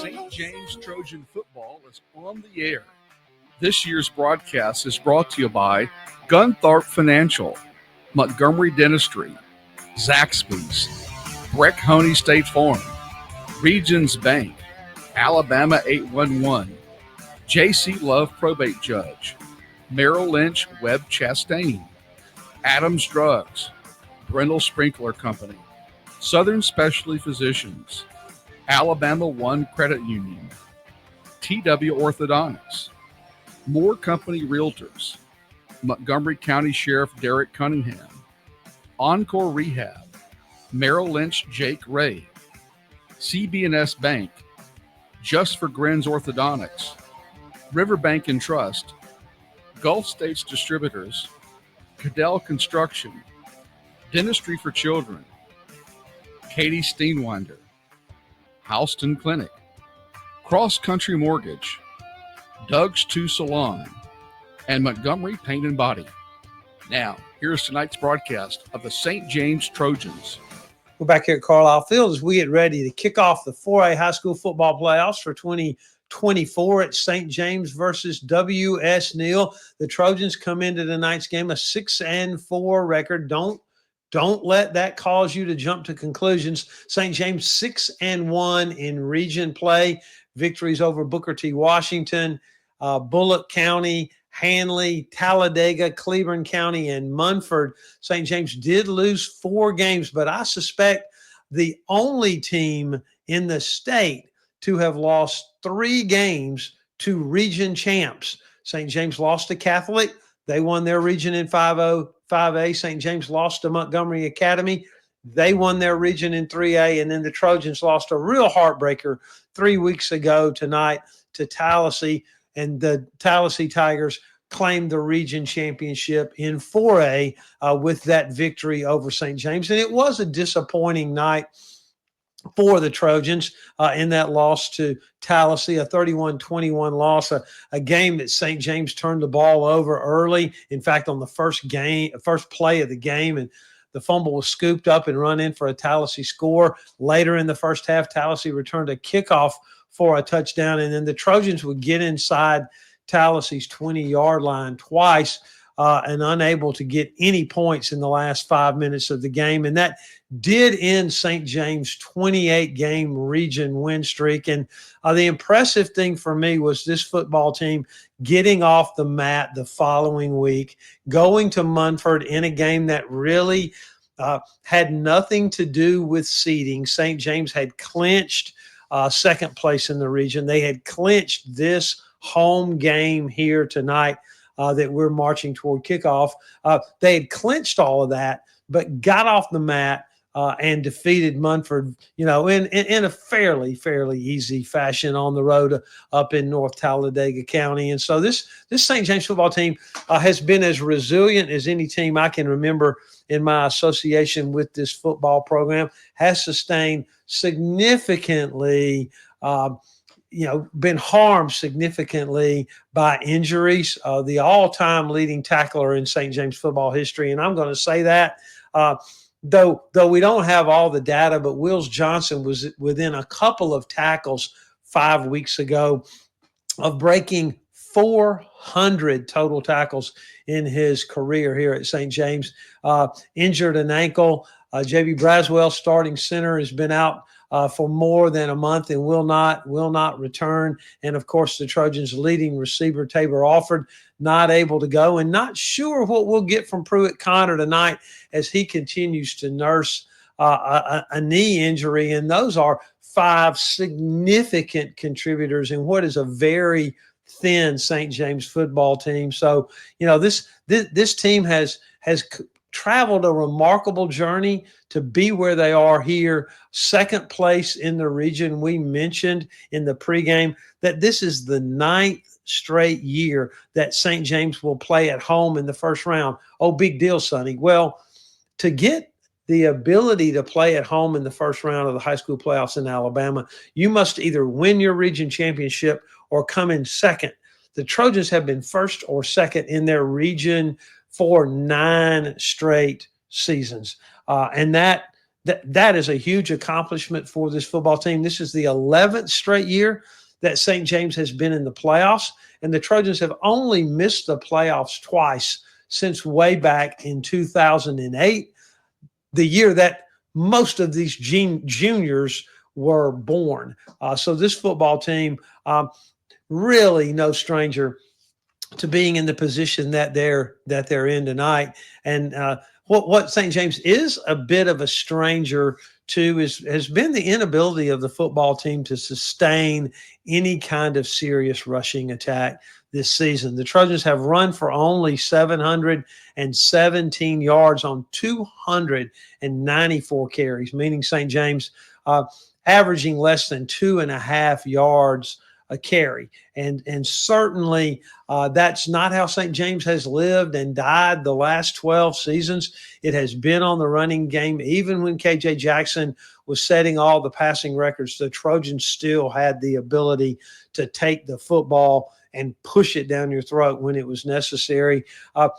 St. James Trojan football is on the air. This year's broadcast is brought to you by Gunthorpe Financial, Montgomery Dentistry, Zaxby's, Breck Honey State Farm, Regions Bank, Alabama 811, J.C. Love Probate Judge, Merrill Lynch Webb Chastain, Adams Drugs, Brindle Sprinkler Company, Southern Specialty Physicians, Alabama One Credit Union, TW Orthodontics, Moore Company Realtors, Montgomery County Sheriff Derek Cunningham, Encore Rehab, Merrill Lynch Jake Ray, CB&S Bank, Just for Grins Orthodontics, Riverbank and Trust, Gulf States Distributors, Cadell Construction, Dentistry for Children, Katie Steenwinder, Houston Clinic, Cross Country Mortgage, Doug's 2 Salon, and Montgomery Paint and Body. Now, here's tonight's broadcast of the St. James Trojans. We're back here at Carlisle Field as we get ready to kick off the 4A high school football playoffs for 2024 at St. James versus W.S. Neal. The Trojans come into tonight's game a 6-4 record. Don't let that cause you to jump to conclusions. St. James 6-1 in region play. Victories over Booker T. Washington, Bullock County, Hanley, Talladega, Cleburne County, and Munford. St. James did lose 4 games, but I suspect the only team in the state to have lost 3 games to region champs. St. James lost to Catholic. They won their region in 5A. St. James lost to Montgomery Academy. They won their region in 3A. And then the Trojans lost a real heartbreaker 3 weeks ago tonight to Tallahassee. And the Tallahassee Tigers claimed the region championship in 4A with that victory over St. James. And it was a disappointing night for the Trojans in that loss to Tallahassee, a 31-21 loss, a game that St. James turned the ball over early. In fact, on the first play of the game, and the fumble was scooped up and run in for a Tallahassee score. Later in the first half, Tallahassee returned a kickoff for a touchdown, and then the Trojans would get inside Tallahassee's 20-yard line twice and unable to get any points in the last 5 minutes of the game. And that did end St. James' 28-game region win streak. And the impressive thing for me was this football team getting off the mat the following week, going to Munford in a game that really had nothing to do with seeding. St. James had clinched second place in the region. They had clinched this home game here tonight that we're marching toward kickoff. They had clinched all of that, but got off the mat and defeated Munford, in a fairly easy fashion on the road up in North Talladega County. And so this St. James football team has been as resilient as any team I can remember in my association with this football program, has sustained significantly been harmed significantly by injuries. The all-time leading tackler in St. James football history, and I'm going to say that, though we don't have all the data, but Wills Johnson was within a couple of tackles 5 weeks ago of breaking 400 total tackles in his career here at St. James. Injured an ankle. J.B. Braswell, starting center, has been out for more than a month and will not return. And of course, the Trojans' leading receiver, Tabor Alford, not able to go, and not sure what we'll get from Pruitt Connor tonight as he continues to nurse a knee injury. And those are 5 significant contributors in what is a very thin St. James football team. So, this team has traveled a remarkable journey to be where they are here, second place in the region. We mentioned in the pregame that this is the 9th straight year that St. James will play at home in the first round. Oh, big deal, Sonny. Well, to get the ability to play at home in the first round of the high school playoffs in Alabama, you must either win your region championship or come in second. The Trojans have been first or second in their region for 9 straight seasons. And that that is a huge accomplishment for this football team. This is the 11th straight year that St. James has been in the playoffs, and the Trojans have only missed the playoffs twice since way back in 2008, the year that most of these juniors were born. So this football team, really no stranger to being in the position that they're in tonight. And what St. James is a bit of a stranger to has been the inability of the football team to sustain any kind of serious rushing attack this season. The Trojans have run for only 717 yards on 294 carries, meaning St. James averaging less than 2.5 yards a carry. And certainly that's not how St. James has lived and died the last 12 seasons. It has been on the running game. Even when KJ Jackson was setting all the passing records, the Trojans still had the ability to take the football and push it down your throat when it was necessary. But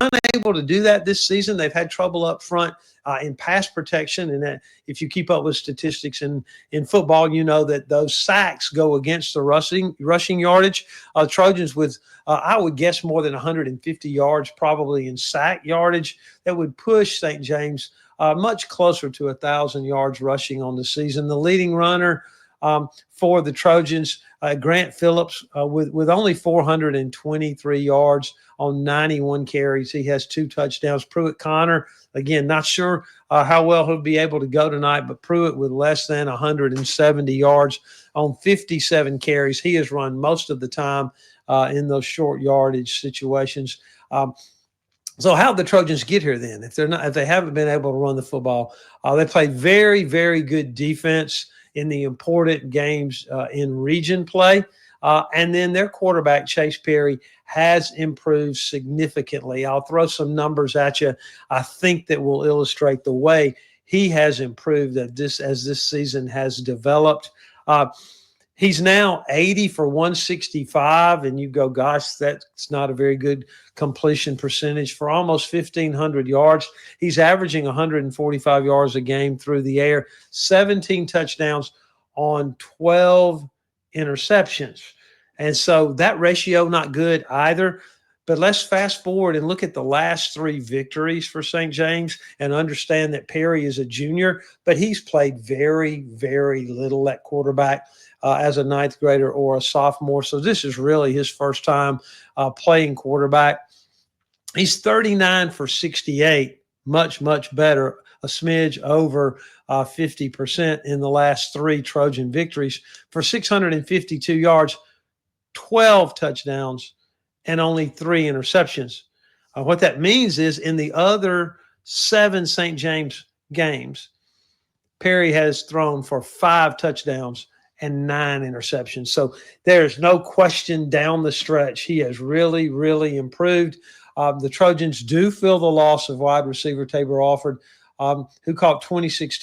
unable to do that this season. They've had trouble up front in pass protection. And that, if you keep up with statistics in football, you know that those sacks go against the rushing yardage. Trojans with, I would guess, more than 150 yards probably in sack yardage. That would push St. James much closer to 1,000 yards rushing on the season. The leading runner for the Trojans, Grant Phillips, with only 423 yards on 91 carries. He has 2 touchdowns. Pruitt Connor, again, not sure how well he'll be able to go tonight, but Pruitt with less than 170 yards on 57 carries. He has run most of the time in those short yardage situations. So how did the Trojans get here then? If they haven't been able to run the football, they played very, very good defense in the important games in region play. And then their quarterback, Chase Perry, has improved significantly. I'll throw some numbers at you, I think, that will illustrate the way he has improved as this season has developed. He's now 80 for 165, and you go, gosh, that's not a very good completion percentage for almost 1,500 yards. He's averaging 145 yards a game through the air, 17 touchdowns on 12 interceptions. And so that ratio, not good either. But let's fast forward and look at the last 3 victories for St. James and understand that Perry is a junior, but he's played very, very little at quarterback as a 9th grader or a sophomore. So this is really his first time playing quarterback. He's 39 for 68, much, much better, a smidge over 50% in the last 3 Trojan victories for 652 yards, 12 touchdowns, and only 3 interceptions. What that means is in the other 7 St. James games, Perry has thrown for 5 touchdowns and 9 interceptions. So there's no question down the stretch he has really, really improved. The Trojans do feel the loss of wide receiver Tabor Alford, who caught 26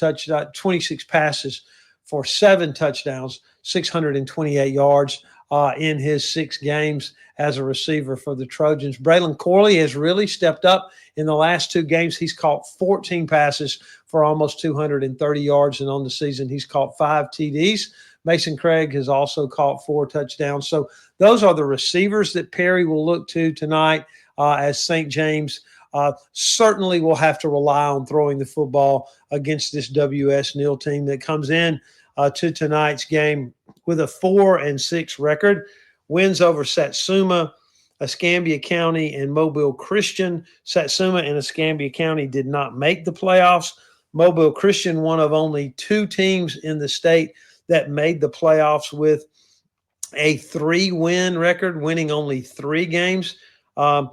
passes for 7 touchdowns, 628 yards in his 6 games as a receiver for the Trojans. Braylon Corley has really stepped up in the last 2 games. He's caught 14 passes for almost 230 yards, and on the season he's caught 5 TDs. Mason Craig has also caught 4 touchdowns. So those are the receivers that Perry will look to tonight as St. James certainly will have to rely on throwing the football against this W.S. Neal team that comes in to tonight's game with a 4-6 record. Wins over Satsuma, Escambia County, and Mobile Christian. Satsuma and Escambia County did not make the playoffs. Mobile Christian, one of only 2 teams in the state that made the playoffs with a 3-win record, winning only 3 games. And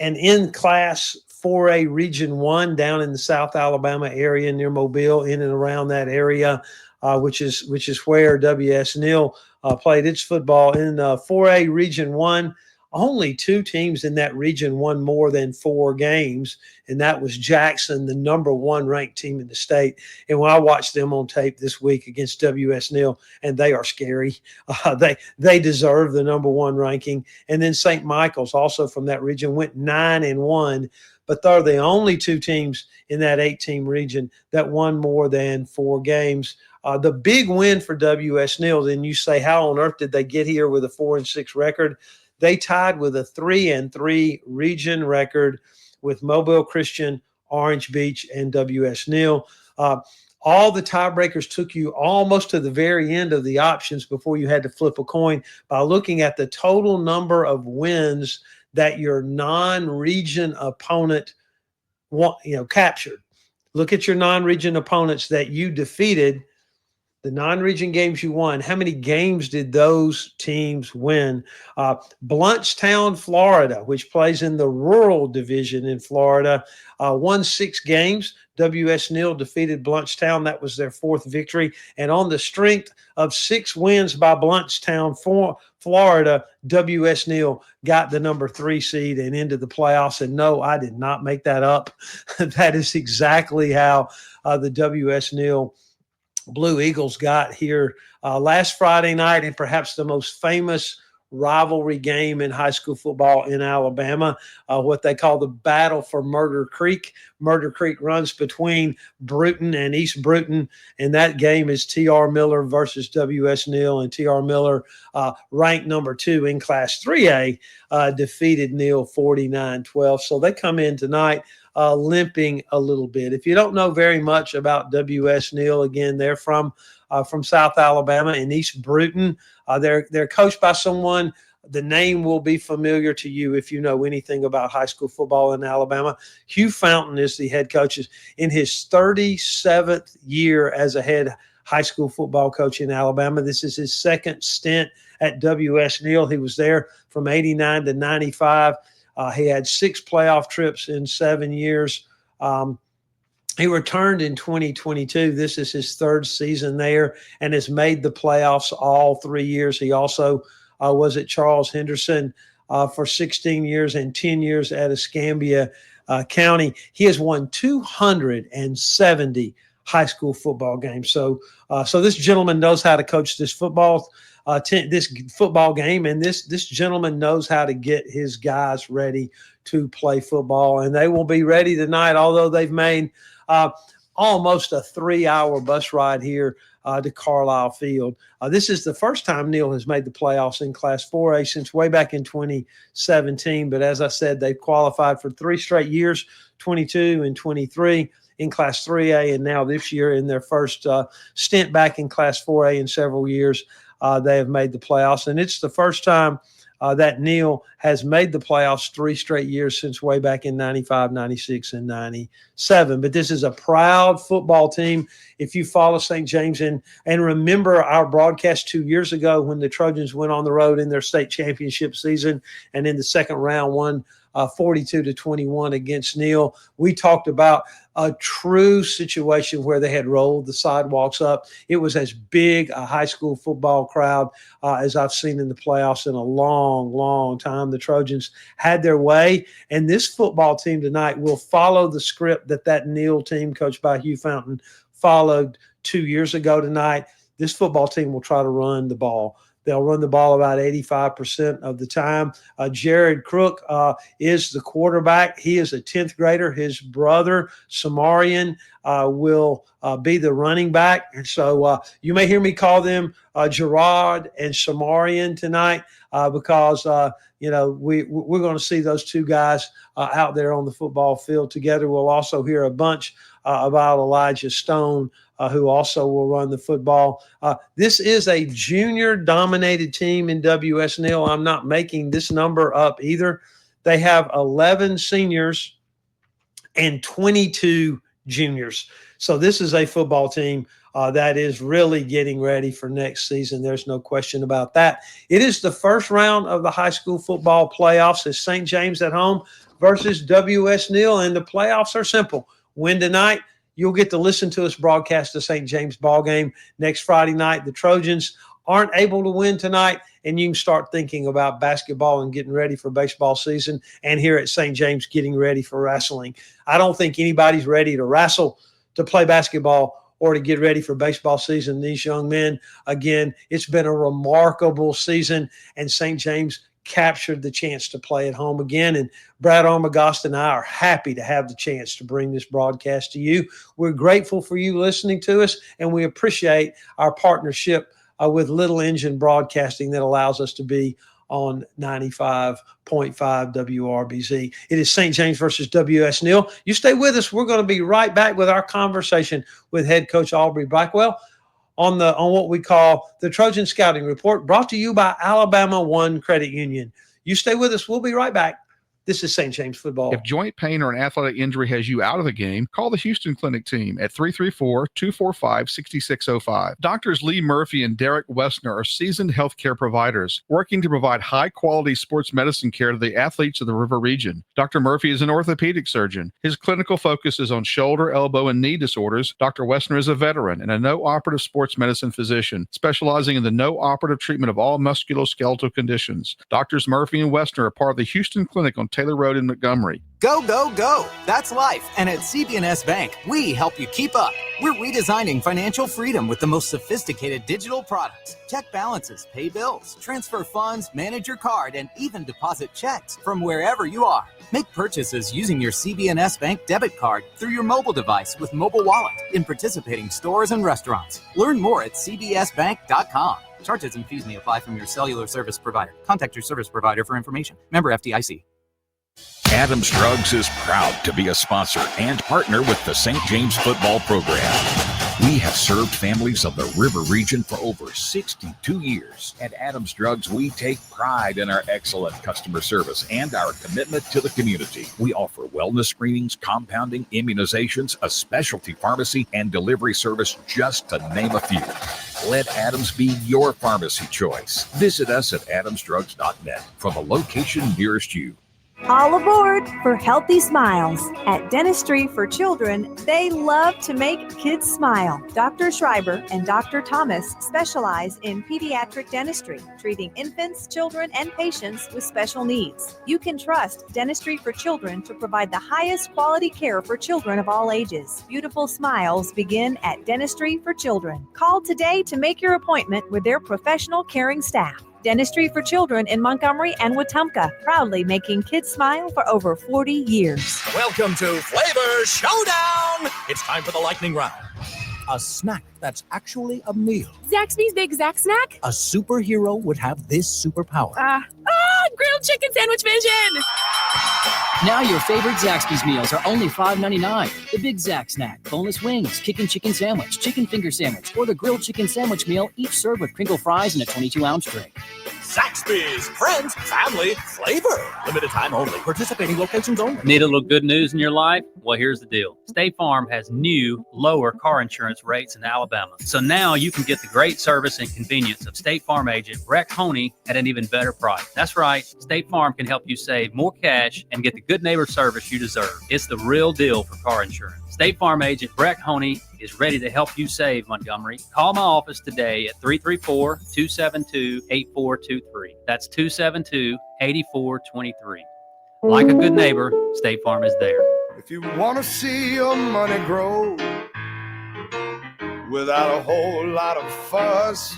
in Class 4A Region 1 down in the South Alabama area near Mobile, in and around that area, which is where W.S. Neal played its football. In 4A Region 1, only 2 teams in that region won more than 4 games, and that was Jackson, the number 1 ranked team in the state. And when I watched them on tape this week against W.S. Neal, and they are scary. They deserve the number 1 ranking. And then St. Michael's, also from that region, went 9-1, but they're the only two teams in that 8-team region that won more than 4 games. The big win for W.S. Neal, and you say, how on earth did they get here with a 4-6 record? They tied with a 3-3 region record with Mobile Christian, Orange Beach, and W.S. Neal. All the tiebreakers took you almost to the very end of the options before you had to flip a coin by looking at the total number of wins that your non-region opponent captured. Look at your non-region opponents that you defeated, the non-region games you won. How many games did those teams win? Blountstown, Florida, which plays in the rural division in Florida, won 6 games. W.S. Neal defeated Blountstown. That was their 4th victory. And on the strength of 6 wins by Blountstown, Florida, W.S. Neal got the number 3 seed and into the playoffs. And no, I did not make that up. That is exactly how the W.S. Neal Blue Eagles got here last Friday night, and perhaps the most famous rivalry game in high school football in Alabama, what they call the Battle for Murder Creek. Murder Creek runs between Bruton and East Bruton, and that game is T.R. Miller versus W.S. Neal, and T.R. Miller, ranked number 2 in Class 3A, defeated Neal 49-12. So they come in tonight limping a little bit. If you don't know very much about W.S. Neal, again, they're from South Alabama in East Bruton. They're coached by someone. The name will be familiar to you if you know anything about high school football in Alabama. Hugh Fountain is the head coach. In his 37th year as a head high school football coach in Alabama. This is his 2nd stint at W.S. Neal. He was there from 89 to 95. He had 6 playoff trips in 7 years. He returned in 2022. This is his 3rd season there and has made the playoffs all 3 years. He also was at Charles Henderson for 16 years and 10 years at Escambia County. He has won 270 high school football games. So this gentleman knows how to coach this football game, and this gentleman knows how to get his guys ready to play football, and they will be ready tonight, although they've made almost a 3-hour bus ride here to Carlisle Field. This is the first time Neal has made the playoffs in Class 4A since way back in 2017, but as I said, they've qualified for 3 straight years, 22 and 23 in Class 3A, and now this year in their first stint back in Class 4A in several years, they have made the playoffs, and it's the first time that Neal has made the playoffs 3 straight years since way back in 95, 96, and 97. But this is a proud football team. If you follow St. James and remember our broadcast 2 years ago when the Trojans went on the road in their state championship season and in the second round won 42-21 against Neal, we talked about a true situation where they had rolled the sidewalks up. It was as big a high school football crowd as I've seen in the playoffs in a long, long time. The Trojans had their way, and this football team tonight will follow the script that Neal team coached by Hugh Fountain followed 2 years ago tonight. This football team will try to run the ball. They'll run the ball about 85% of the time. Jared Crook is the quarterback. He is a 10th grader. His brother, Samarian, will be the running back. And so you may hear me call them Gerard and Samarian tonight because, we're going to see those two guys out there on the football field together. We'll also hear a bunch about Elijah Stone, who also will run the football. This is a junior-dominated team in W.S. Neal. I'm not making this number up either. They have 11 seniors and 22 juniors. So this is a football team that is really getting ready for next season. There's no question about that. It is the first round of the high school football playoffs. It's St. James at home versus W.S. Neal, and the playoffs are simple. Win tonight, you'll get to listen to us broadcast the St. James ball game next Friday night. The Trojans aren't able to win tonight, and you can start thinking about basketball and getting ready for baseball season, and here at St. James getting ready for wrestling. I don't think anybody's ready to wrestle, to play basketball, or to get ready for baseball season. These young men, again, it's been a remarkable season, and St. James captured the chance to play at home again. And Brad Armagost and I are happy to have the chance to bring this broadcast to you. We're grateful for you listening to us, and we appreciate our partnership with Little Engine Broadcasting that allows us to be on 95.5 WRBZ. It is St. James versus W.S. Neal. You stay with us. We're going to be right back with our conversation with head coach Aubrey Blackwell on what we call the Trojan Scouting Report, brought to you by Alabama One Credit Union. You stay with us. We'll be right back. This is St. James football. If joint pain or an athletic injury has you out of the game, call the Houston Clinic team at 334-245-6605. Doctors Lee Murphy and Derek Wessner are seasoned healthcare providers working to provide high-quality sports medicine care to the athletes of the River Region. Dr. Murphy is an orthopedic surgeon. His clinical focus is on shoulder, elbow, and knee disorders. Dr. Wessner is a veteran and a no-operative sports medicine physician, specializing in the no-operative treatment of all musculoskeletal conditions. Doctors Murphy and Wessner are part of the Houston Clinic on Taylor Road in Montgomery. Go, go, go. That's life. And at CB&S Bank, we help you keep up. We're redesigning financial freedom with the most sophisticated digital products. Check balances, pay bills, transfer funds, manage your card, and even deposit checks from wherever you are. Make purchases using your CB&S Bank debit card through your mobile device with Mobile Wallet in participating stores and restaurants. Learn more at cbsbank.com. Charges and fees may apply from your cellular service provider. Contact your service provider for information. Member FDIC. Adams Drugs is proud to be a sponsor and partner with the St. James football program. We have served families of the River Region for over 62 years. At Adams Drugs, we take pride in our excellent customer service and our commitment to the community. We offer wellness screenings, compounding, immunizations, a specialty pharmacy, and delivery service, just to name a few. Let Adams be your pharmacy choice. Visit us at adamsdrugs.net for the location nearest you. All aboard for Healthy Smiles. At Dentistry for Children, they love to make kids smile. Dr. Schreiber and Dr. Thomas specialize in pediatric dentistry, treating infants, children, and patients with special needs. You can trust Dentistry for Children to provide the highest quality care for children of all ages. Beautiful smiles begin at Dentistry for Children. Call today to make your appointment with their professional, caring staff. Dentistry for Children in Montgomery and Wetumpka, proudly making kids smile for over 40 years. Welcome to Flavor Showdown! It's time for the lightning round. A snack that's actually a meal. Zaxby's Big Zax Snack? A superhero would have this superpower. Grilled chicken sandwich vision! Now your favorite Zaxby's meals are only $5.99. The Big Zax Snack, boneless wings, chicken sandwich, chicken finger sandwich, or the grilled chicken sandwich meal, each served with crinkle fries and a 22-ounce drink. Zaxby's, friends, family, flavor. Limited time only. Participating locations only. Need a little good news in your life? Well, here's the deal. State Farm has new, lower car insurance rates in Alabama. So now you can get the great service and convenience of State Farm agent Breck Honey at an even better price. That's right. State Farm can help you save more cash and get the good neighbor service you deserve. It's the real deal for car insurance. State Farm agent Breck Honey is ready to help you save, Montgomery. Call my office today at 334-272-8423. That's 272-8423. Like a good neighbor, State Farm is there. If you want to see your money grow without a whole lot of fuss,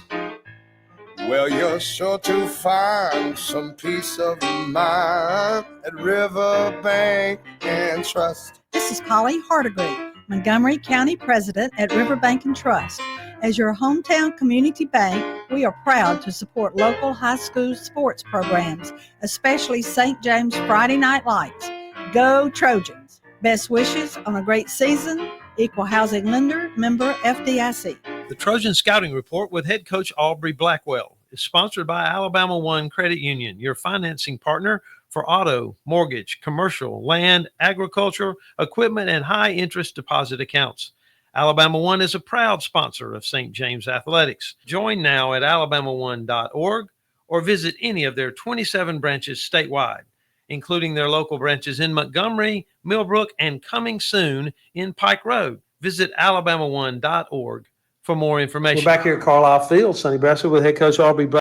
well, you're sure to find some peace of mind at Riverbank and Trust. This is Polly Hardigree, Montgomery County President at Riverbank and Trust. As your hometown community bank, we are proud to support local high school sports programs, especially St. James Friday Night Lights. Go Trojans! Best wishes on a great season. Equal housing lender, member FDIC. The Trojan Scouting Report with head coach Aubrey Blackwell is sponsored by Alabama One Credit Union, your financing partner for auto, mortgage, commercial, land, agriculture, equipment, and high-interest deposit accounts. Alabama One is a proud sponsor of St. James Athletics. Join now at alabama1.org or visit any of their 27 branches statewide, including their local branches in Montgomery, Millbrook, and coming soon in Pike Road. Visit alabama1.org for more information. We're back here at Carlisle Field. Sonny Brassel with head coach Aubrey Blackwell.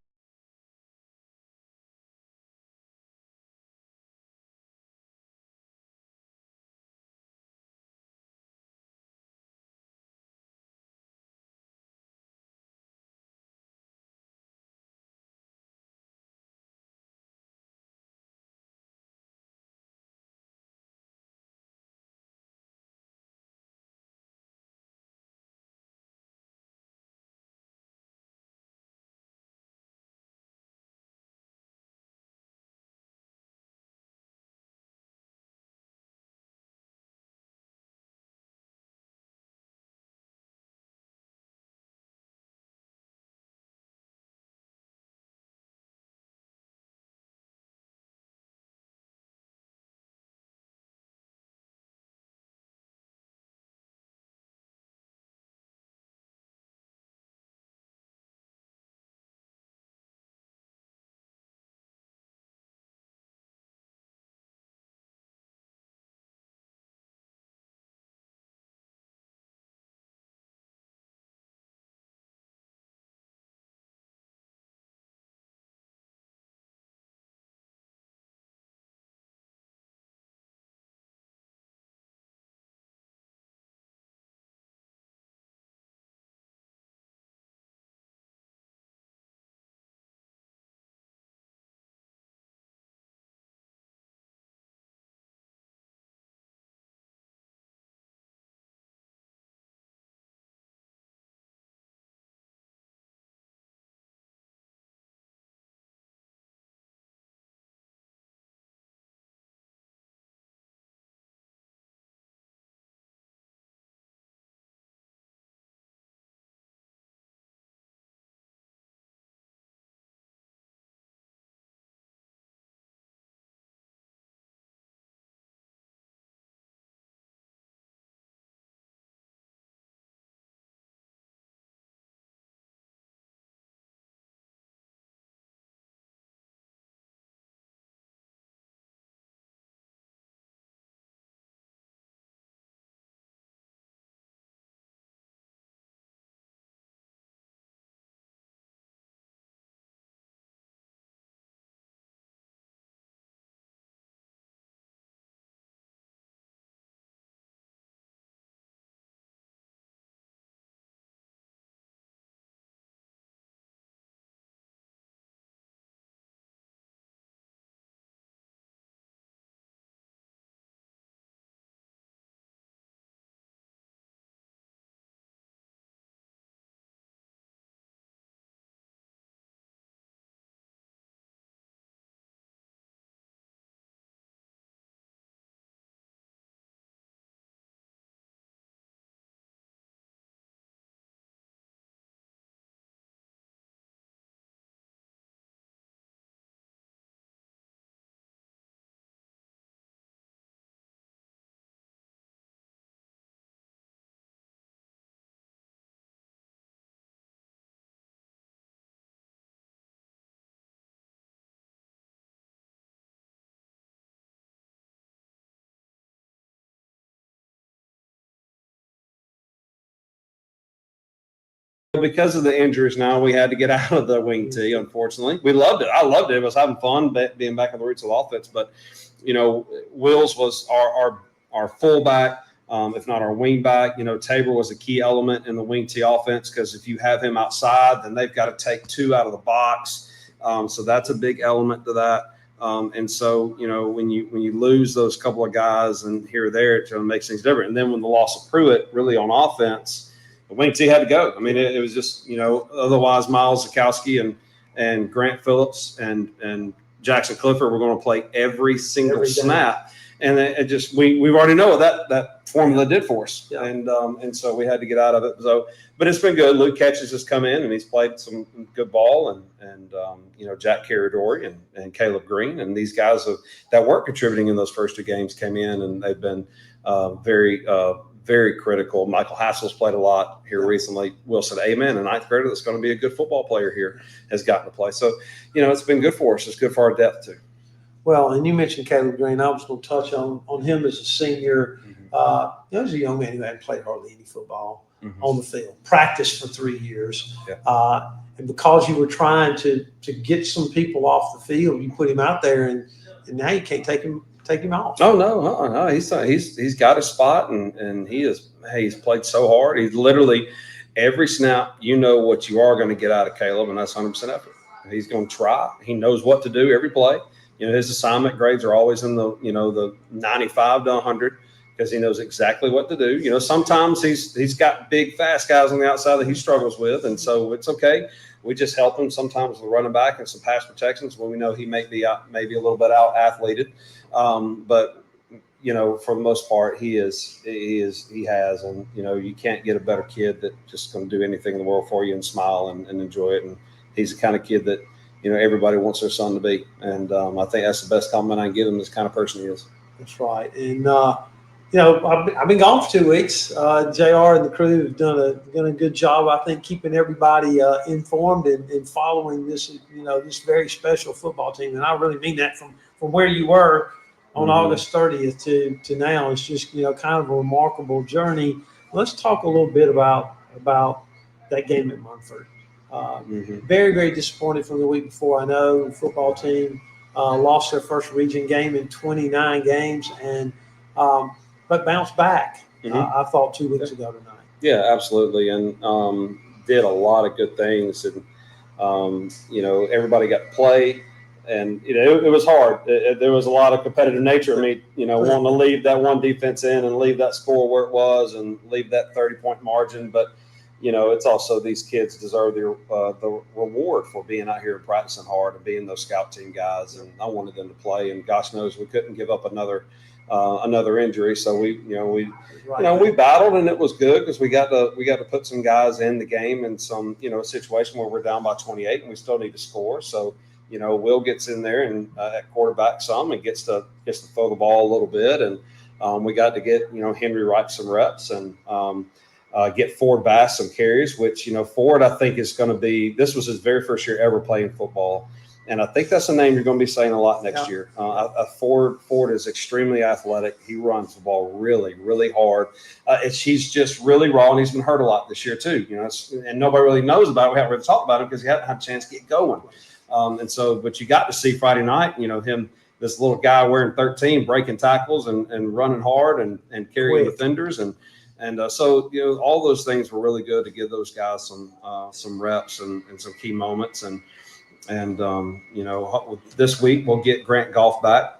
because of the injuries now, we had to get out of the wing tee, unfortunately. We loved it. I loved it. It was having fun being back on the roots of offense. But, Wills was our fullback, if not our wing back. Tabor was a key element in the wing tee offense because if you have him outside, then they've got to take 2 out of the box. So that's a big element to that. And so, when you lose those couple of guys and here or there, it makes things different. And then when the loss of Pruitt really on offense, the wing tee had to go. I mean, it was just, otherwise Miles Zukowski and Grant Phillips and Jackson Clifford were going to play every single snap. And it just, we've already know what that formula did for us. Yeah. And so we had to get out of it. So, but it's been good. Luke Catches has come in and he's played some good ball and Jack Caradori and Caleb Green and these guys that weren't contributing in those first 2 games came in and they've been very, very critical. Michael Hassel's played a lot here recently. Wilson Amen, a 9th grader that's going to be a good football player here, has gotten to play. So, it's been good for us. It's good for our depth too. Well, and you mentioned Caleb Green. I was going to touch on him as a senior. He was a young man who hadn't played hardly any football on the field, practiced for 3 years. Yeah. And because you were trying to get some people off the field, you put him out there, and now you can't take him off. Oh no, he's got a spot, and he's played so hard. He's literally every snap. What you are going to get out of Caleb, and that's 100% effort. He's going to try. He knows what to do every play. His assignment grades are always in the 95 to 100 because he knows exactly what to do. Sometimes he's got big, fast guys on the outside that he struggles with, and so it's okay. We just help him sometimes with running back and some pass protections when we know he may be maybe a little bit out athleted. But for the most part, he has, and you can't get a better kid that just going to do anything in the world for you and smile and enjoy it. And he's the kind of kid that everybody wants their son to be. And I think that's the best compliment I can give him, this kind of person he is. That's right. And, I've been gone for 2 weeks. JR and the crew have done a good job, I think, keeping everybody informed and following this, this very special football team. And I really mean that from where you were on August 30th to now. It's just, kind of a remarkable journey. Let's talk a little bit about that game at Munford. Very, very disappointed from the week before. I know the football team lost their first region game in 29 games, and but bounced back. I thought 2 weeks ago tonight. Yeah, absolutely, and did a lot of good things, and everybody got to play, and it was hard. There was a lot of competitive nature of me, wanting to leave that one defense in and leave that score where it was and leave that 30-point margin, but. It's also these kids deserve the reward for being out here and practicing hard and being those scout team guys. And I wanted them to play. And gosh knows we couldn't give up another injury. So we battled, and it was good because we got to put some guys in the game in some a situation where we're down by 28 and we still need to score. So Will gets in there and at quarterback some and gets to throw the ball a little bit, and we got to get Henry Wright some reps and. Get Ford Bass some carries, which, Ford, I think is going to be – this was his very first year ever playing football. And I think that's a name you're going to be saying a lot next year. Ford is extremely athletic. He runs the ball really, really hard. He's just really raw, and he's been hurt a lot this year too. And nobody really knows about it. We haven't really talked about him because he hasn't had a chance to get going. But you got to see Friday night, him, this little guy wearing 13, breaking tackles and running hard and carrying defenders And so, all those things were really good to give those guys some reps and some key moments. And this week we'll get Grant Goff back.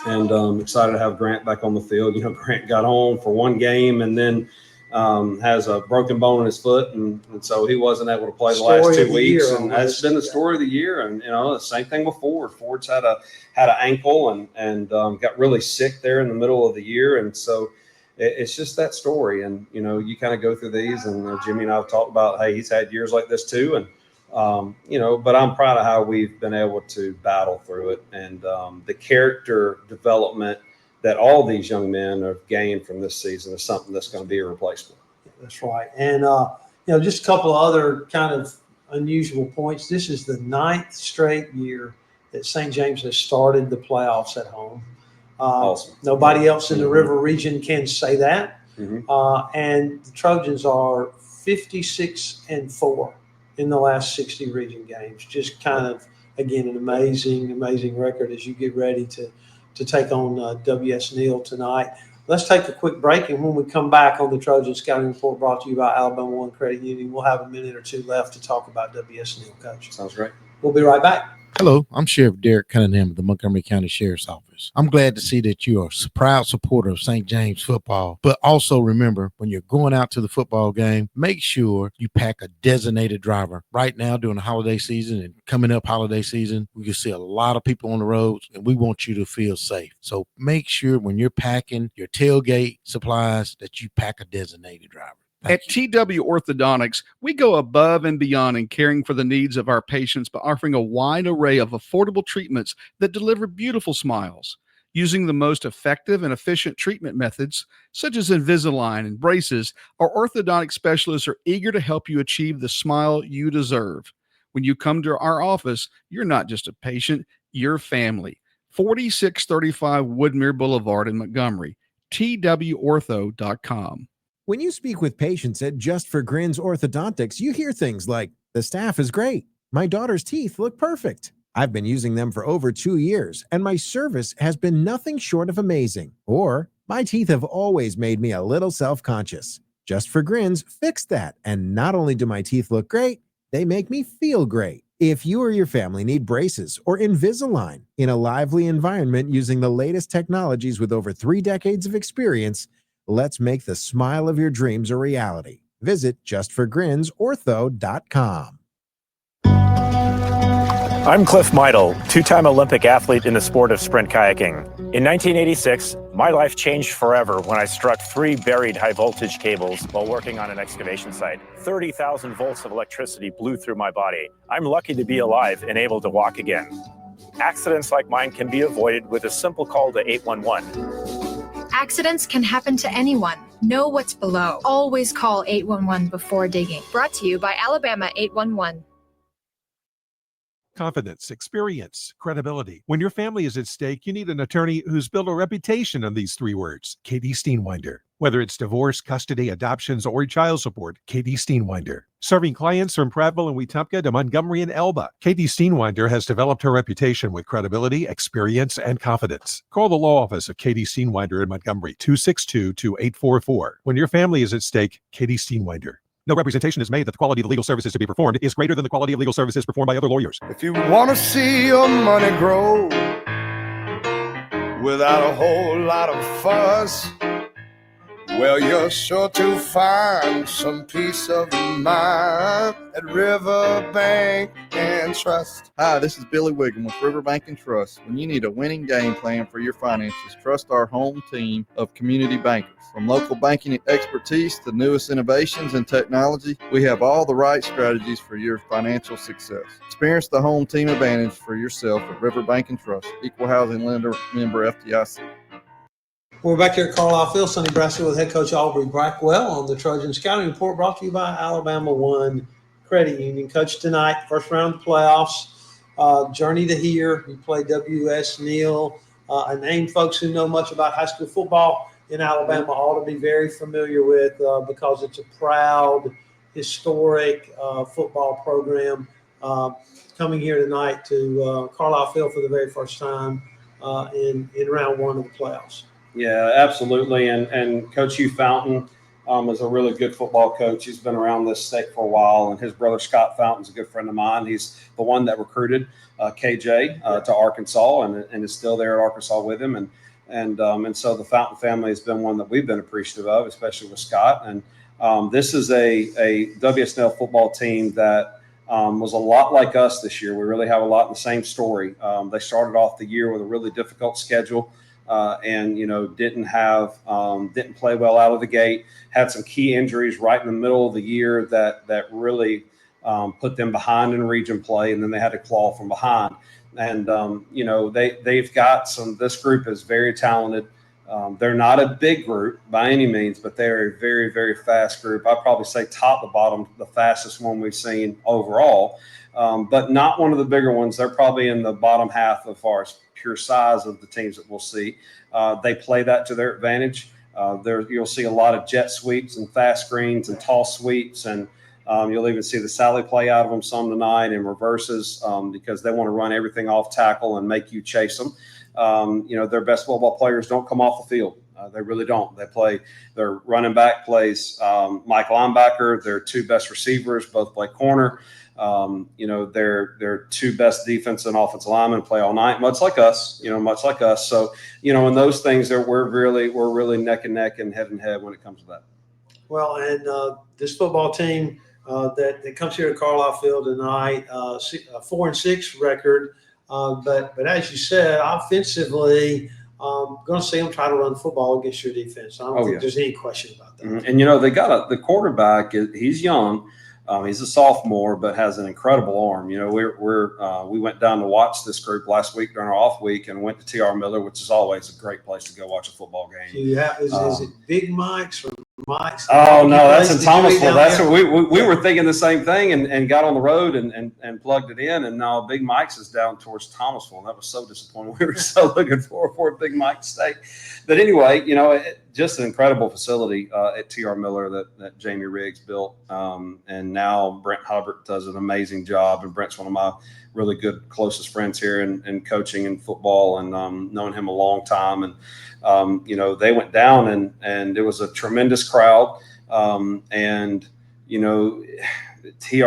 And I'm excited to have Grant back on the field. Grant got home for one game and then has a broken bone in his foot. And so he wasn't able to play the last 2 weeks. And that's been the story of the year. And, the same thing with Ford. Ford's had an ankle and got really sick there in the middle of the year. And so, it's just that story. And, you kind of go through these and Jimmy and I have talked about, hey, he's had years like this too. And, but I'm proud of how we've been able to battle through it. And the character development that all these young men have gained from this season is something that's going to be irreplaceable. That's right. And, just a couple of other kind of unusual points. This is the 9th straight year that St. James has started the playoffs at home. Awesome. Nobody else in the River region can say that. And the Trojans are 56-4 in the last 60 region games. Just kind of, again, an amazing record as you get ready to take on W.S. Neal tonight. Let's take a quick break, and when we come back on the Trojan Scouting Report brought to you by Alabama One Credit Union, we'll have a minute or two left to talk about W.S. Neal, Coach. Sounds great. We'll be right back. Hello, I'm Sheriff Derek Cunningham of the Montgomery County Sheriff's Office. I'm glad to see that you are a proud supporter of St. James football, but also remember, when you're going out to the football game, make sure you pack a designated driver. Right now, during the holiday season and coming up holiday season, we can see a lot of people on the roads, and we want you to feel safe. So make sure when you're packing your tailgate supplies that you pack a designated driver. At TW Orthodontics, we go above and beyond in caring for the needs of our patients by offering a wide array of affordable treatments that deliver beautiful smiles. Using the most effective and efficient treatment methods, such as Invisalign and braces, our orthodontic specialists are eager to help you achieve the smile you deserve. When you come to our office, you're not just a patient, you're family. 4635 Woodmere Boulevard in Montgomery, twortho.com. When you speak with patients at Just for Grins Orthodontics, you hear things like, the staff is great. My daughter's teeth look perfect. I've been using them for over 2 years, and my service has been nothing short of amazing. Or, my teeth have always made me a little self-conscious. Just for Grins fixed that, and not only do my teeth look great, they make me feel great. If you or your family need braces or Invisalign in a lively environment using the latest technologies with over 3 decades of experience, let's make the smile of your dreams a reality. Visit justforgrinsortho.com. I'm Cliff Meidel, 2-time Olympic athlete in the sport of sprint kayaking. In 1986, my life changed forever when I struck 3 buried high-voltage cables while working on an excavation site. 30,000 volts of electricity blew through my body. I'm lucky to be alive and able to walk again. Accidents like mine can be avoided with a simple call to 811. Accidents can happen to anyone. Know what's below. Always call 811 before digging. Brought to you by Alabama 811. Confidence, experience, credibility. When your family is at stake, you need an attorney who's built a reputation on these 3 words. Katie Steenwinder. Whether it's divorce, custody, adoptions, or child support, Katie Steenwinder. Serving clients from Prattville and Wetumpka to Montgomery and Elba, Katie Steenwinder has developed her reputation with credibility, experience, and confidence. Call the law office of Katie Steenwinder in Montgomery, 262-2844. When your family is at stake, Katie Steenwinder. No representation is made that the quality of the legal services to be performed is greater than the quality of legal services performed by other lawyers. If you want to see your money grow without a whole lot of fuss, well, you're sure to find some peace of mind at Riverbank and Trust. Hi, this is Billy Wiggum with Riverbank and Trust. When you need a winning game plan for your finances, trust our home team of community bankers. From local banking expertise to newest innovations and technology, we have all the right strategies for your financial success. Experience the home team advantage for yourself at Riverbank and Trust. Equal housing lender, member FDIC. We're back here at Carlisle Field, Sonny Brasco with head coach Aubrey Brackwell on the Trojan Scouting Report brought to you by Alabama One Credit Union. Coach, tonight, first round of the playoffs, journey to here. You play W.S. Neal, a name folks who know much about high school football in Alabama ought to be very familiar with because it's a proud, historic football program coming here tonight to Carlisle Field for the very first time in round 1 of the playoffs. Yeah, absolutely. And Coach Hugh Fountain is a really good football coach. He's been around this state for a while, and his brother Scott Fountain's a good friend of mine. He's the one that recruited KJ to Arkansas and is still there at Arkansas with him. And so the Fountain family has been one that we've been appreciative of, especially with Scott. And this is a W.S. Neal football team that was a lot like us this year. We really have a lot in the same story. They started off the year with a really difficult schedule. And didn't play well out of the gate, had some key injuries right in the middle of the year that really put them behind in region play, and then they had to claw from behind. And they've got this group is very talented. They're not a big group by any means, but they're a very, very fast group. I'd probably say top to bottom, the fastest one we've seen overall, but not one of the bigger ones. They're probably in the bottom half as far as pure size of the teams that we'll see. They play that to their advantage. You'll see a lot of jet sweeps and fast screens and toss sweeps, and you'll even see the Sally play out of them some tonight and reverses because they want to run everything off tackle and make you chase them. Their best football players don't come off the field. They really don't. Their running back plays Mike linebacker. Their two best receivers both play corner. Their two best defense and offensive linemen play all night, much like us. So, in those things, we're really neck and neck and head when it comes to that. Well, and this football team that comes here to Carlisle Field tonight, a 4-6 record. But as you said, offensively, going to see them try to run football against your defense. I don't think there's any question about that. Mm-hmm. And they got the quarterback. He's young. He's a sophomore, but has an incredible arm. We went down to watch this group last week during our off week and went to T.R. Miller, which is always a great place to go watch a football game. Is it Big Mike's or Mike's? Oh, no, that's in Thomasville. That's what we were thinking the same thing and got on the road and plugged it in. And now Big Mike's is down towards Thomasville. And that was so disappointing. We were so looking for a Big Mike's steak. But anyway, just an incredible facility at T.R. Miller that Jamie Riggs built. And now Brent Hubbard does an amazing job. And Brent's one of my really good, closest friends here in coaching and football, and known him a long time. And, they went down and it was a tremendous crowd. T.R.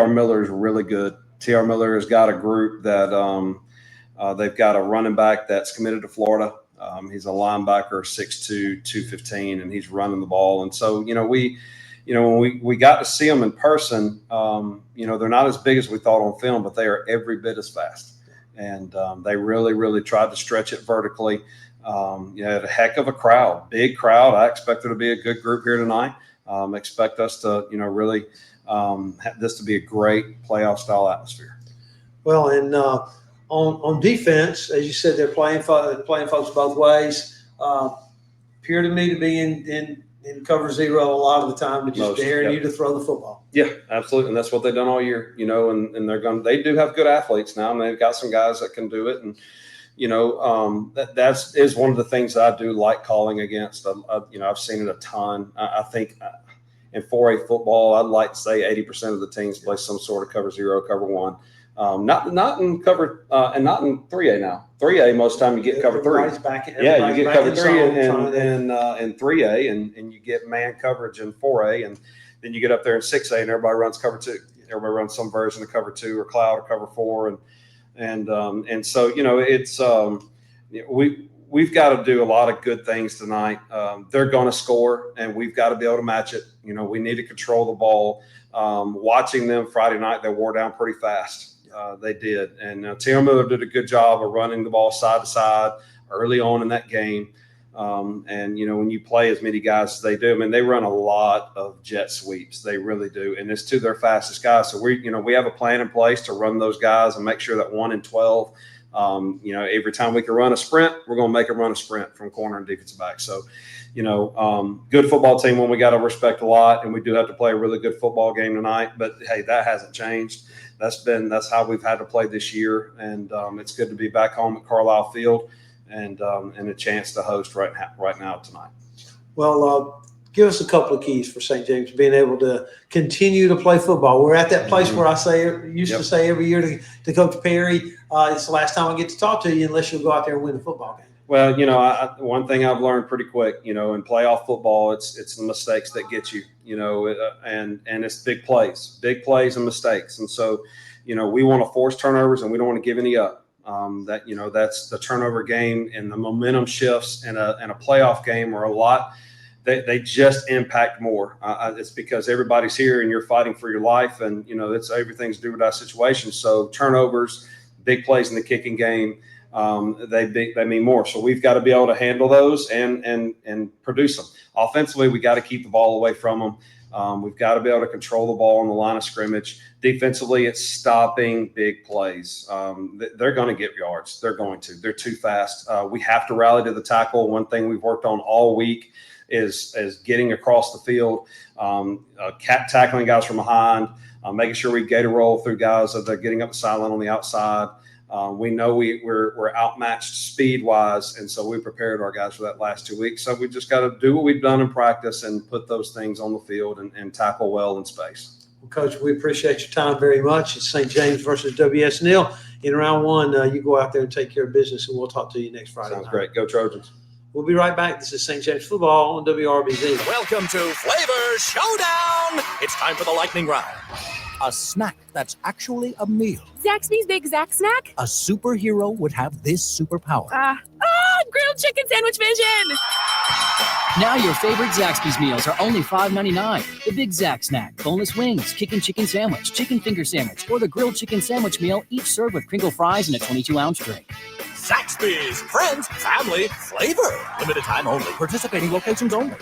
Miller is really good. T.R. Miller has got a group that they've got a running back that's committed to Florida. He's a linebacker, 6'2", 215, and he's running the ball. And so, when we got to see them in person, they're not as big as we thought on film, but they are every bit as fast. And they really, really tried to stretch it vertically. Had a heck of a crowd, big crowd. I expect there to be a good group here tonight. Expect us to, really have this to be a great playoff style atmosphere. Well, and on defense, as you said, they're playing folks both ways. Appear to me to be in cover zero a lot of the time, but just daring you to throw the football. Yeah, absolutely, and that's what they've done all year. And they do have good athletes now, and they've got some guys that can do it. And that is one of the things that I do like calling against. I've seen it a ton. I think in 4A football, I'd like to say 80% of the teams play some sort of cover zero, cover one. Not in cover and not in 3A now. 3A most of the time you get cover three. You get cover three in 3A, and you get man coverage in 4A, and then you get up there in 6A and everybody runs cover two. Everybody runs some version of cover two or cloud or cover four, and so it's we've got to do a lot of good things tonight. They're going to score, and we've got to be able to match it. We need to control the ball. Watching them Friday night, they wore down pretty fast. They did. And T.R. Miller did a good job of running the ball side to side early on in that game. When you play as many guys as they do, they run a lot of jet sweeps. They really do. And it's to their fastest guys. So we have a plan in place to run those guys and make sure that 1 in 12, every time we can run a sprint, we're going to make them run a sprint from corner and defensive back. So, good football team when we got to respect a lot, and we do have to play a really good football game tonight. But hey, that hasn't changed. That's how we've had to play this year, and it's good to be back home at Carlisle Field and a chance to host right now tonight. Well, give us a couple of keys for St. James being able to continue to play football. We're at that place where I used to say every year to Coach Perry, it's the last time I get to talk to you unless you'll go out there and win a football game. Well, one thing I've learned pretty quick, in playoff football, it's the mistakes that get you, and it's big plays and mistakes. And so, we want to force turnovers and we don't want to give any up. That's the turnover game, and the momentum shifts in a playoff game are a lot. They just impact more. It's because everybody's here and you're fighting for your life, and it's everything's do or die situation. So turnovers, big plays in the kicking game, they mean more. So we've got to be able to handle those and produce them. Offensively, we got to keep the ball away from them. We've got to be able to control the ball on the line of scrimmage. Defensively, it's stopping big plays. They're going to get yards. They're going to. They're too fast. We have to rally to the tackle. One thing we've worked on all week is getting across the field, tackling guys from behind, making sure we gator roll through guys that they're getting up the sideline on the outside. We know we're outmatched speed wise, and so we prepared our guys for that last 2 weeks. So we just got to do what we've done in practice and put those things on the field and tackle well in space. Well, Coach, we appreciate your time very much. It's St. James versus WS Neal. In round one, you go out there and take care of business, and we'll talk to you next Friday Sounds night. great. Go Trojans. We'll be right back. This is St. James Football on WRBZ. Welcome to Flavor Showdown. It's time for the lightning round. A snack that's actually a meal. Zaxby's Big Zax Snack. A superhero would have this superpower. Grilled chicken sandwich vision. Now your favorite Zaxby's meals are only $5.99. The Big Zax Snack, boneless wings, kickin' chicken sandwich, chicken finger sandwich, or the grilled chicken sandwich meal, each served with crinkle fries and a 22-ounce drink. Zaxby's, friends, family, flavor. Limited time only. Participating locations only.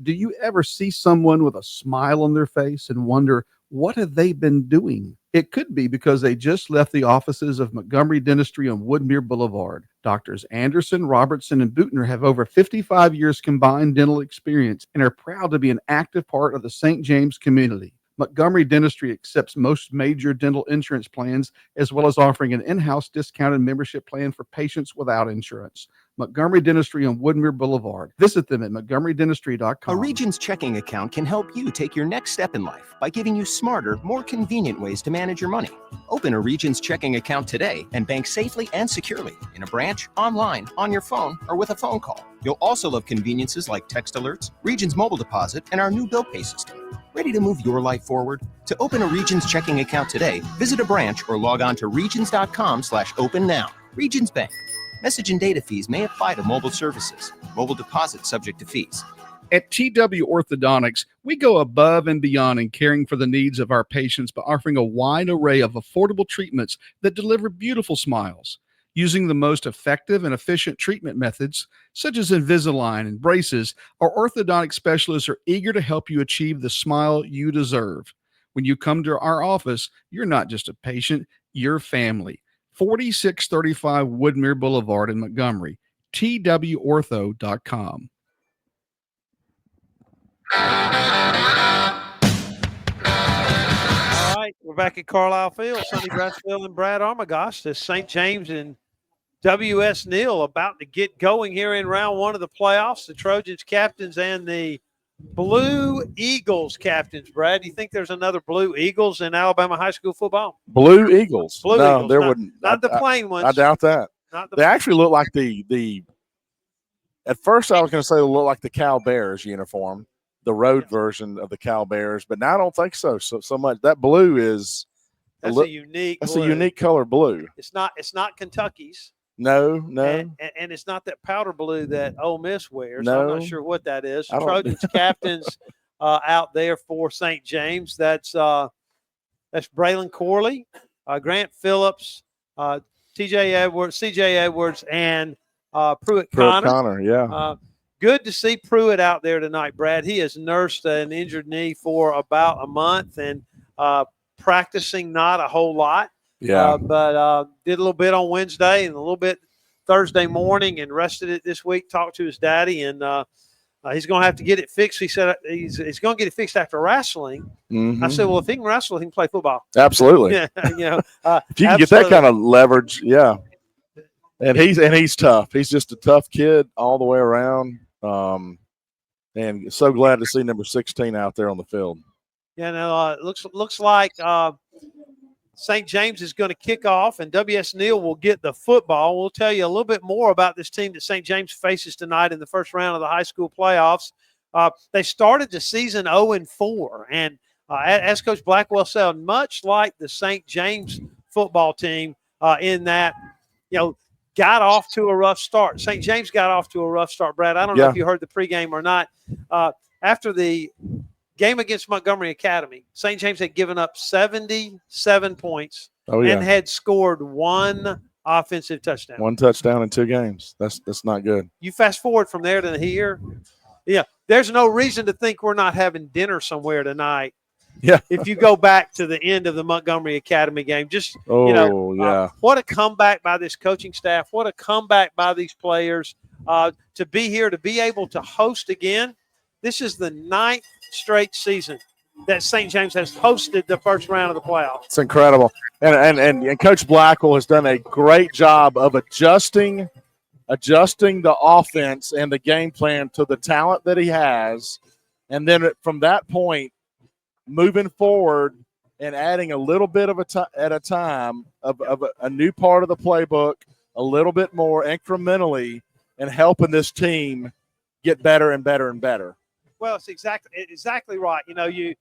Do you ever see someone with a smile on their face and wonder, what have they been doing? It could be because they just left the offices of Montgomery Dentistry on Woodmere Boulevard. Doctors Anderson, Robertson, and Bootner have over 55 years combined dental experience and are proud to be an active part of the St. James community. Montgomery Dentistry accepts most major dental insurance plans, as well as offering an in-house discounted membership plan for patients without insurance. Montgomery Dentistry on Woodmere Boulevard. Visit them at montgomerydentistry.com. A Regions checking account can help you take your next step in life by giving you smarter, more convenient ways to manage your money. Open a Regions checking account today and bank safely and securely in a branch, online, on your phone, or with a phone call. You'll also love conveniences like text alerts, Regions mobile deposit, and our new bill pay system. Ready to move your life forward? To open a Regions checking account today, visit a branch or log on to regions.com/open now. Regions Bank. Message and data fees may apply to mobile services. Mobile deposit subject to fees. At TW Orthodontics, we go above and beyond in caring for the needs of our patients by offering a wide array of affordable treatments that deliver beautiful smiles. Using the most effective and efficient treatment methods, such as Invisalign and braces, our orthodontic specialists are eager to help you achieve the smile you deserve. When you come to our office, you're not just a patient, you're family. 4635 Woodmere Boulevard in Montgomery, twortho.com. All right, we're back at Carlisle Field. Sonny Bradsfield and Brad Armagost. This St. James and WS Neal about to get going here in round one of the playoffs. The Trojans captains and the Blue Eagles captains. Brad, do you think there's another Blue Eagles in Alabama high school football? Blue Eagles? Blue no, Eagles, there not, wouldn't. Not the plain ones. I doubt that. They actually look like the. At first, I was going to say they look like the Cal Bears uniform, the road version of the Cal Bears, but now I don't think so. So much that blue is. That's a unique. That's blue. a unique color blue. It's not Kentucky's. No. And it's not that powder blue that Ole Miss wears. No. I'm not sure what that is. Trojans captains out there for St. James. That's Braylon Corley, Grant Phillips, C.J. Edwards, and Pruitt Connor. Yeah. Good to see Pruitt out there tonight, Brad. He has nursed an injured knee for about a month and practicing not a whole lot. Yeah. But did a little bit on Wednesday and a little bit Thursday morning and rested it this week, talked to his daddy, and he's going to have to get it fixed. He said he's going to get it fixed after wrestling. Mm-hmm. I said, well, if he can wrestle, he can play football. Absolutely. Yeah, if you can get that kind of leverage, yeah. And he's tough. He's just a tough kid all the way around. And so glad to see number 16 out there on the field. Yeah, no, it looks like St. James is going to kick off, and W.S. Neal will get the football. We'll tell you a little bit more about this team that St. James faces tonight in the first round of the high school playoffs. They started the season 0-4, and as Coach Blackwell said, much like the St. James football team in that, got off to a rough start. St. James got off to a rough start, Brad. I don't know if you heard the pregame or not. After the game against Montgomery Academy, St. James had given up 77 points and had scored one offensive touchdown. One touchdown in 2 games. That's not good. You fast forward from there to here. Yeah, there's no reason to think we're not having dinner somewhere tonight. Yeah. If you go back to the end of the Montgomery Academy game, just, what a comeback by this coaching staff. What a comeback by these players to be here, to be able to host again. This is the 9th straight season that St. James has hosted the first round of the playoffs. It's incredible. And Coach Blackwell has done a great job of adjusting the offense and the game plan to the talent that he has. And then from that point, moving forward and adding a little bit of at a time of a new part of the playbook, a little bit more incrementally, and helping this team get better and better and better. Well, it's exactly right. You know, you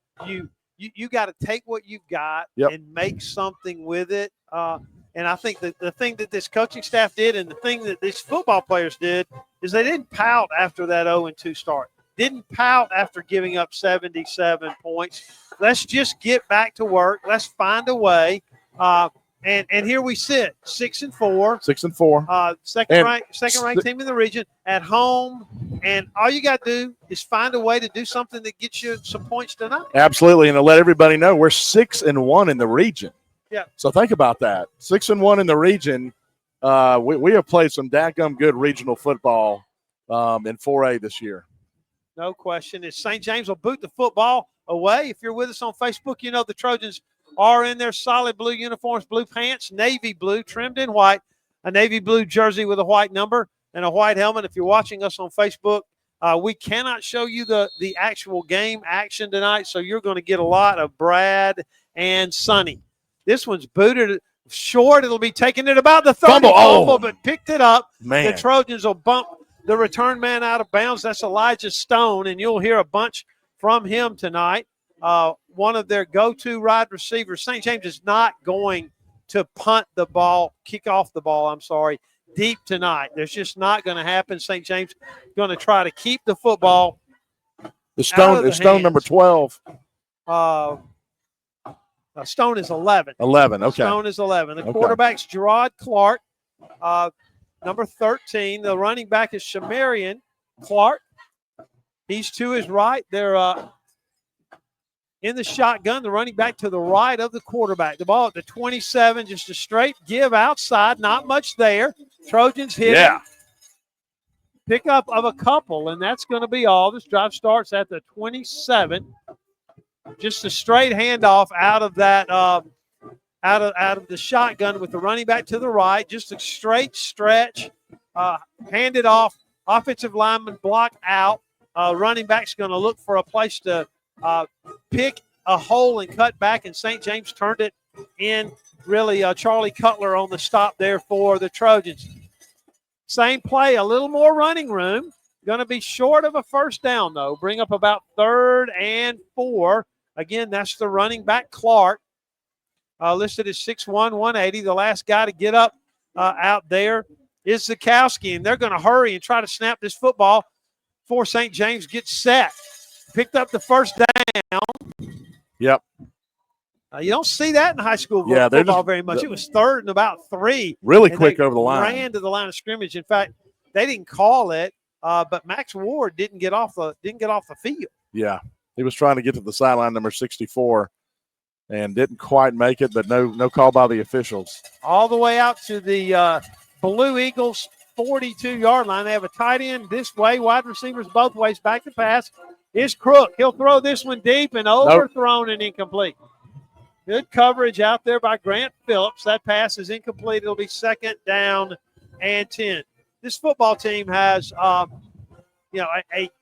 got to take what you've got and make something with it. And I think that the thing that this coaching staff did and the thing that these football players did is they didn't pout after that 0-2 start. Didn't pout after giving up 77 points. Let's just get back to work. Let's find a way. And here we sit, 6-4. 6-4. Second ranked team in the region at home. And all you got to do is find a way to do something that gets you some points tonight. Absolutely. And to let everybody know, we're 6-1 in the region. Yeah. So think about that. 6-1 in the region. We have played some dadgum good regional football in 4A this year. No question. It's St. James will boot the football away. If you're with us on Facebook, you know the Trojans are in their solid blue uniforms, blue pants, navy blue, trimmed in white, a navy blue jersey with a white number and a white helmet. If you're watching us on Facebook, we cannot show you the actual game action tonight, so you're going to get a lot of Brad and Sonny. This one's booted short. It'll be taken at about the 30 fumble, but picked it up. Man. The Trojans will bump the return man out of bounds. That's Elijah Stone, and you'll hear a bunch from him tonight. One of their go-to wide receivers. St. James is not going to kick off the ball, deep tonight. There's just not going to happen. St. James going to try to keep the football. Is Stone number 12? Stone is 11. 11, okay. Stone is 11. The quarterback's Gerard Clark, number 13. The running back is Shamarian Clark. He's to his right. They're in the shotgun, the running back to the right of the quarterback. The ball at the 27, just a straight give outside, not much there. Trojans hit it. Pick up of a couple, and that's going to be all. This drive starts at the 27. Just a straight handoff out of that, out of the shotgun with the running back to the right. Just a straight stretch, handed off. Offensive lineman block out. Running back's going to look for a place to pick a hole and cut back, and St. James turned it in. Really, Charlie Cutler on the stop there for the Trojans. Same play, a little more running room. Going to be short of a first down, though. Bring up about 3rd and 4. Again, that's the running back, Clark, listed as 6'1", 180. The last guy to get up out there is Zukowski, and they're going to hurry and try to snap this football before St. James gets set. Picked up the first down. Yep. You don't see that in high school football very much. It was 3rd and about 3. Really quick over the line. Ran to the line of scrimmage. In fact, they didn't call it, but Max Ward didn't get off the field. Yeah, he was trying to get to the sideline, number 64, and didn't quite make it. But no call by the officials. All the way out to the Blue Eagles 42-yard line. They have a tight end this way, wide receivers both ways. Back to pass is Crook. He'll throw this one deep and overthrown and incomplete. Good coverage out there by Grant Phillips. That pass is incomplete. It'll be 2nd down and 10. This football team has, a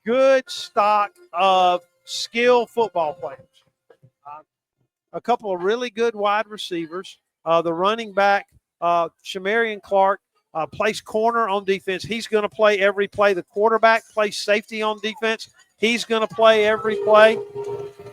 good stock of skilled football players. A couple of really good wide receivers. The running back, Shamarian Clark, plays corner on defense. He's going to play every play. The quarterback plays safety on defense. He's going to play every play.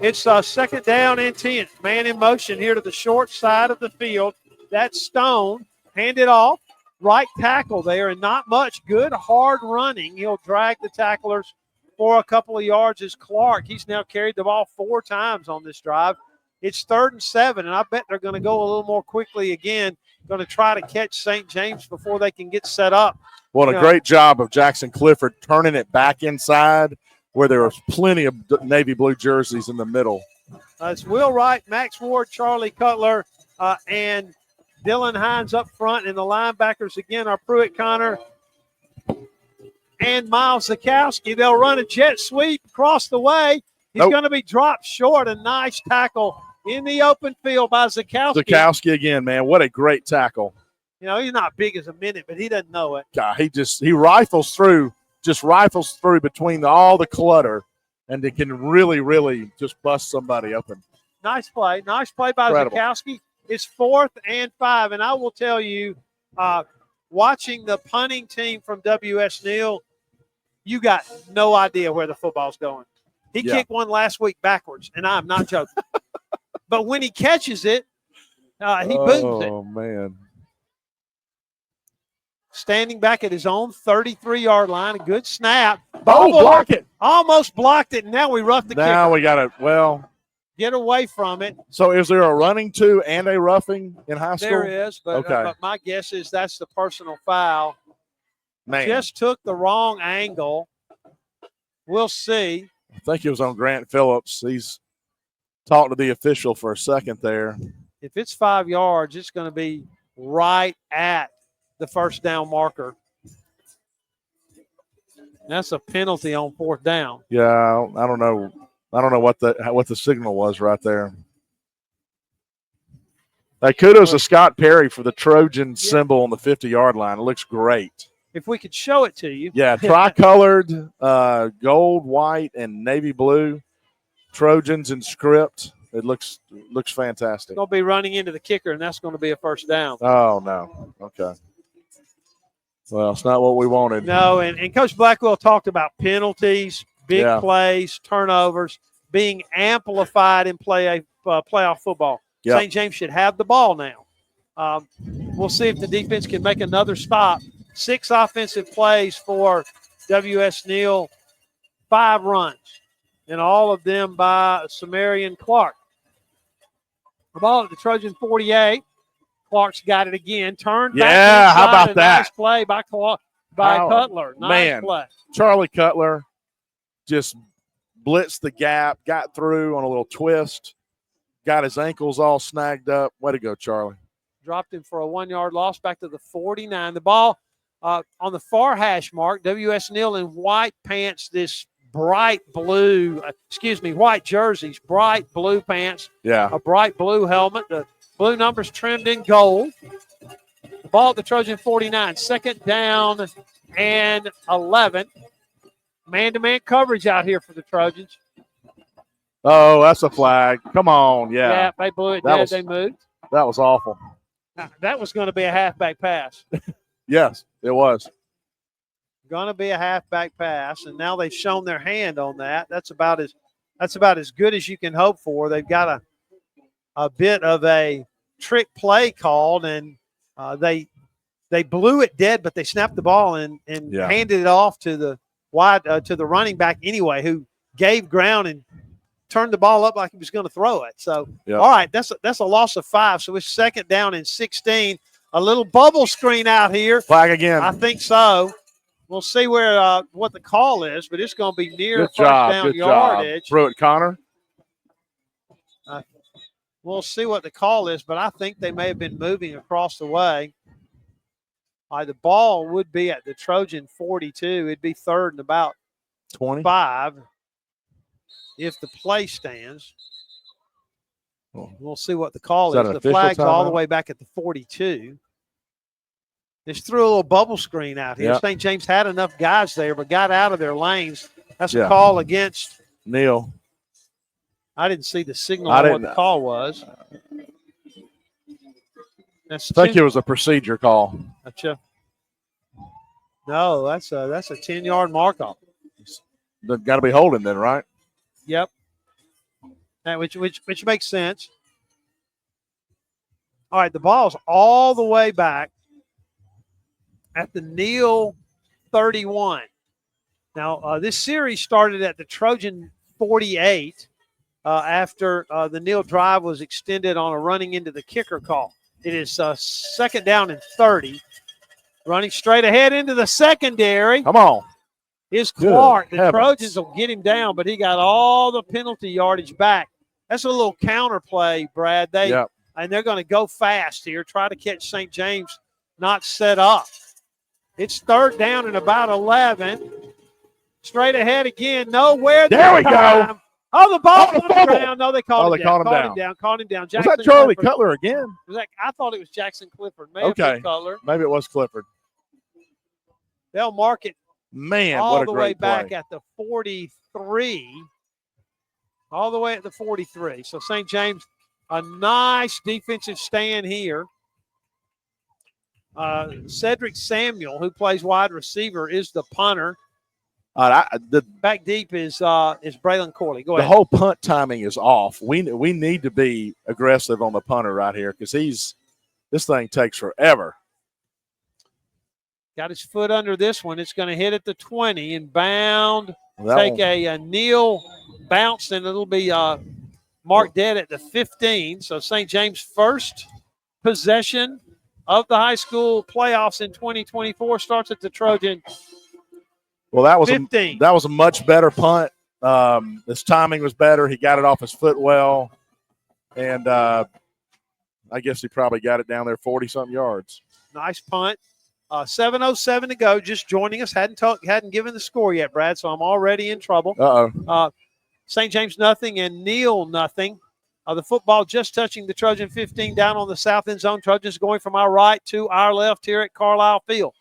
It's 2nd down and 10. Man in motion here to the short side of the field. That's Stone. Handed off. Right tackle there, and not much. Good hard running. He'll drag the tacklers for a couple of yards as Clark. He's now carried the ball 4 times on this drive. It's 3rd and 7, and I bet they're going to go a little more quickly again. Going to try to catch St. James before they can get set up. Well, a great job of Jackson Clifford turning it back inside where there was plenty of navy blue jerseys in the middle. It's Will Wright, Max Ward, Charlie Cutler, and Dylan Hines up front. And the linebackers, again, are Pruitt Connor and Miles Zukowski. They'll run a jet sweep across the way. He's going to be dropped short. A nice tackle in the open field by Zakowski. Zakowski again, man. What a great tackle. You know, he's not big as a minute, but he doesn't know it. God, he rifles through between all the clutter, and they can really, really just bust somebody open. Nice play. Nice play by Incredible. Zakowski. It's 4th and 5. And I will tell you, watching the punting team from W.S. Neal, you got no idea where the football's going. He kicked one last week backwards, and I'm not joking. But when he catches it, he booms it. Oh, man. Standing back at his own 33-yard line, a good snap. Block it. Almost blocked it, and now we roughed the kicker. Now we got to, Get away from it. So is there a running to and a roughing in high school? There is, but, okay. But my guess is that's the personal foul. Man. Just took the wrong angle. We'll see. I think it was on Grant Phillips. He's talked to the official for a second there. If it's 5 yards, it's going to be right at the first down marker. That's a penalty on 4th down. Yeah, I don't know. I don't know what the signal was right there. Hey, kudos to Scott Perry for the Trojan symbol on the 50-yard line. It looks great. If we could show it to you. Yeah, tricolored, gold, white, and navy blue. Trojans in script. It looks fantastic. Going to be running into the kicker, and that's going to be a first down. Oh, no. Okay. Well, it's not what we wanted. No, and Coach Blackwell talked about penalties, big plays, turnovers, being amplified in playoff football. Yep. St. James should have the ball now. We'll see if the defense can make another stop. 6 offensive plays for W.S. Neal, 5 runs, and all of them by Samarian Clark. The ball at the Trojan 48. Clark's got it again. Turned back inside. How about that? Nice play by Cutler. Nice play. Charlie Cutler just blitzed the gap, got through on a little twist, got his ankles all snagged up. Way to go, Charlie. Dropped him for a 1-yard loss back to the 49. The ball on the far hash mark, W.S. Neal in white pants, this white jerseys, bright blue pants, a bright blue helmet, the blue numbers trimmed in gold. The ball at the Trojan 49, 2nd down and 11. Man-to-man coverage out here for the Trojans. Oh, that's a flag. Come on, Yeah, they blew it dead. They moved. That was awful. That was going to be a halfback pass. Yes, it was. Going to be a halfback pass, and now they've shown their hand on that. That's about as good as you can hope for. They've got a bit of a trick play called, and they blew it dead, but they snapped the ball and handed it off to the running back anyway, who gave ground and turned the ball up like he was going to throw it. So, all right, that's a loss of 5. So it's 2nd down and 16. A little bubble screen out here. Flag again. I think so. We'll see where what the call is, but it's going to be near first down yardage. Pruitt Connor. We'll see what the call is, but I think they may have been moving across the way. The ball would be at the Trojan 42. It'd be 3rd and about 25 if the play stands. We'll see what the call is. The flag's all the way back at the 42. Just threw a little bubble screen out here. Yep. St. James had enough guys there, but got out of their lanes. That's a call against Neal. I didn't see the signal on what the call was. I think it was a procedure call. No, that's a 10-yard mark off. Got to be holding then, right? Yep. Which makes sense. All right, the ball's all the way back at the Neal 31. Now, this series started at the Trojan 48 after the Neal drive was extended on a running into the kicker call. It is 2nd down and 30. Running straight ahead into the secondary. Come on. Is Clark. The Trojans will get him down, but he got all the penalty yardage back. That's a little counter play, Brad. And they're going to go fast here, try to catch St. James not set up. It's 3rd down and about 11. Straight ahead again. Nowhere. There we go. Oh, the ball Oh, the on the fumble. ground. No, they called Oh, him they down. called him down. Called him down. Was Jackson that Charlie Clifford. Cutler again? Was that, I thought it was Jackson Clifford. May have Okay. been Cutler. Maybe it was Clifford. They'll mark it Man, all what a the way great back play. at the 43. All the way at the 43. So St. James, a nice defensive stand here. Cedric Samuel, who plays wide receiver, is the punter. Back deep is Braylon Corley. Go The ahead. whole punt timing is off. We need to be aggressive on the punter right here because this thing takes forever. Got his foot under this one. It's going to hit at the 20 and bound. That Take one- a kneel bounce, and it'll be marked dead at the 15. So St. James' first possession of the high school playoffs in 2024 starts at the Trojan. Well, that was 15. that was a much better punt. His timing was better. He got it off his foot well, and I guess he probably got it down there 40-something yards. Nice punt. 7:07 to go. Just joining us. Hadn't given the score yet, Brad. So I'm already in trouble. St. James nothing and Neal nothing. The football just touching the Trojan 15 down on the south end zone. Trojans going from our right to our left here at Carlisle Field.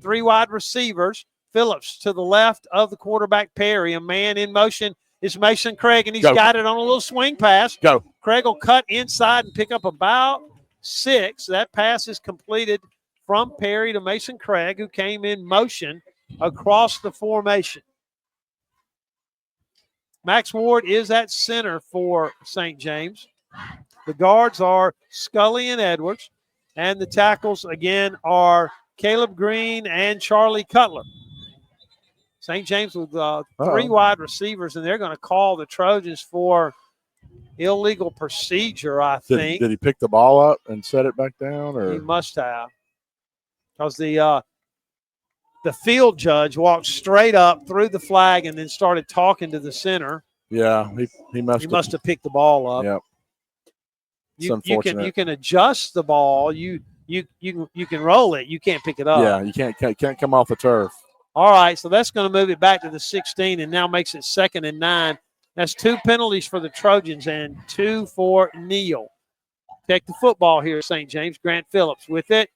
3 wide receivers. Phillips to the left of the quarterback Perry. A man in motion is Mason Craig, and he's got it on a little swing pass. Go. Craig will cut inside and pick up about 6. That pass is completed from Perry to Mason Craig, who came in motion across the formation. Max Ward is at center for St. James. The guards are Scully and Edwards, and the tackles, again, are Caleb Green and Charlie Cutler. St. James with 3 wide receivers, and they're going to call the Trojans for illegal procedure, I think. Did he pick the ball up and set it back down? Or He must have. Because the field judge walked straight up through the flag and then started talking to the center. Yeah, he must have picked the ball up. Yep. It's You unfortunate. can adjust the ball. You can roll it. You can't pick it up. Yeah, you can't come off the turf. All right, so that's going to move it back to the 16 and now makes it 2nd and 9. That's 2 penalties for the Trojans and 2 for Neal. Take the football here, St. James. Grant Phillips with it.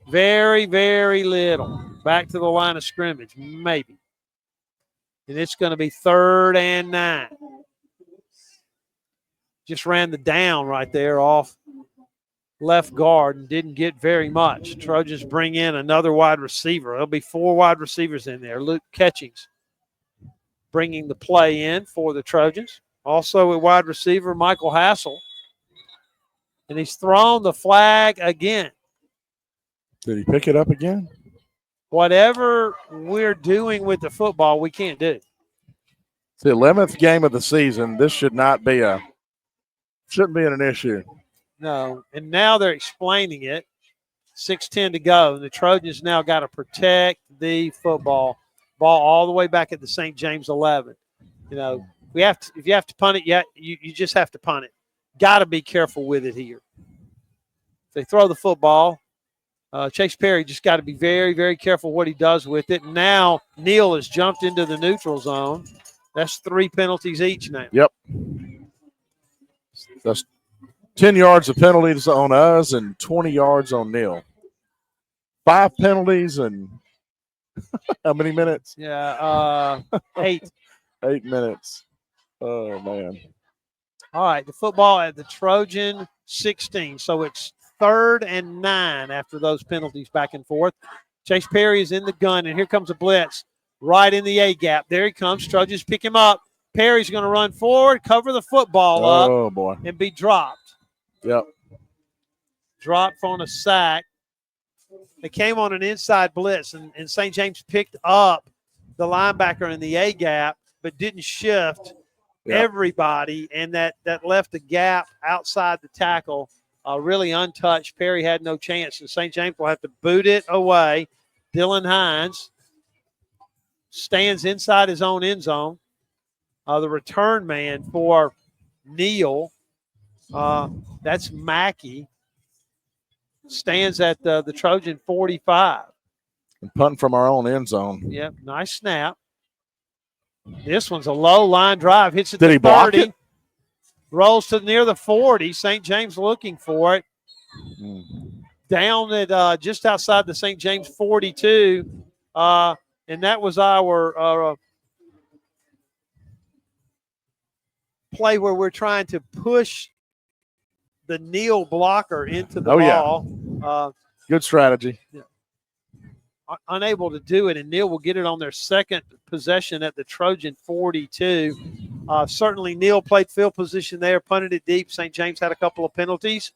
Very, very little. Back to the line of scrimmage, maybe. And it's going to be 3rd and 9. Just ran the down right there off left guard and didn't get very much. Trojans bring in another wide receiver. There'll be 4 wide receivers in there. Luke Catchings bringing the play in for the Trojans. Also a wide receiver, Michael Hassel. And he's thrown the flag again. Did he pick it up again? Whatever we're doing with the football, we can't do. It's the 11th game of the season. This shouldn't be an issue. No, and now they're explaining it. 6:10 to go. The Trojans now got to protect the football. Ball all the way back at the St. James 11. You know, if you have to punt it, you just have to punt it. Got to be careful with it here. If they throw the football, Chase Perry just got to be very, very careful what he does with it. Now Neal has jumped into the neutral zone. That's 3 penalties each now. Yep. That's 10 yards of penalties on us and 20 yards on Neal. 5 penalties and how many minutes? Yeah, 8. 8 minutes. Oh, man. All right, the football at the Trojan 16. So it's 3rd and 9 after those penalties back and forth. Chase Perry is in the gun, and here comes a blitz right in the A-gap. There he comes. Trojans pick him up. Perry's going to run forward, cover the football up. Oh, boy. And be dropped. Yep. Dropped on a sack. They came on an inside blitz, and St. James picked up the linebacker in the A-gap, but didn't shift everybody, and that left a gap outside the tackle really untouched. Perry had no chance, and St. James will have to boot it away. Dylan Hines stands inside his own end zone. The return man for Neal, that's Mackey, stands at the Trojan 45. And punting from our own end zone. Yep, nice snap. This one's a low line drive. Hits it Did to he block 30. it? Rolls to near the 40. St. James looking for it. Down at just outside the St. James 42. And that was our play where we're trying to push the Neal blocker into the ball. Good strategy. Unable to do it, and Neal will get it on their second possession at the Trojan 42. Certainly Neal played field position there, punted it deep. St. James had a couple of penalties,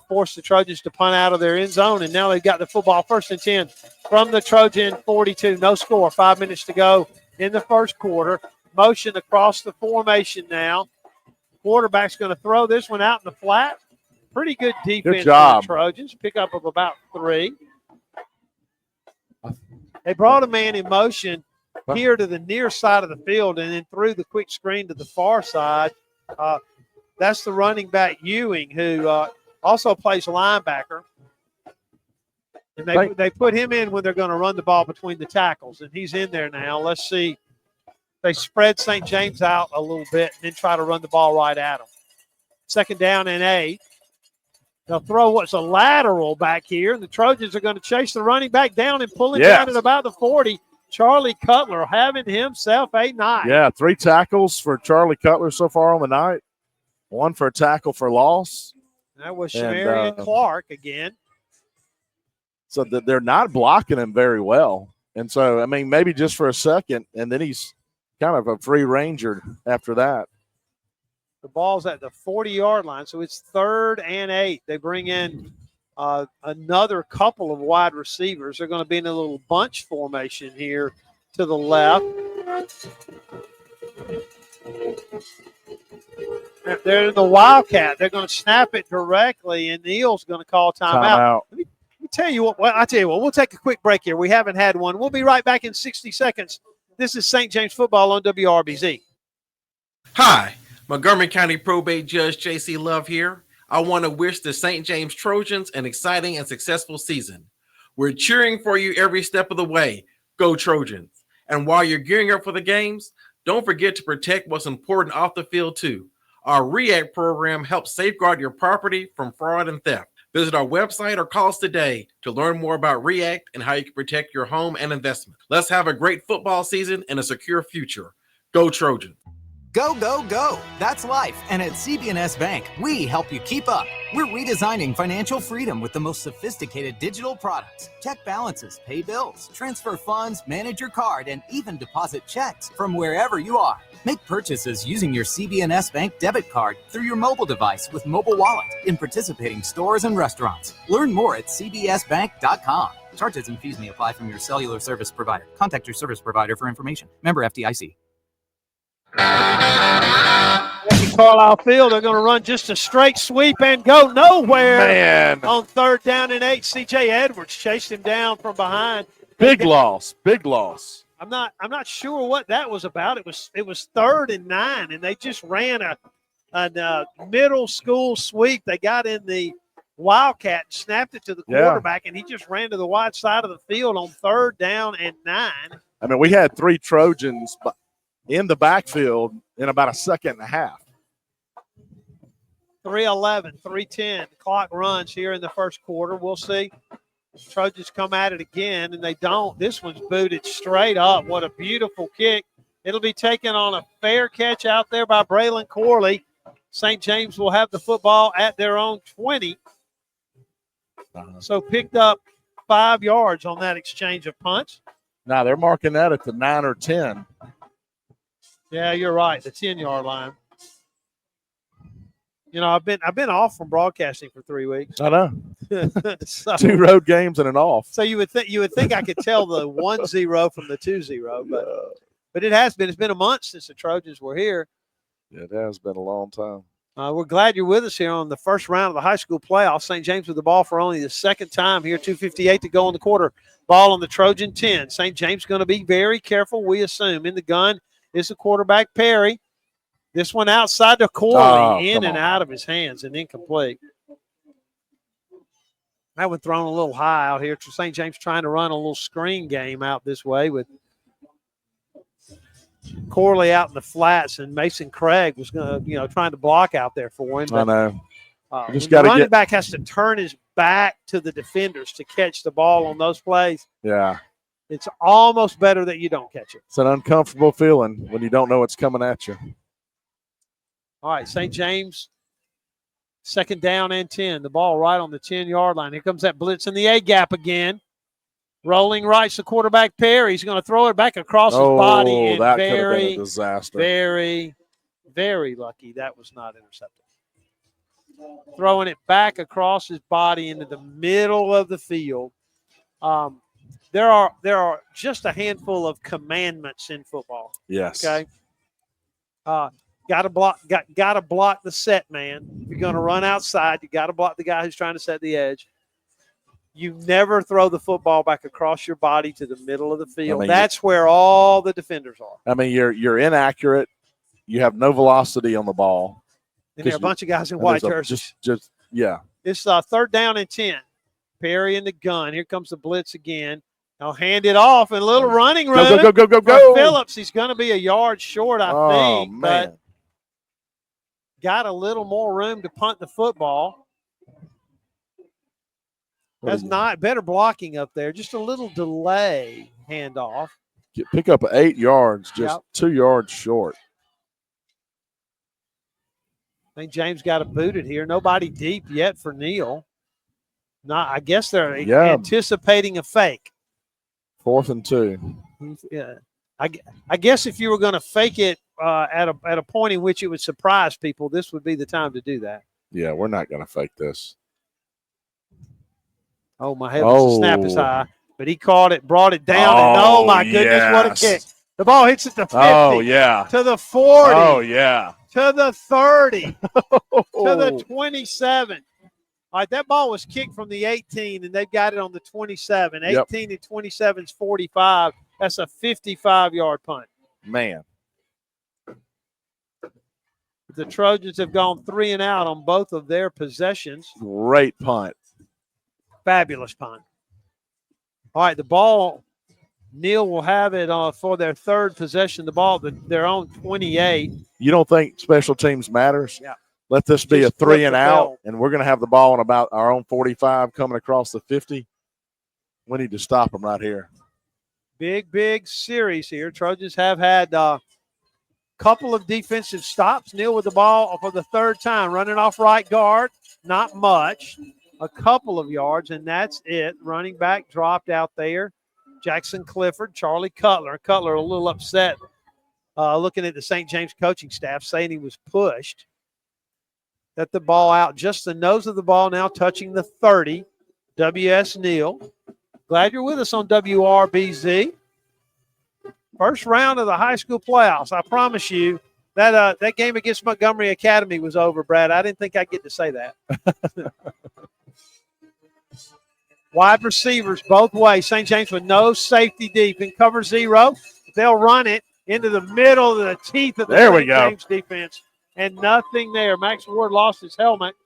forced the Trojans to punt out of their end zone, and now they've got the football 1st and 10 from the Trojan 42. No score, 5 minutes to go in the first quarter. Motion across the formation now. Quarterback's going to throw this one out in the flat. Pretty good defense Good job. for the Trojans. Pick up of about 3. They brought a man in motion here to the near side of the field and then threw the quick screen to the far side. That's the running back Ewing, who also plays linebacker. And they put him in when they're going to run the ball between the tackles, and he's in there now. Let's see. They spread St. James out a little bit and then try to run the ball right at him. 2nd down and 8. They'll throw what's a lateral back here, and the Trojans are going to chase the running back down and pull him down at about the 40. Charlie Cutler having himself a night. Yeah, 3 tackles for Charlie Cutler so far on the night. 1 for a tackle for loss. That was Shamarian Clark again. So they're not blocking him very well. And so, I mean, maybe just for a second, and then he's kind of a free ranger after that. The ball's at the 40-yard line, so it's 3rd and 8. They bring in another couple of wide receivers. They're going to be in a little bunch formation here to the left. They're in the Wildcat. They're going to snap it directly, and Neal's going to call timeout. Let me tell you what. Well, I tell you what. We'll take a quick break here. We haven't had one. We'll be right back in 60 seconds. This is St. James football on WRBZ. Hi, Montgomery County Probate Judge J.C. Love here. I want to wish the St. James Trojans an exciting and successful season. We're cheering for you every step of the way. Go Trojans. And while you're gearing up for the games, don't forget to protect what's important off the field too. Our REACT program helps safeguard your property from fraud and theft. Visit our website or call us today to learn more about REACT and how you can protect your home and investment. Let's have a great football season and a secure future. Go Trojans. Go, go, go. That's life. And at CB&S Bank, we help you keep up. We're redesigning financial freedom with the most sophisticated digital products. Check balances, pay bills, transfer funds, manage your card, and even deposit checks from wherever you are. Make purchases using your CB&S Bank debit card through your mobile device with Mobile Wallet in participating stores and restaurants. Learn more at cbsbank.com. Charges and fees may apply from your cellular service provider. Contact your service provider for information. Member FDIC. Carlisle Field, they're going to run just a straight sweep and go nowhere. Man. On 3rd down and 8, C.J. Edwards chased him down from behind. Big loss. I'm not sure what that was about. It was 3rd and 9, and they just ran a middle school sweep. They got in the Wildcat and snapped it to the quarterback, and he just ran to the wide side of the field on 3rd down and 9. I mean, we had 3 Trojans in the backfield in about a second and a half. 3:11, 3:10. The clock runs here in the first quarter. We'll see. Trojans come at it again, and they don't. This one's booted straight up. What a beautiful kick. It'll be taken on a fair catch out there by Braylon Corley. St. James will have the football at their own 20. So picked up 5 yards on that exchange of punts. Now they're marking that at the 9 or 10. Yeah, you're right. The 10-yard line. You know, I've been off from broadcasting for 3 weeks. I know. So, 2 road games and an off. So you would think I could tell the 1-0 from the 2-0, but it has been. It's been a month since the Trojans were here. Yeah, it has been a long time. We're glad you're with us here on the first round of the high school playoffs. St. James with the ball for only the second time here. 2:58 to go in the quarter. Ball on the Trojan 10. St. James going to be very careful, we assume. In the gun is the quarterback, Perry. This one outside to Corley, in and out of his hands and incomplete. That one thrown a little high out here. St. James trying to run a little screen game out this way with Corley out in the flats, and Mason Craig was going to, trying to block out there for him. I know. Just got the running back has to turn his back to the defenders to catch the ball on those plays. Yeah. It's almost better that you don't catch it. It's an uncomfortable feeling when you don't know what's coming at you. All right, St. James, 2nd down and 10. The ball right on the 10-yard line. Here comes that blitz in the A-gap again. Rolling right, the quarterback Perry. He's going to throw it back across his body. And that could have been a disaster. Very, very lucky that was not intercepted. Throwing it back across his body into the middle of the field. There are just a handful of commandments in football. Yes. Okay. Got to block the set man. If you're going to run outside, you got to block the guy who's trying to set the edge. You never throw the football back across your body to the middle of the field. That's where all the defenders are. I mean, you're inaccurate. You have no velocity on the ball. And there are a bunch of guys in white jerseys. Yeah. It's 3rd down and 10. Perry in the gun. Here comes the blitz again. I'll hand it off and a little running room. Go. Phillips, he's going to be a yard short, I think. Man. But got a little more room to punt the football. That's not better blocking up there. Just a little delay handoff. Pick up 8 yards, just 2 yards short. I think James got it booted here. Nobody deep yet for Neal. I guess they're anticipating a fake. 4th and 2. Yeah, I guess if you were going to fake it at a point in which it would surprise people, this would be the time to do that. Yeah, we're not going to fake this. Oh, my heavens, the snap is high. But he caught it, brought it down, and oh, my goodness, what a kick. The ball hits at the 50. Oh, yeah. To the 40. Oh, yeah. To the 30. To the 27. All right, that ball was kicked from the 18, and they've got it on the 27. 18 and 27 is 45. That's a 55-yard punt. Man. The Trojans have gone 3 and out on both of their possessions. Great punt. Fabulous punt. All right, the ball, Neal will have it for their 3rd possession. The ball, their own 28. You don't think special teams matters? Yeah. Let this be Just a 3 and flip the out, ball. and we're going to have the ball on about our own 45 coming across the 50. We need to stop them right here. Big series here. Trojans have had a couple of defensive stops. Neal with the ball for the 3rd time, running off right guard. Not much. A couple of yards, and that's it. Running back dropped out there. Jackson Clifford, Charlie Cutler. Cutler a little upset looking at the St. James coaching staff, saying he was pushed. Let the ball out. Just the nose of the ball now touching the 30. W.S. Neal. Glad you're with us on WRBZ. First round of the high school playoffs. I promise you that game against Montgomery Academy was over, Brad. I didn't think I'd get to say that. Wide receivers both ways. St. James with no safety deep in cover 0. They'll run it into the middle of the teeth of the St. James defense. And nothing there. Max Ward lost his helmet.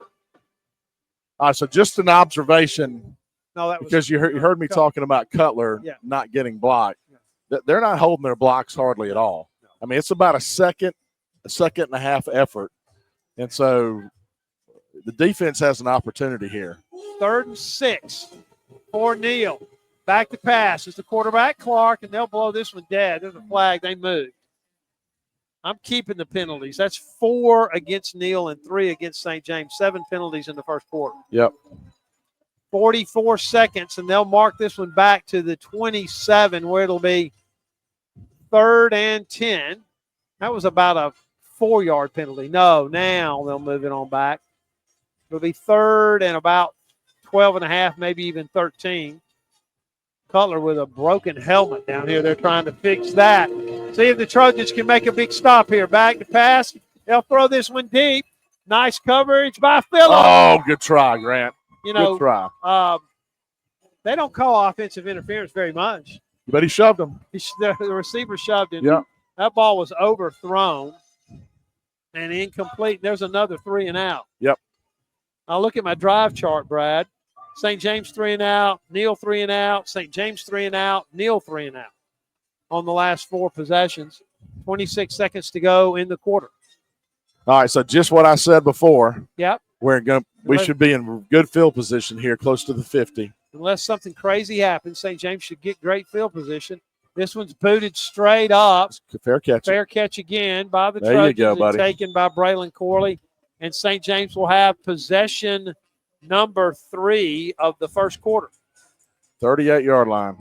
So just an observation. No, that was because you heard me talking about Cutler not getting blocked. They're not holding their blocks hardly at all. I mean, it's about a second and a half effort. And so the defense has an opportunity here. 3rd and 6 for Neal. Back to pass. It's the quarterback, Clark, and they'll blow this one dead. There's a flag. They moved. I'm keeping the penalties. That's 4 against Neal and 3 against St. James. 7 penalties in the first quarter. Yep. 44 seconds, and they'll mark this one back to the 27 where it'll be 3rd and 10. That was about a 4-yard penalty. No, now they'll move it on back. It'll be 3rd and about 12 and a half, maybe even 13. Cutler with a broken helmet down here. They're trying to fix that. See if the Trojans can make a big stop here. Back to pass. They'll throw this one deep. Nice coverage by Phillips. Oh, good try, Grant. Good try. They don't call offensive interference very much. But he shoved him. The receiver shoved him. Yeah. That ball was overthrown and incomplete. There's another 3 and out. Yep. I'll look at my drive chart, Brad. St. James 3 and out, Neal 3 and out, St. James 3 and out, Neal 3 and out on the last 4 possessions. 26 seconds to go in the quarter. All right, so just what I said before. Yep. We should be in good field position here, close to the 50. Unless something crazy happens, St. James should get great field position. This one's booted straight up. Fair catch. Fair catch again by the There Trojans. you go, and buddy. Taken by Braylon Corley. And St. James will have possession number 3 of the first quarter. 38-yard line.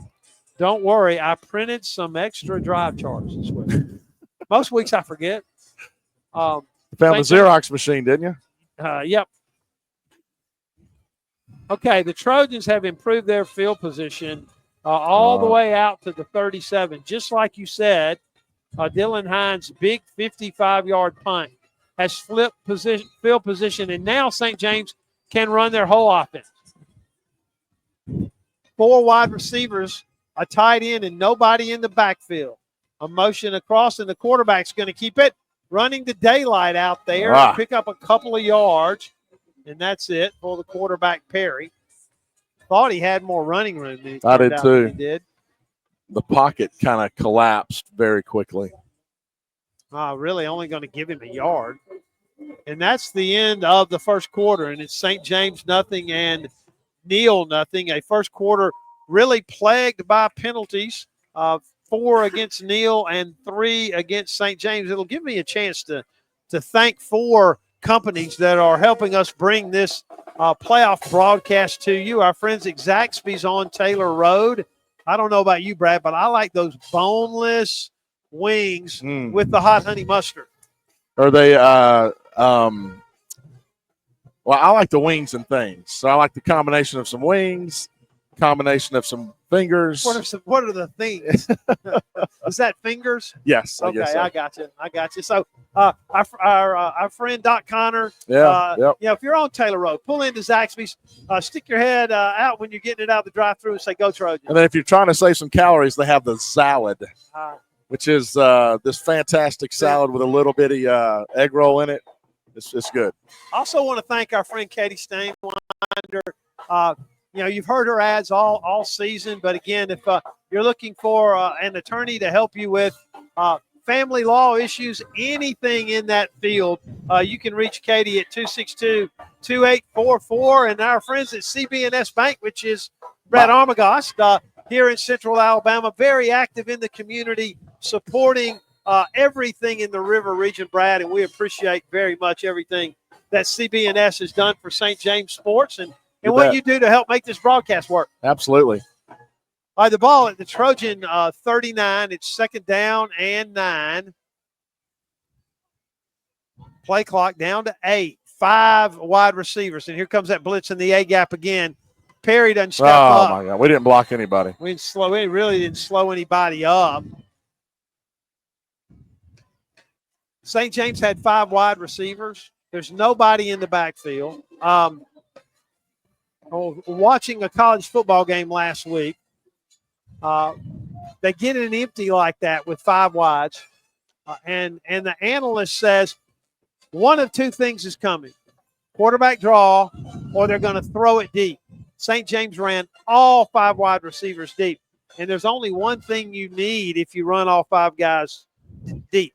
Don't worry, I printed some extra drive charts this week. Most weeks I forget. You found the St. Xerox machine, didn't you? Yep. Okay, the Trojans have improved their field position all the way out to the 37. Just like you said, Dylan Hines' big 55-yard punt has flipped field position, and now St. James can run their whole offense. 4 wide receivers, a tight end, and nobody in the backfield. A motion across, and the quarterback's going to keep it. Running the daylight out there, pick up a couple of yards, and that's it for the quarterback, Perry. Thought he had more running room than I did too. He did. The pocket kind of collapsed very quickly. Really only going to give him a yard. And that's the end of the first quarter, and it's St. James nothing and Neal nothing. A first quarter really plagued by penalties. 4 against Neal and 3 against St. James. It'll give me a chance to thank 4 companies that are helping us bring this playoff broadcast to you. Our friends at Zaxby's on Taylor Road. I don't know about you, Brad, but I like those boneless wings with the hot honey mustard. Are they well, I like the wings and things. So I like the combination of some wings, combination of some fingers. What are the things? Is that fingers? Yes. I Okay, guess so. I got you. So our friend Doc Connor. Yep. Yeah, if you're on Taylor Road, pull into Zaxby's, stick your head out when you're getting it out of the drive-thru and say, "Go Trojans." And then if you're trying to save some calories, they have the salad, which is this fantastic salad with a little bitty egg roll in it. It's good. I also want to thank our friend Katie Stainwinder. You've heard her ads all season, but again, if you're looking for an attorney to help you with family law issues, anything in that field, you can reach Katie at 262-2844. And our friends at CB&S Bank, which is Brad Armagost here in Central Alabama, very active in the community, supporting everything in the River region, Brad, and we appreciate very much everything that CB&S has done for St. James sports and what you do to help make this broadcast work. Absolutely. All right, the ball at the Trojan 39. It's second down and 9. Play clock down to 8. 5 wide receivers, and here comes that blitz in the A gap again. Perry doesn't step up. Oh my God, we didn't block anybody. We really didn't slow anybody up. St. James had 5 wide receivers. There's nobody in the backfield. Watching a college football game last week, they get an empty like that with 5 wides, and the analyst says one of 2 things is coming: quarterback draw, or they're going to throw it deep. St. James ran all 5 wide receivers deep, and there's only one thing you need if you run all 5 guys deep,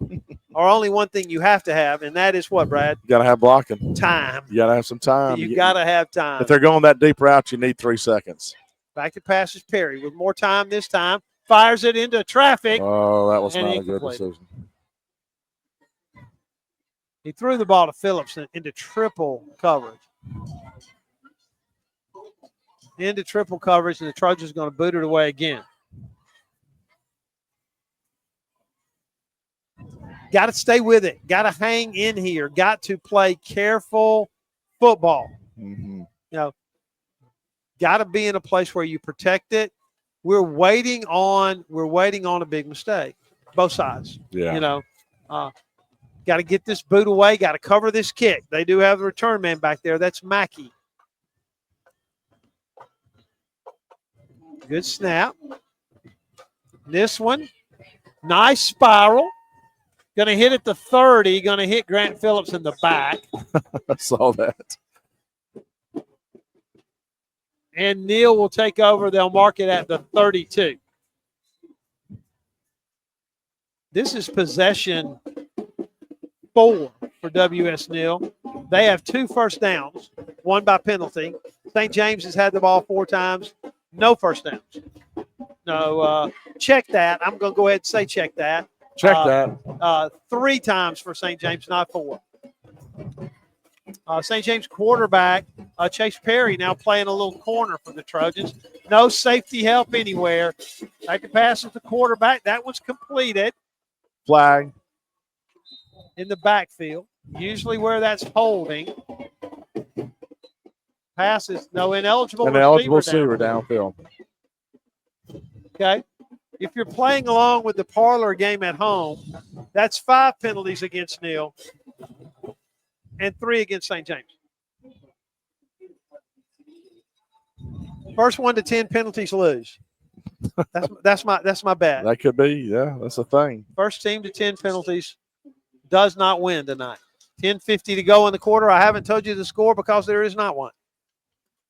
or only one thing you have to have, and that is what, Brad? You got to have blocking. Time. You got to have some time. You got to have time. If they're going that deep route, you need 3 seconds. Back to passes Perry with more time this time. Fires it into traffic. Oh, that was and not a good incomplete. decision. He threw the ball to Phillips into triple coverage. Into triple coverage, and the Trojans going to boot it away again. Got to stay with it. Got to hang in here. Got to play careful football. Got to be in a place where you protect it. We're waiting on a big mistake, both sides. Yeah. Got to get this boot away. Got to cover this kick. They do have the return man back there. That's Mackey. Good snap. This one, nice spiral. Going to hit at the 30. Going to hit Grant Phillips in the back. I saw that. And Neal will take over. They'll mark it at the 32. This is possession 4 for W.S. Neal. They have 2 first downs, 1 by penalty. St. James has had the ball 4 times, no first downs. No, check that. I'm going to go ahead and say check that. Check that. 3 times for St. James, not 4. St. James quarterback, Chase Perry, now playing a little corner for the Trojans. No safety help anywhere. Take the pass at the quarterback. That was completed. Flag. In the backfield, usually where that's holding. Passes, no ineligible receiver downfield. Okay. If you're playing along with the parlor game at home, that's 5 penalties against Neal and 3 against St. James. First 1 to 10 penalties lose. That's my bet. That could be, yeah, that's a thing. First team to 10 penalties does not win tonight. 10:50 to go in the quarter. I haven't told you the score because there is not one.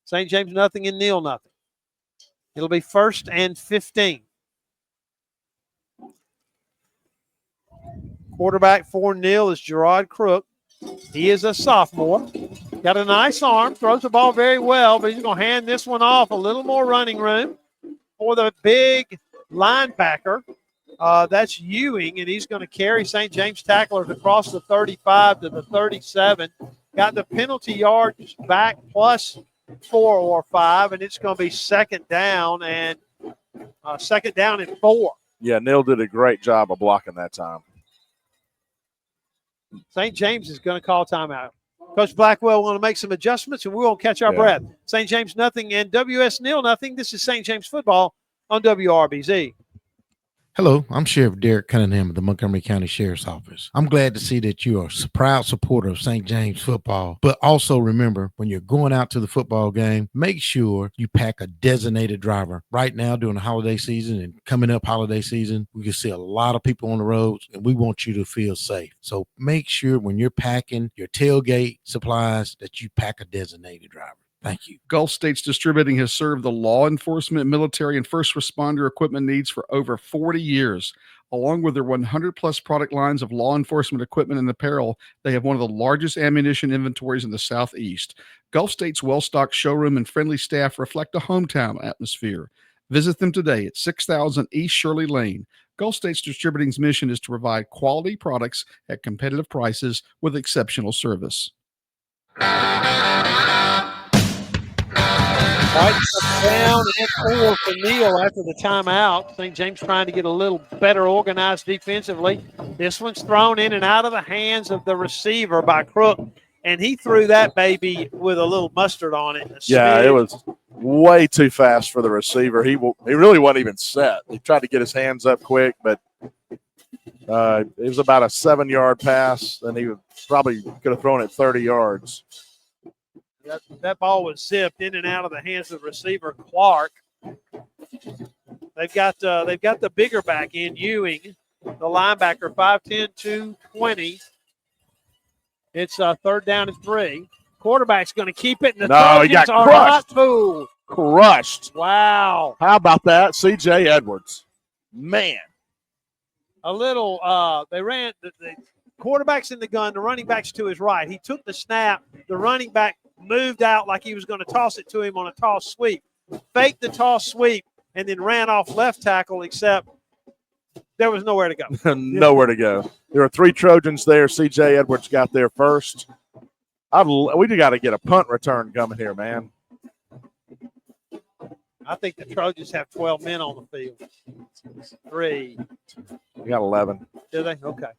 St. James nothing and Neal nothing. It'll be 1st and 15. Quarterback for Neal is Gerard Crook. He is a sophomore. Got a nice arm, throws the ball very well, but he's going to hand this one off. A little more running room for the big linebacker. That's Ewing, and he's going to carry St. James tacklers across the 35 to the 37. Got the penalty yards back plus 4 or 5, and it's going to be second down and 4. Yeah, Neal did a great job of blocking that time. St. James is going to call timeout. Coach Blackwell want to make some adjustments, and we won't catch our breath. St. James nothing and W.S. Neal nothing. This is St. James football on WRBZ. Hello, I'm Sheriff Derek Cunningham of the Montgomery County Sheriff's Office. I'm glad to see that you are a proud supporter of St. James football, but also remember when you're going out to the football game, make sure you pack a designated driver. Right now during the holiday season and coming up holiday season, we can see a lot of people on the roads and we want you to feel safe. So make sure when you're packing your tailgate supplies that you pack a designated driver. Thank you. Gulf States Distributing has served the law enforcement, military, and first responder equipment needs for over 40 years. Along with their 100-plus product lines of law enforcement equipment and apparel, they have one of the largest ammunition inventories in the Southeast. Gulf State's well-stocked showroom and friendly staff reflect a hometown atmosphere. Visit them today at 6000 East Shirley Lane. Gulf States Distributing's mission is to provide quality products at competitive prices with exceptional service. Right, down and 4 for Neal after the timeout. St. James trying to get a little better organized defensively. This one's thrown in and out of the hands of the receiver by Crook, and he threw that baby with a little mustard on it. Yeah, it was way too fast for the receiver. He really wasn't even set. He tried to get his hands up quick, but it was about a 7-yard pass, and he probably could have thrown it 30 yards. That ball was zipped in and out of the hands of the receiver, Clark. They've got the bigger back in, Ewing, the linebacker, 5'10", 220. It's 3rd down and 3. Quarterback's going to keep it, and the he got are crushed. not fooled. Crushed. Wow. How about that? C.J. Edwards. Man. A little, they ran, the quarterback's in the gun, the running back's to his right. He took the snap, the running back moved out like he was going to toss it to him on a toss sweep, faked the toss sweep, and then ran off left tackle, except there was nowhere to go. Nowhere to go. There were 3 Trojans there. C.J. Edwards got there first. We got to get a punt return coming here, man. I think the Trojans have 12 men on the field. 3. We got 11. Do they? Okay.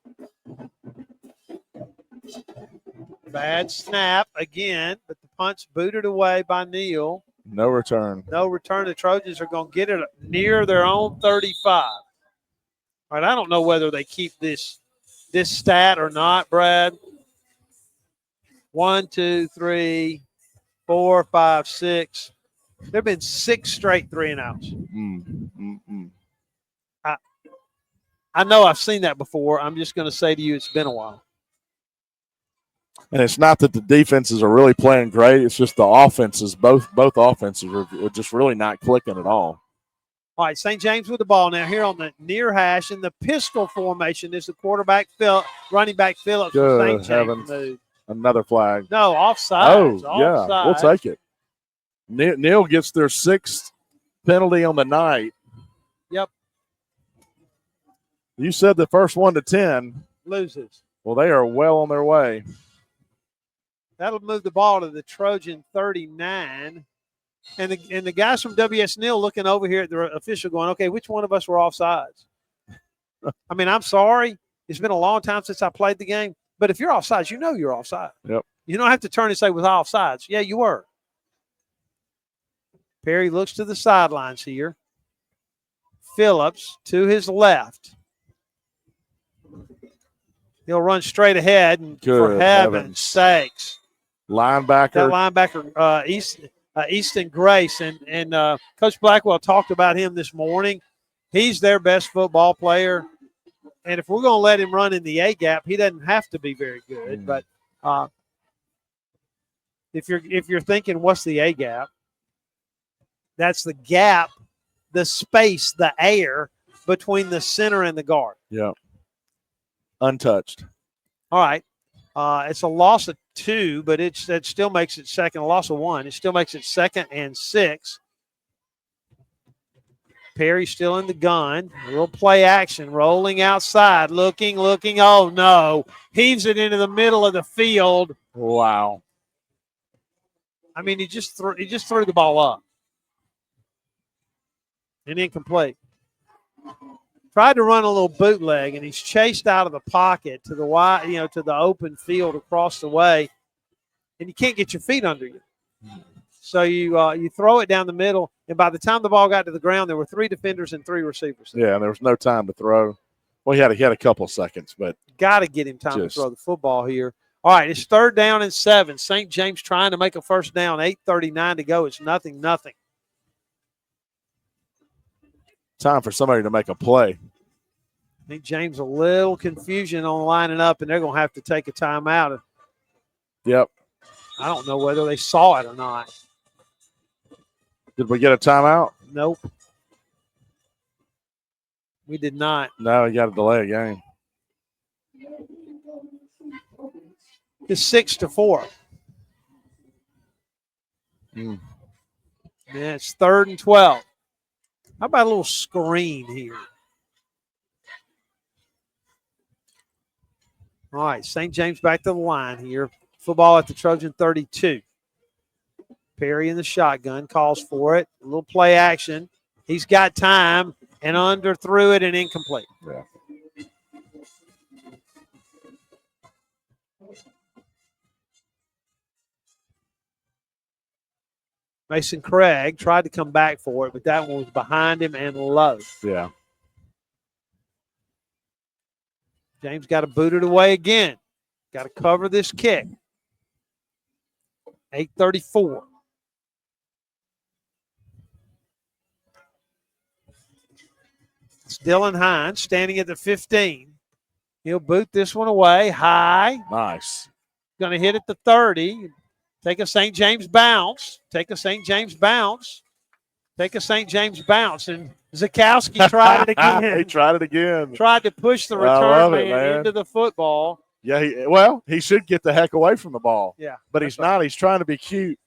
Bad snap again, but the punt's booted away by Neal. No return. No return. The Trojans are going to get it near their own 35. All right, I don't know whether they keep this stat or not, Brad. 1, 2, 3, 4, 5, 6. There have been 6 straight 3-and-outs. I know I've seen that before. I'm just going to say to you it's been a while. And it's not that the defenses are really playing great. It's just the offenses, both offenses are just really not clicking at all. All right, St. James with the ball now here on the near hash in the pistol formation. Is the quarterback running back Phillips for St. Good James heavens. move. Another flag. No, offside. Oh, yeah. We'll take it. Neal gets their 6th penalty on the night. Yep. You said the first 1 to 10. Loses. Well, they are well on their way. That'll move the ball to the Trojan 39. And the guys from WS Neal looking over here at the official going, okay, which one of us were offsides? I mean, I'm sorry. It's been a long time since I played the game. But if you're offsides, you know you're offside. Yep. You don't have to turn and say, was I offsides? Yeah, you were. Perry looks to the sidelines here. Phillips to his left. He'll run straight ahead. And for heaven's sakes. Linebacker. That linebacker, Easton Grace. And Coach Blackwell talked about him this morning. He's their best football player. And if we're going to let him run in the A-gap, he doesn't have to be very good. But if you're thinking, what's the A-gap? That's the gap, the space, the air between the center and the guard. Yeah. Untouched. All right. It's a loss of 2, but it still makes it second. A loss of 1. It still makes it 2nd and 6. Perry still in the gun. A little play action, rolling outside, looking. Oh, no. Heaves it into the middle of the field. Wow. I mean, he just threw the ball up. And incomplete. Tried to run a little bootleg, and he's chased out of the pocket to the wide, to the open field across the way, and you can't get your feet under you. So you throw it down the middle, and by the time the ball got to the ground, there were 3 defenders and 3 receivers. Yeah, and there was no time to throw. Well, he had a couple of seconds, but got to get him time to throw the football here. All right, it's 3rd down and 7. St. James trying to make a first down. 8:39 to go. It's 0-0. Time for somebody to make a play. I think James a little confusion on lining up, and they're going to have to take a timeout. Yep. I don't know whether they saw it or not. Did we get a timeout? Nope. We did not. No, you got to delay a game. It's 6-4. Yeah, it's 3rd and 12. How about a little screen here? All right, St. James back to the line here. Football at the Trojan 32. Perry in the shotgun, calls for it. A little play action. He's got time and underthrew it and incomplete. Yeah. Mason Craig tried to come back for it, but that one was behind him and low. Yeah. James got to boot it away again. Got to cover this kick. 8:34. It's Dylan Hines standing at the 15. He'll boot this one away high. Nice. Going to hit at the 30. Take a St. James bounce. Take a St. James bounce. Take a St. James bounce. And Zakowski tried it again. He tried it again. Tried to push the return man into the football. Yeah, he should get the heck away from the ball. Yeah. But he's not. He's trying to be cute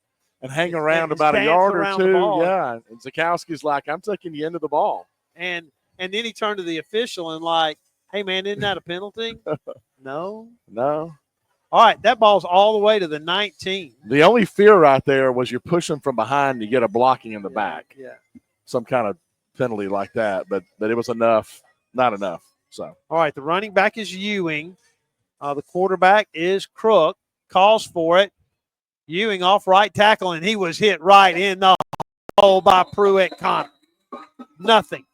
and hang around about a yard or two. Yeah. And Zakowski's like, I'm taking you into the ball. And then he turned to the official and like, hey, man, isn't that a penalty? No. All right, that ball's all the way to the 19. The only fear right there was you're pushing from behind to get a blocking in the back. Yeah. Some kind of penalty like that, but it was enough, not enough. So. All right, the running back is Ewing. The quarterback is Crook. Calls for it. Ewing off right tackle, and he was hit right in the hole by Pruitt Connor. Nothing.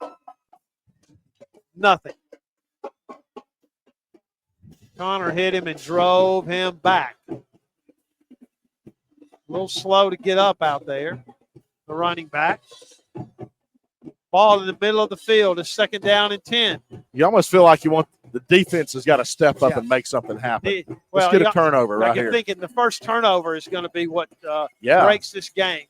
Connor hit him and drove him back. A little slow to get up out there, the running back. Ball in the middle of the field is 2nd down and 10. You almost feel like you want the defense has got to step up and make something happen. Let's get a turnover right here. You're thinking the first turnover is going to be what Yeah. breaks this game.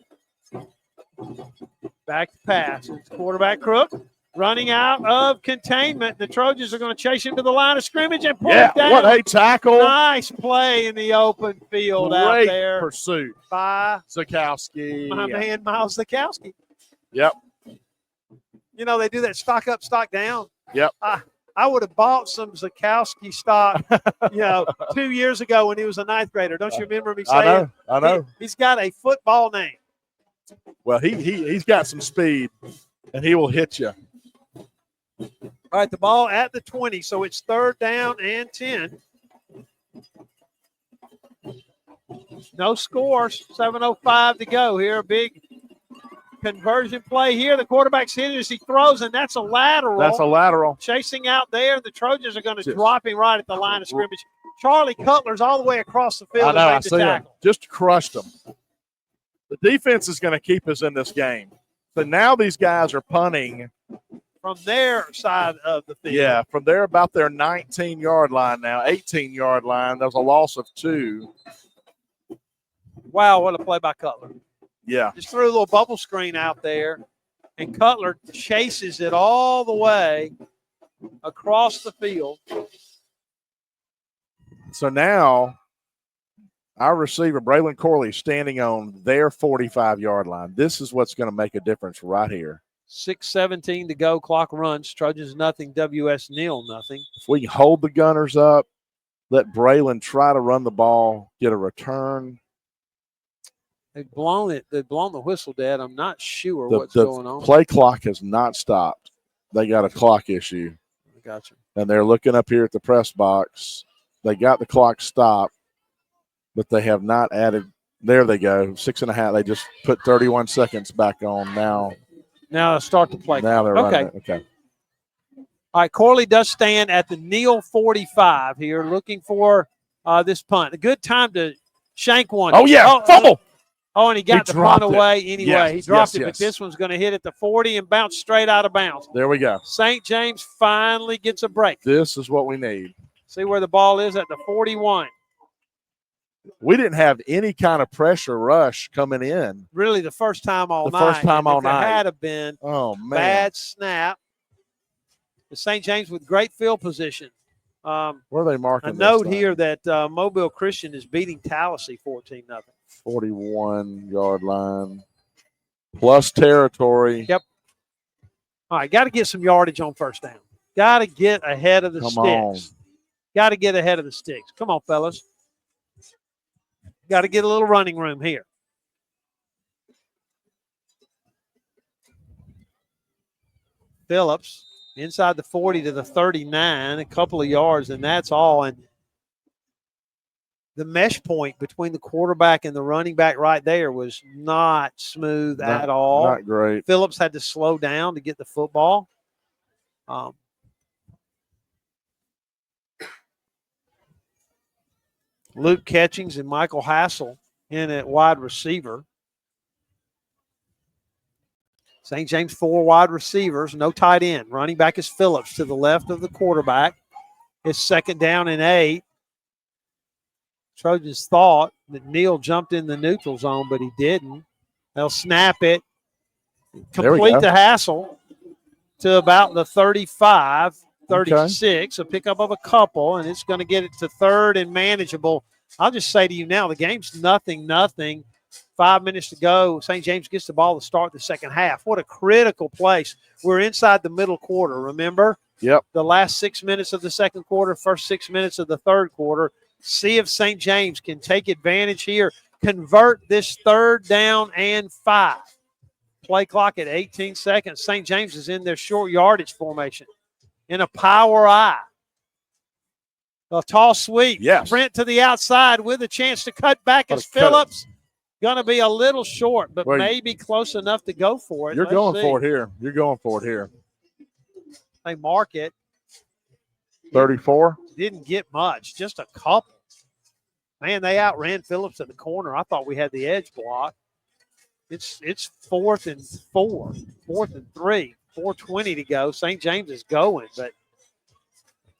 Back to pass. It's quarterback Crook running out of containment. The Trojans are going to chase him to the line of scrimmage and pull him down. What a tackle. Nice play in the open field out Great there. pursuit By Zakowski. my man, Miles Zakowski. Yep. You know, they do that stock up, stock down. Yep. I would have bought some Zakowski stock, 2 years ago when he was a ninth grader. Don't you remember me saying? I know. He's got a football name. Well, he's got some speed, and he will hit you. All right, the ball at the 20, so it's 3rd down and 10. No scores, 7:05 to go here. A big conversion play here. The quarterback's hit as he throws, and that's a lateral. That's a lateral. Chasing out there. The Trojans are going to drop him right at the line of scrimmage. Charlie Cutler's all the way across the field. I know. I to see make the him. tackle. Just crushed them. The defense is going to keep us in this game. So now these guys are punting from their side of the field. Yeah, from there about their 19-yard line now, 18-yard line. There was a loss of 2. Wow, what a play by Cutler. Yeah. Just threw a little bubble screen out there, and Cutler chases it all the way across the field. So now our receiver, Braylon Corley, standing on their 45-yard line. This is what's going to make a difference right here. 6:17 to go. Clock runs. Trojans nothing. WS Neal nothing. If we can hold the Gunners up, let Braylon try to run the ball, get a return. They've blown it. They've blown the whistle, Dad. I'm not sure what's The going on. play clock has not stopped. They got a clock issue. Gotcha. And they're looking up here at the press box. They got the clock stopped, but they have not added. There they go. 6.5. They just put 31 seconds back on now. Now they'll start the play. Now they're running it. Okay. All right, Corley does stand at the Neal 45 here, looking for this punt. A good time to shank one. Oh, yeah, fumble. And he got the punt away anyway. Yes, he dropped yes, it, but yes. this one's going to hit at the 40 and bounce straight out of bounds. There we go. St. James finally gets a break. This is what we need. See where the ball is at the 41. We didn't have any kind of pressure rush coming in. Really the first time all night. First time And all if there night. had have been bad snap. The St. James with great field position. Where are they marking A this note time? here that Mobile Christian is beating Tallahassee 14-0. 41-yard line. Plus territory. Yep. All right, got to get some yardage on first down. Got to get ahead of the Come sticks. on. Got to get ahead of the sticks. Come on, fellas. Got to get a little running room here. Phillips inside the 40 to the 39, a couple of yards, and that's all. And the mesh point between the quarterback and the running back right there was not smooth at all. Not great. Phillips had to slow down to get the football. Luke Catchings and Michael Hassel in at wide receiver. St. James 4 wide receivers, no tight end. Running back is Phillips to the left of the quarterback. It's 2nd down and 8. Trojans thought that Neal jumped in the neutral zone, but he didn't. They'll snap it, complete the Hassel to about the 35, 36, a pickup of a couple, and it's going to get it to 3rd and manageable. I'll just say to you now, the game's 0-0. 5 minutes to go. St. James gets the ball to start the second half. What a critical place. We're inside the middle quarter, remember? Yep. The last 6 minutes of the second quarter, first 6 minutes of the third quarter. See if St. James can take advantage here, convert this 3rd down and 5. Play clock at 18 seconds. St. James is in their short yardage formation in a power I. A tall sweep. Yes. Sprint to the outside with a chance to cut back as Phillips. Going to be a little short, but maybe close enough to go for it. You're Let's going see. for it here. You're going for it here. They mark it. 34. Didn't get much, just a couple. Man, they outran Phillips at the corner. I thought we had the edge block. It's 4th and 4, 4th and 3, 4:20 to go. St. James is going, but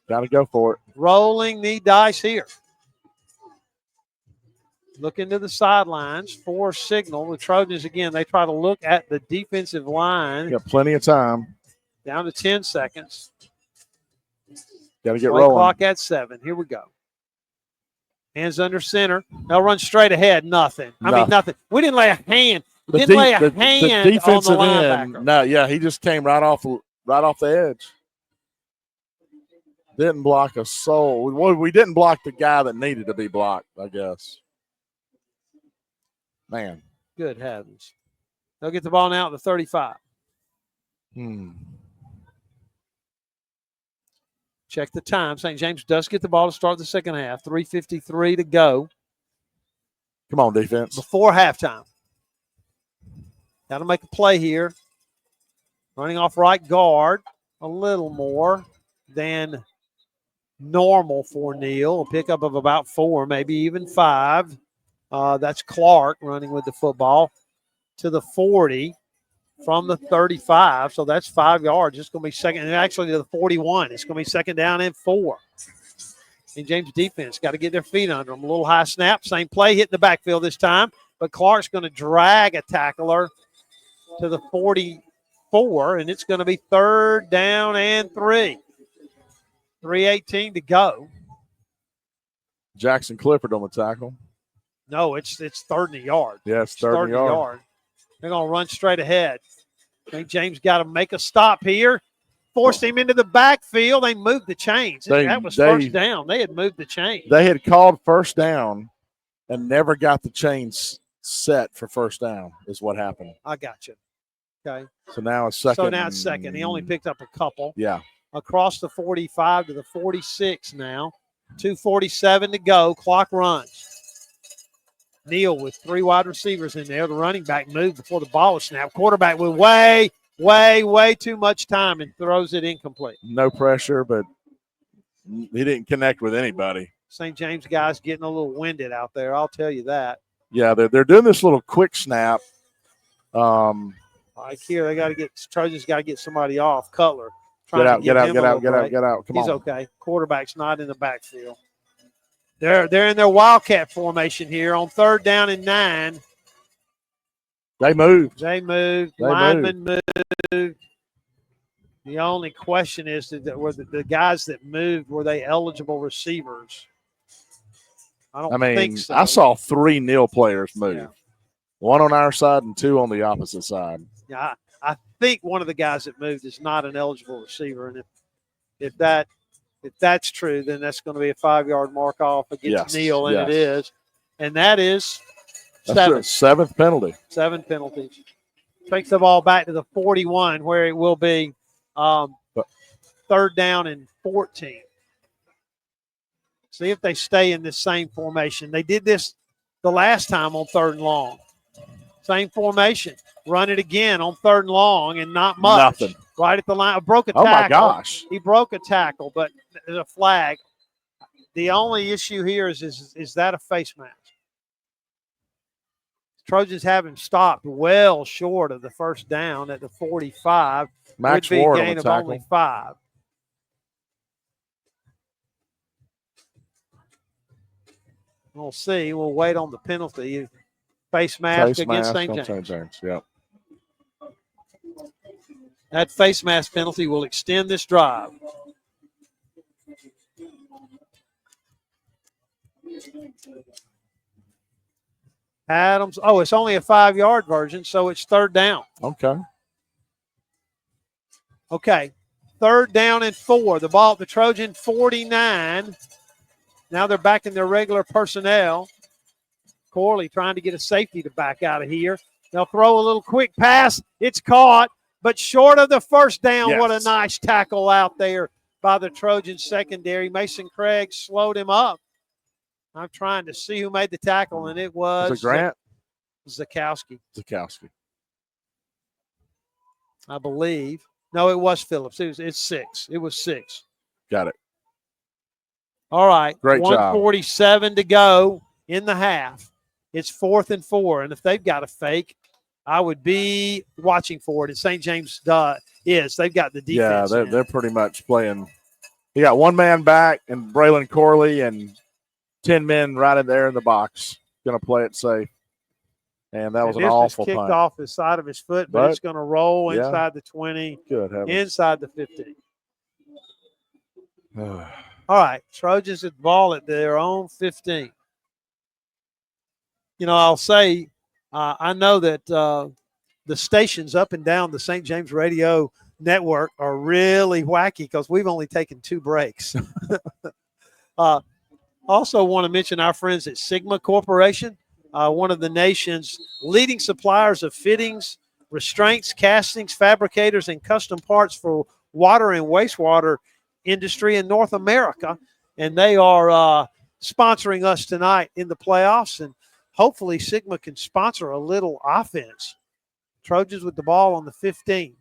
Got to go for it. rolling the dice here. Looking to the sidelines for signal. The Trojans, again, they try to look at the defensive line. Got plenty of time. Down to 10 seconds. Got to get Play rolling. clock at 7. Here we go. Hands under center. They'll run straight ahead. Nothing. I mean, nothing. We didn't lay a hand. The Didn't lay a the hand defensive on the end. linebacker. No, yeah, he just came right off the edge. Didn't block a soul. Well, we didn't block the guy that needed to be blocked, I guess. Man. Good heavens. They'll get the ball now at the 35. Check the time. St. James does get the ball to start the second half. 3:53 to go. Come on, defense. Before halftime. Got to make a play here. Running off right guard. A little more than normal for Neal. A pickup of about 4, maybe even 5. That's Clark running with the football to the 40 from the 35. So that's 5 yards. It's going to be second, and actually to the 41. It's going to be second down and 4. And James defense got to get their feet under them. A little high snap. Same play, hitting the backfield this time. But Clark's going to drag a tackler to the 44, and it's going to be third down and 3. 3:18 to go. Jackson Clifford on the tackle. No, it's third and a yard. Yeah, it's third and a yard. They're going to run straight ahead. I think James got to make a stop here. Forced him into the backfield. They moved the chains. That was first down. They had moved the chains. They had called first down and never got the chains set for first down is what happened. I got you. Okay. So now it's second. So now it's second. He only picked up a couple. Yeah. Across the 45 to the 46 now. 2:47 to go. Clock runs. Neal with 3 wide receivers in there. The running back moved before the ball was snapped. Quarterback with way too much time and throws it incomplete. No pressure, but he didn't connect with anybody. St. James guys getting a little winded out there. I'll tell you that. Yeah, they're doing this little quick snap. Like here, they got to get Trojans got to get somebody off. Cutler. Get out. Come He's on. okay. Quarterback's not in the backfield. They're in their Wildcat formation here on third down and 9. They moved. Linemen moved. The only question is that were the guys that moved, were they eligible receivers? I don't think so. I saw 3 Neal players move. Yeah. 1 on our side and 2 on the opposite side. Yeah, I think one of the guys that moved is not an eligible receiver, and if that's true, then that's going to be a 5-yard mark off against Neal, and it is, and that is 7. 7th penalty. 7 penalties. Takes the ball back to the 41, where it will be third down and 14. See if they stay in this same formation. They did this the last time on third and long. Same formation. Run it again on third and long, and not much. Nothing. Right at the line. Broke a tackle. Oh, my gosh. He broke a tackle, but there's a flag. The only issue here is that a face mask? Trojans have him stopped well short of the first down at the 45. Max Would be Ward a gain on the of tackle. only 5. We'll see. We'll wait on the penalty. Face mask against St. James. Yep. That face mask penalty will extend this drive. Adams. Oh, it's only a 5-yard version, so it's third down. Okay. Third down and 4. The ball at the Trojan 49. Now they're back in their regular personnel. Corley trying to get a safety to back out of here. They'll throw a little quick pass. It's caught, but short of the first down. Yes. What a nice tackle out there by the Trojan secondary. Mason Craig slowed him up. I'm trying to see who made the tackle, and it was it Grant? Zakowski. I believe. No, it was Phillips. It's 6. It was 6. Got it. All right. Great job. 1:47 to go in the half. It's 4th and 4. And if they've got a fake, I would be watching for it. And St. James is. They've got the defense. Yeah, they're pretty much playing. You got 1 man back and Braylon Corley and 10 men right in there in the box. going to play it safe. And that was an this awful kicked punt. off the side of his foot, but it's going to roll yeah. inside the 20, Good heavens. inside the 15. All right, Trojans at the ball at their own 15. You know, I'll say, I know that the stations up and down the St. James Radio Network are really wacky because we've only taken 2 breaks. Also want to mention our friends at Sigma Corporation, one of the nation's leading suppliers of fittings, restraints, castings, fabricators, and custom parts for water and wastewater industry in North America. And they are sponsoring us tonight in the playoffs, and hopefully Sigma can sponsor a little offense. Trojans with the ball on the 15.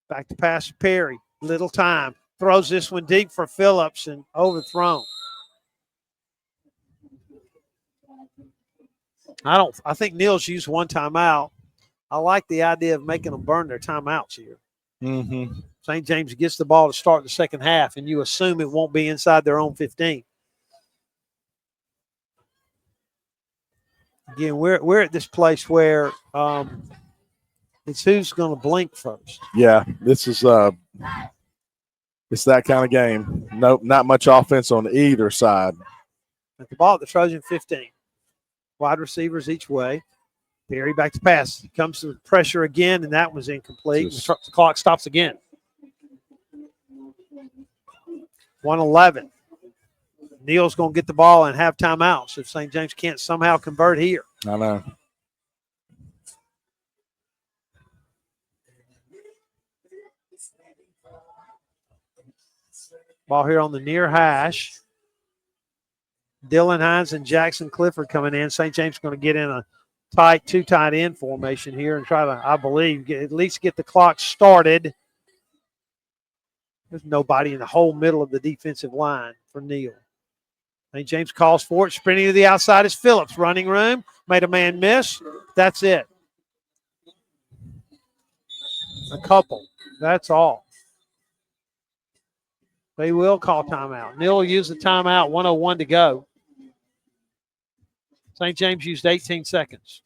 Back to pass to Perry. Little time. Throws this one deep for Phillips and overthrown. I think Neal's used 1 timeout. I like the idea of making them burn their timeouts here. Mm-hmm. St. James gets the ball to start the second half, and you assume it won't be inside their own 15. Again, we're at this place where it's who's going to blink first. Yeah, this is it's that kind of game. Nope, not much offense on either side. At the ball at the Trojan 15. Wide receivers each way. Perry back to pass. Comes to pressure again, and that was incomplete. The clock stops again. 1:11. Neal's going to get the ball and have timeouts if St. James can't somehow convert here. I know. Ball here on the near hash. Dylan Hines and Jackson Clifford coming in. St. James going to get in a tight 2 tight end formation here and try to, I believe, at least get the clock started. There's nobody in the whole middle of the defensive line for Neal. St. James calls for it. Sprinting to the outside is Phillips. Running room. Made a man miss. That's it. A couple. That's all. They will call timeout. Neal will use the timeout. 1:01 to go. St. James used 18 seconds.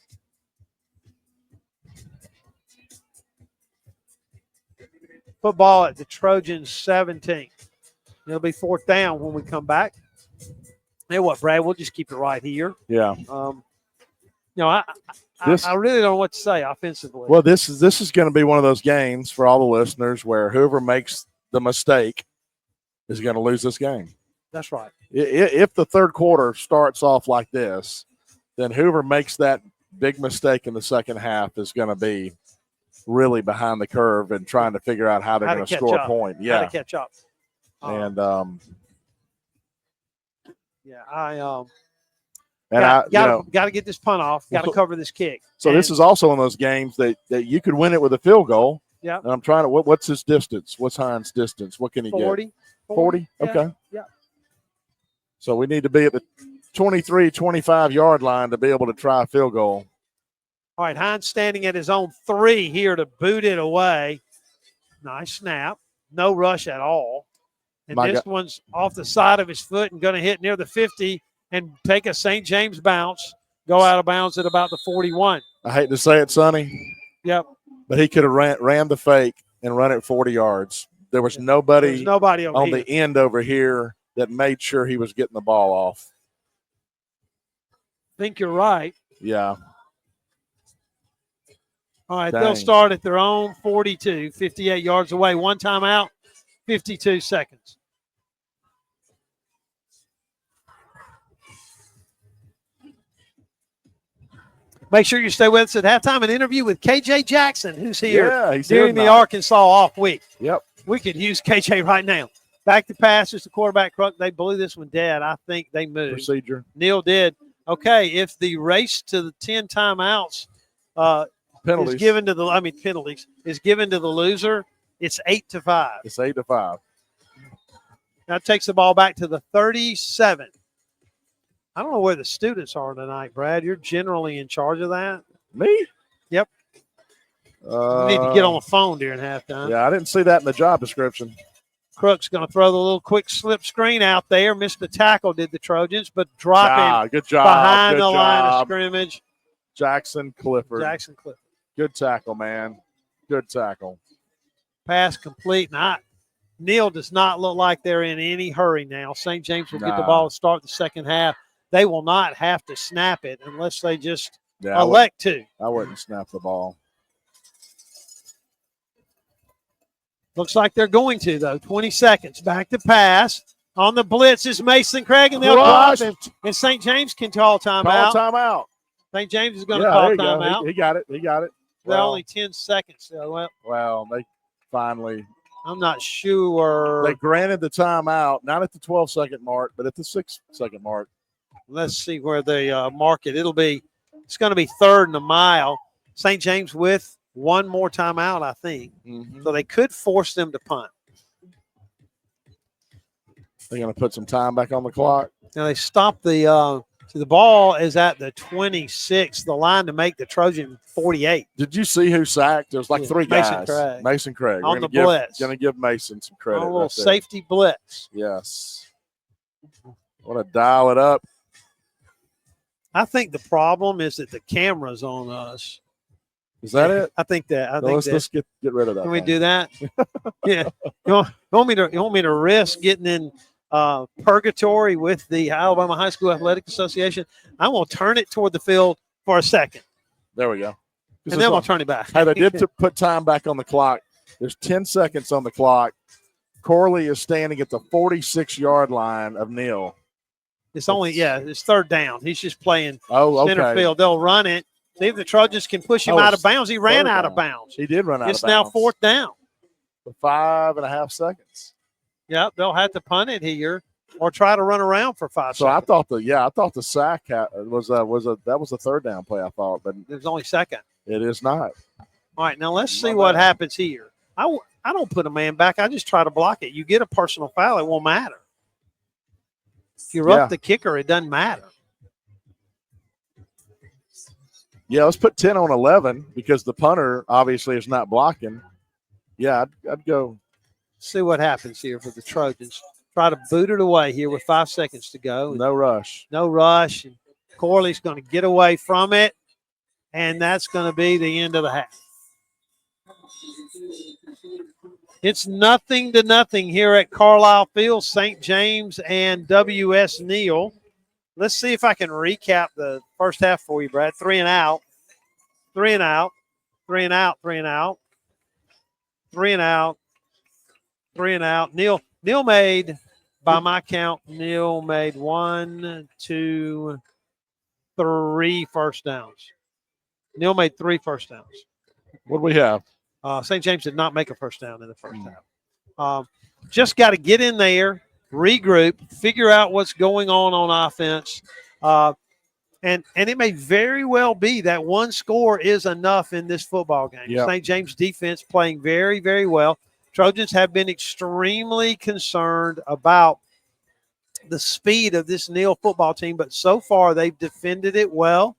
Football at the Trojans 17. It'll be 4th down when we come back. You know what, Brad? We'll just keep it right here. Yeah. I really don't know what to say offensively. Well, this is going to be one of those games for all the listeners where whoever makes the mistake is going to lose this game. That's right. If the third quarter starts off like this, then whoever makes that big mistake in the second half is going to be really behind the curve and trying to figure out how they're going to score a point. Yeah. How to catch up. And got to get this punt off. Got to cover this kick. So this is also one of those games that you could win it with a field goal. Yeah. And I'm trying to what's his distance? What's Hines' distance? What can he 40. get? 40? Okay. Yeah. So we need to be at the 23, 25-yard line to be able to try a field goal. All right, Hines standing at his own 3 here to boot it away. Nice snap. No rush at all. And this one's off the side of his foot and going to hit near the 50 and take a St. James bounce, go out of bounds at about the 41. I hate to say it, Sonny. Yep. But he could have ran the fake and run it 40 yards. There was nobody on the end over here that made sure he was getting the ball off. I think you're right. Yeah. All right, they'll start at their own 42, 58 yards away. 1 timeout, 52 seconds. Make sure you stay with us at halftime. An interview with KJ Jackson, who's here he's during here the Arkansas off week. Yep. We could use KJ right now. Back to pass, just the quarterback crook. They blew this one dead. I think they moved. Procedure. Neal did. Okay, if the race to the 10 timeouts penalties is given to the penalties is given to the loser, it's 8-5. It's 8-5. Now it takes the ball back to the 37. I don't know where the students are tonight, Brad. You're generally in charge of that. Me? Yep. You need to get on the phone during halftime. Yeah, I didn't see that in the job description. Crook's going to throw the little quick slip screen out there. Missed the tackle, did the Trojans, but dropping Good job. behind Good the line of job. scrimmage. Jackson Clifford. Jackson Clifford. Good tackle, man. Good tackle. Pass complete. Neal does not look like they're in any hurry now. St. James will get the Nah. ball to start the second half. They will not have to snap it unless they just Yeah, elect to. I wouldn't snap the ball. Looks like they're going to, though. 20 seconds. Back to pass. On the blitz is Mason Craig, and they'll drop him. And St. James can call timeout. Call timeout. St. James is going to Yeah, call there you go. timeout. He got it. He got it. They're Well, only 10 seconds. So, well, they finally. I'm not sure. They granted the timeout, not at the 12-second mark, but at the 6-second mark. Let's see where they mark it. It's going to be 3rd and a mile. St. James with one more timeout, I think. Mm-hmm. So they could force them to punt. They're going to put some time back on the clock. Now they stopped the ball is at the 26, the line to make the Trojan 48. Did you see who sacked? There was like three Mason guys. Craig. Mason Craig. On the blitz. Going to give Mason some credit. On a little right there. safety blitz. Yes. Want to dial it up. I think the problem is that the camera's on us. Is that it? I think that. Let's get rid of that. Can we thing. do that? Yeah. You want me to risk getting in purgatory with the Alabama High School Athletic Association? I'm going to turn it toward the field for a second. There we go. And then we'll turn it back. Hey, they did put time back on the clock. There's 10 seconds on the clock. Corley is standing at the 46-yard line of Neal. It's 3rd down. He's just playing center okay. field. They'll run it. See if the Trojans can push him out of bounds. He ran out of bounds. He did run out of bounds. It's now 4th down. For 5.5 seconds. Yep, they'll have to punt it here or try to run around for 5 So seconds. I thought the sack was a 3rd down play. I thought, but It was only 2nd. it is not. All right, now let's see what happens here. I don't put a man back. I just try to block it. You get a personal foul, it won't matter. If you rough the kicker, it doesn't matter. Yeah, let's put 10 on 11 because the punter obviously is not blocking. Yeah, I'd go. See what happens here for the Trojans. Try to boot it away here with 5 seconds to go. No rush. No rush. And Corley's going to get away from it, and that's going to be the end of the half. It's 0-0 here at Carlisle Field, St. James and W.S. Neal. Let's see if I can recap the first half for you, Brad. 3 and out. 3 and out. 3 and out. 3 and out. 3 and out. 3 and out. Neal made, by my count, Neal made 1, 2, 3 first downs. Neal made 3 first downs. What do we have? St. James did not make a first down in the first half. Just got to get in there, regroup, figure out what's going on offense. And it may very well be that one score is enough in this football game. Yep. St. James defense playing very, very well. Trojans have been extremely concerned about the speed of this Neal football team, but so far they've defended it well.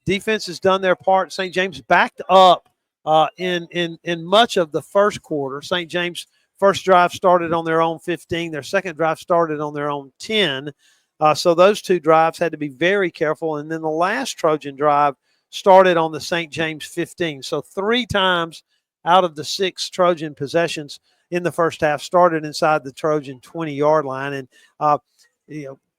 Defense has done their part. St. James backed up in much of the first quarter. St. James' first drive started on their own 15. Their second drive started on their own 10. So those 2 drives had to be very careful. And then the last Trojan drive started on the St. James 15. So 3 times out of the 6 Trojan possessions in the first half started inside the Trojan 20-yard line. And,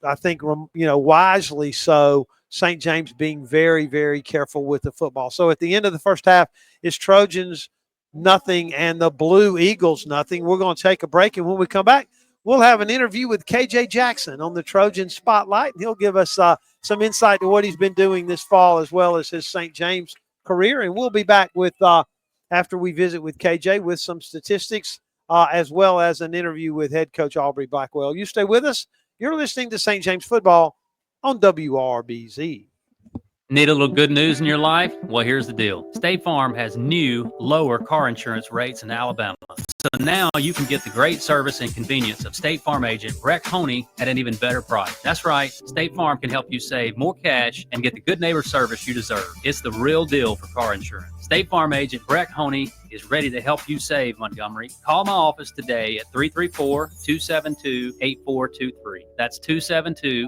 I think, wisely so, St. James being very, very careful with the football. So at the end of the first half, it's Trojans nothing and the Blue Eagles nothing. We're going to take a break, and when we come back, we'll have an interview with KJ Jackson on the Trojan Spotlight, and he'll give us some insight to what he's been doing this fall as well as his St. James career. And we'll be back with after we visit with KJ with some statistics as well as an interview with head coach Aubrey Blackwell. You stay with us. You're listening to St. James Football on WRBZ. Need a little good news in your life? Well, here's the deal. State Farm has new, lower car insurance rates in Alabama. So now you can get the great service and convenience of State Farm agent Breck Honey at an even better price. That's right. State Farm can help you save more cash and get the good neighbor service you deserve. It's the real deal for car insurance. State Farm agent Breck Honey is is ready to help you save, Montgomery. Call my office today at 334-272-8423. That's 272-8423.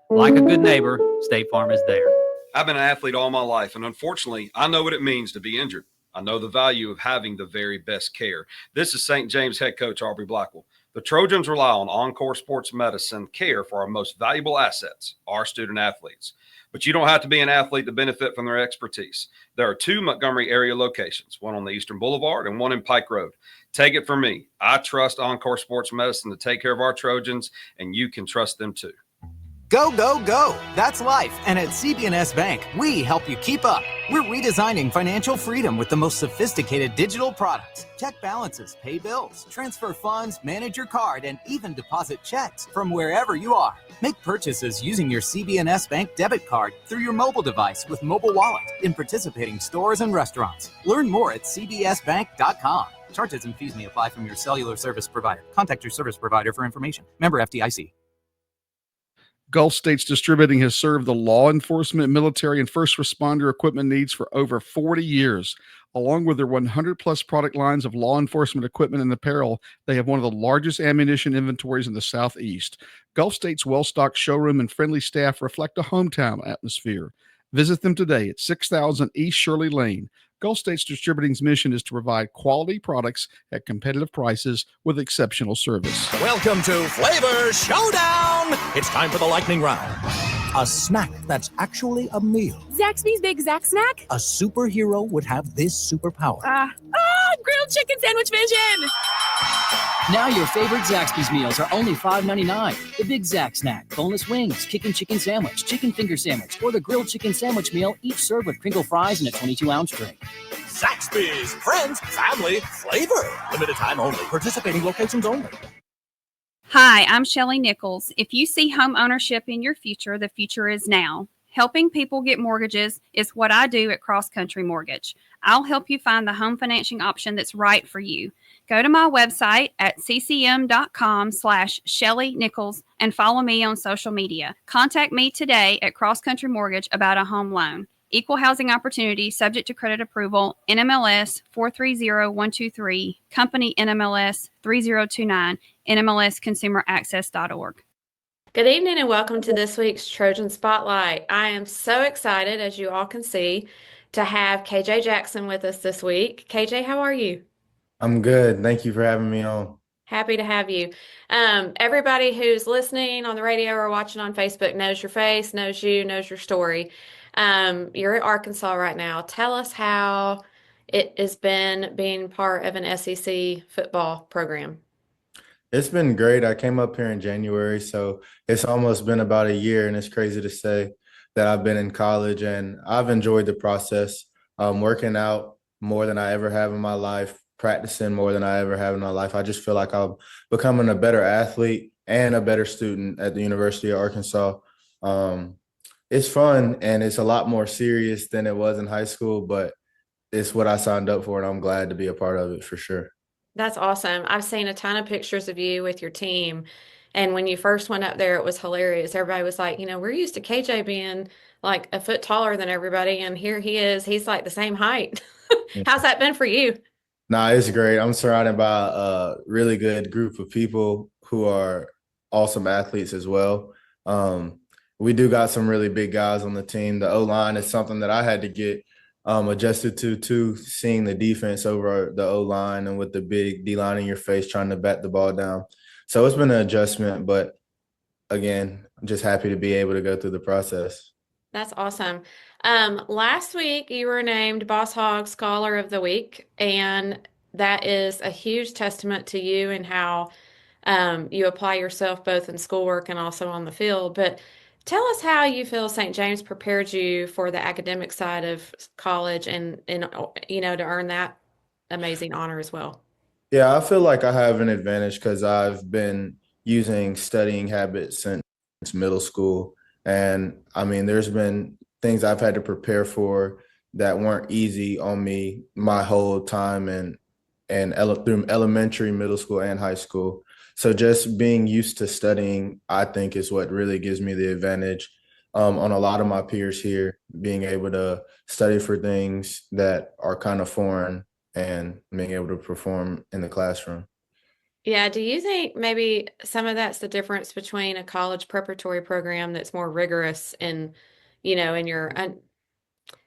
Like a good neighbor, State Farm is there. I've been an athlete all my life, and unfortunately, I know what it means to be injured. I know the value of having the very best care. This is St. James head coach Aubrey Blackwell. The Trojans rely on Encore Sports Medicine care for our most valuable assets, our student athletes. But you don't have to be an athlete to benefit from their expertise. There are 2 Montgomery area locations, one on the Eastern Boulevard and one in Pike Road. Take it from me. I trust Encore Sports Medicine to take care of our Trojans, and you can trust them too. Go, go, go. That's life. And at CB&S Bank, we help you keep up. We're redesigning financial freedom with the most sophisticated digital products. Check balances, pay bills, transfer funds, manage your card, and even deposit checks from wherever you are. Make purchases using your CB&S Bank debit card through your mobile device with Mobile Wallet in participating stores and restaurants. Learn more at cbsbank.com. Charges and fees may apply from your cellular service provider. Contact your service provider for information. Member FDIC. Gulf States Distributing has served the law enforcement, military, and first responder equipment needs for over 40 years. Along with their 100-plus product lines of law enforcement equipment and apparel, they have one of the largest ammunition inventories in the Southeast. Gulf State's well-stocked showroom and friendly staff reflect a hometown atmosphere. Visit them today at 6000 East Shirley Lane. Gulf States Distributing's mission is to provide quality products at competitive prices with exceptional service. Welcome to Flavor Showdown. It's time for the lightning round. A snack that's actually a meal. Zaxby's Big Zax Snack. A superhero would have this superpower. Grilled chicken sandwich vision. Now your favorite Zaxby's meals are only $5.99. The Big Zax Snack, boneless wings, kickin' chicken sandwich, chicken finger sandwich, or the grilled chicken sandwich meal, each served with crinkle fries and a 22-ounce drink. Zaxby's, friends, family, flavor. Limited time only. Participating locations only. Hi, I'm Shelly Nichols. If you see home ownership in your future, the future is now. Helping people get mortgages is what I do at Cross Country Mortgage. I'll help you find the home financing option that's right for you. Go to my website at ccm.com/Shelly Nichols and follow me on social media. Contact me today at Cross Country Mortgage about a home loan. Equal housing opportunity, subject to credit approval, NMLS 430123, company NMLS 3029, NMLSconsumeraccess.org. Good evening and welcome to this week's Trojan Spotlight. I am so excited, as you all can see, to have KJ Jackson with us this week. KJ, how are you? I'm good. Thank you for having me on. Happy to have you. Everybody who's listening on the radio or watching on Facebook knows your face, knows you, knows your story. You're at Arkansas right now. Tell us how it has been being part of an SEC football program. It's been great. I came up here in January, so it's almost been about a year, and it's crazy to say that I've been in college, and I've enjoyed the process. Working out more than I ever have in my life, practicing more than I ever have in my life. I just feel like I'm becoming a better athlete and a better student at the University of Arkansas. It's fun, and it's a lot more serious than it was in high school, but it's what I signed up for, and I'm glad to be a part of it for sure. That's awesome. I've seen a ton of pictures of you with your team. And when you first went up there, it was hilarious. Everybody was like, we're used to KJ being like a foot taller than everybody. And here he is. He's like the same height. How's that been for you? Nah, it's great. I'm surrounded by a really good group of people who are awesome athletes as well. We do got some really big guys on the team. The O-line is something that I had to get adjusted to seeing the defense over the O-line and with the big D-line in your face trying to bat the ball down. So it's been an adjustment, but again, I'm just happy to be able to go through the process. That's awesome. Last week, you were named Boss Hog Scholar of the Week, and that is a huge testament to you and how you apply yourself both in schoolwork and also on the field. But tell us how you feel St. James prepared you for the academic side of college and to earn that amazing honor as well. Yeah, I feel like I have an advantage because I've been using studying habits since middle school. And I mean, there's been things I've had to prepare for that weren't easy on me my whole time and through elementary, middle school, and high school. So just being used to studying, I think, is what really gives me the advantage. on a lot of my peers here, being able to study for things that are kind of foreign and being able to perform in the classroom. Yeah. Do you think maybe some of that's the difference between a college preparatory program that's more rigorous in, in your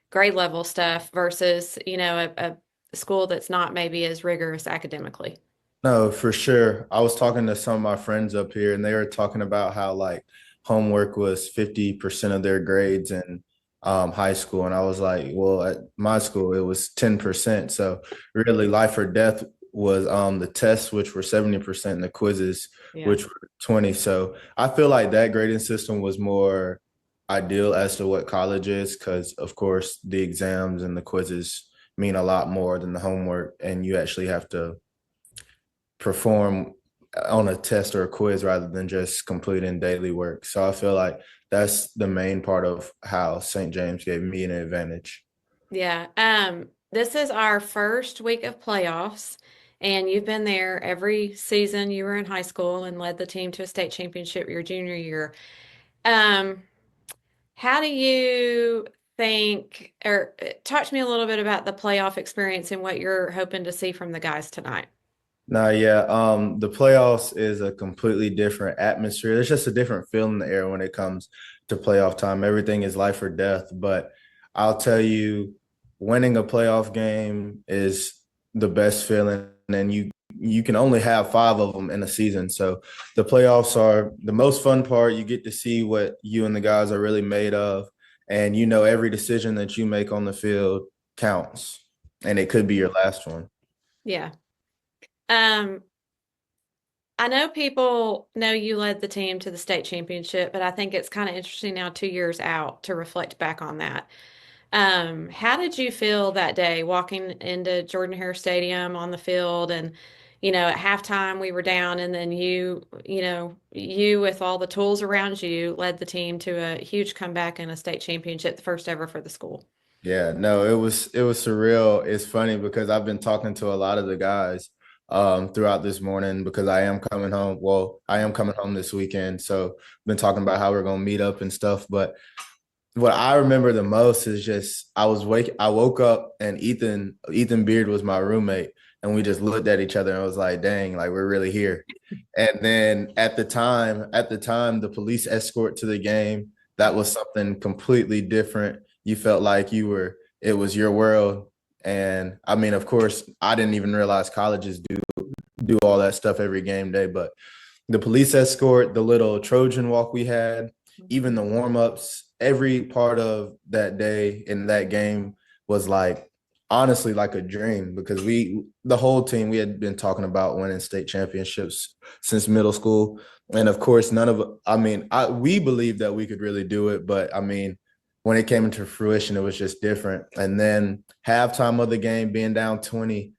grade level stuff versus, a school that's not maybe as rigorous academically? No, for sure. I was talking to some of my friends up here, and they were talking about how like homework was 50% of their grades in high school. And I was like, well, at my school, it was 10%. So really, life or death was the tests, which were 70%, and the quizzes, Yeah. which were 20. So I feel like that grading system was more ideal as to what college is, because of course the exams and the quizzes mean a lot more than the homework, and you actually have to perform on a test or a quiz rather than just completing daily work. So I feel like that's the main part of how St. James gave me an advantage. Yeah. This is our first week of playoffs, and you've been there every season you were in high school and led the team to a state championship your junior year. How do you think, or talk to me a little bit about the playoff experience and what you're hoping to see from the guys tonight? No, yeah. The playoffs is a completely different atmosphere. There's just a different feel in the air when it comes to playoff time. Everything is life or death. But I'll tell you, winning a playoff game is the best feeling, and you can only have 5 of them in a season. So the playoffs are the most fun part. You get to see what you and the guys are really made of, and every decision that you make on the field counts, and it could be your last one. Yeah. I know people know you led the team to the state championship, but I think it's kind of interesting now, 2 years out, to reflect back on that. How did you feel that day walking into Jordan-Hare Stadium on the field, and at halftime we were down, and then you with all the tools around you led the team to a huge comeback and a state championship, the first ever for the school? Yeah, no, it was surreal. It's funny because I've been talking to a lot of the guys throughout this morning, because I am coming home. Well, I am coming home this weekend, so I've been talking about how we're gonna meet up and stuff. But what I remember the most is just I woke up, and Ethan Beard was my roommate, and we just looked at each other and I was like, dang, like we're really here. And then at the time, the police escort to the game, that was something completely different. You felt like it was your world. And I mean, of course, I didn't even realize colleges do all that stuff every game day, but the police escort, the little Trojan walk we had, even the warm-ups, every part of that day in that game was honestly like a dream, because the whole team, we had been talking about winning state championships since middle school. And of course, we believed that we could really do it, but I mean, when it came into fruition, it was just different. And then halftime of the game, being down 20,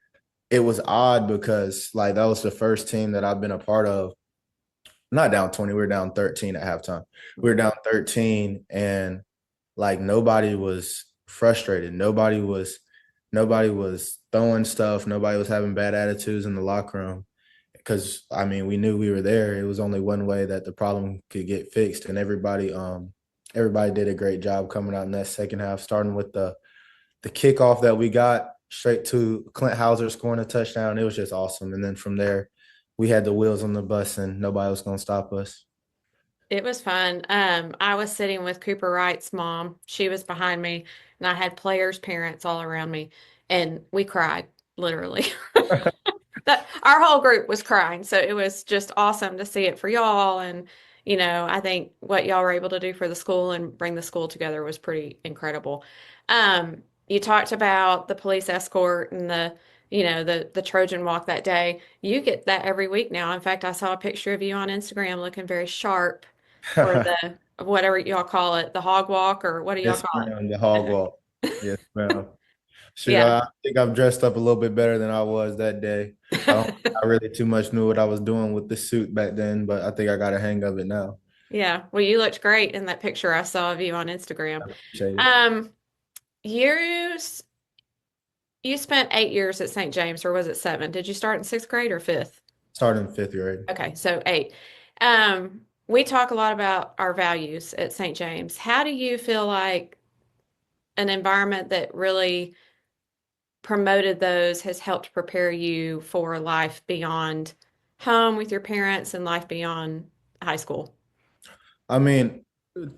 it was odd because that was the first team that I've been a part of. Not down 20, we were down 13 at halftime. We were down 13, and nobody was frustrated. Nobody was throwing stuff. Nobody was having bad attitudes in the locker room, because I mean, we knew we were there. It was only one way that the problem could get fixed, and everybody did a great job coming out in that second half, starting with the kickoff that we got straight to Clint Hauser scoring a touchdown. It was just awesome. And then from there, we had the wheels on the bus, and nobody was going to stop us. It was fun. I was sitting with Cooper Wright's mom. She was behind me, and I had players' parents all around me, and we cried, literally. Our whole group was crying. So it was just awesome to see it for y'all. And, I think what y'all were able to do for the school and bring the school together was pretty incredible. You talked about the police escort and the Trojan walk that day. You get that every week now. In fact, I saw a picture of you on Instagram looking very sharp for the whatever y'all call it, the hog walk, or what do y'all call it? The hog walk. Yes, ma'am. Sure, Yeah. I think I've dressed up a little bit better than I was that day. I really too much knew what I was doing with the suit back then, but I think I got a hang of it now. Yeah. Well, you looked great in that picture I saw of you on Instagram. Appreciate it. You spent 8 years at St. James, or was it 7? Did you start in 6th grade or 5th? Started in 5th grade. Okay, so 8. we talk a lot about our values at St. James. How do you feel like an environment that really promoted those has helped prepare you for life beyond home with your parents and life beyond high school? I mean,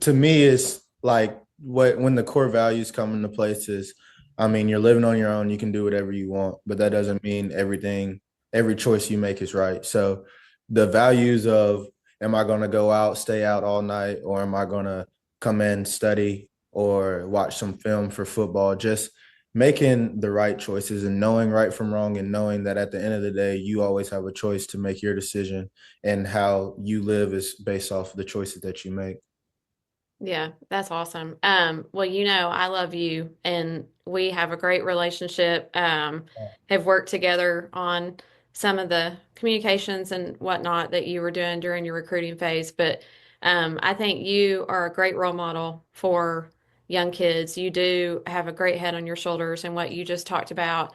to me, it's like when the core values come into place is, I mean, you're living on your own, you can do whatever you want, but that doesn't mean every choice you make is right. So the values of, am I going to go out, stay out all night, or am I going to come in, study, or watch some film for football? Just making the right choices and knowing right from wrong, and knowing that at the end of the day, you always have a choice to make your decision, and how you live is based off of the choices that you make. Yeah, that's awesome. Well, I love you, and we have a great relationship, have worked together on some of the communications and whatnot that you were doing during your recruiting phase. But I think you are a great role model for young kids. You do have a great head on your shoulders, and what you just talked about,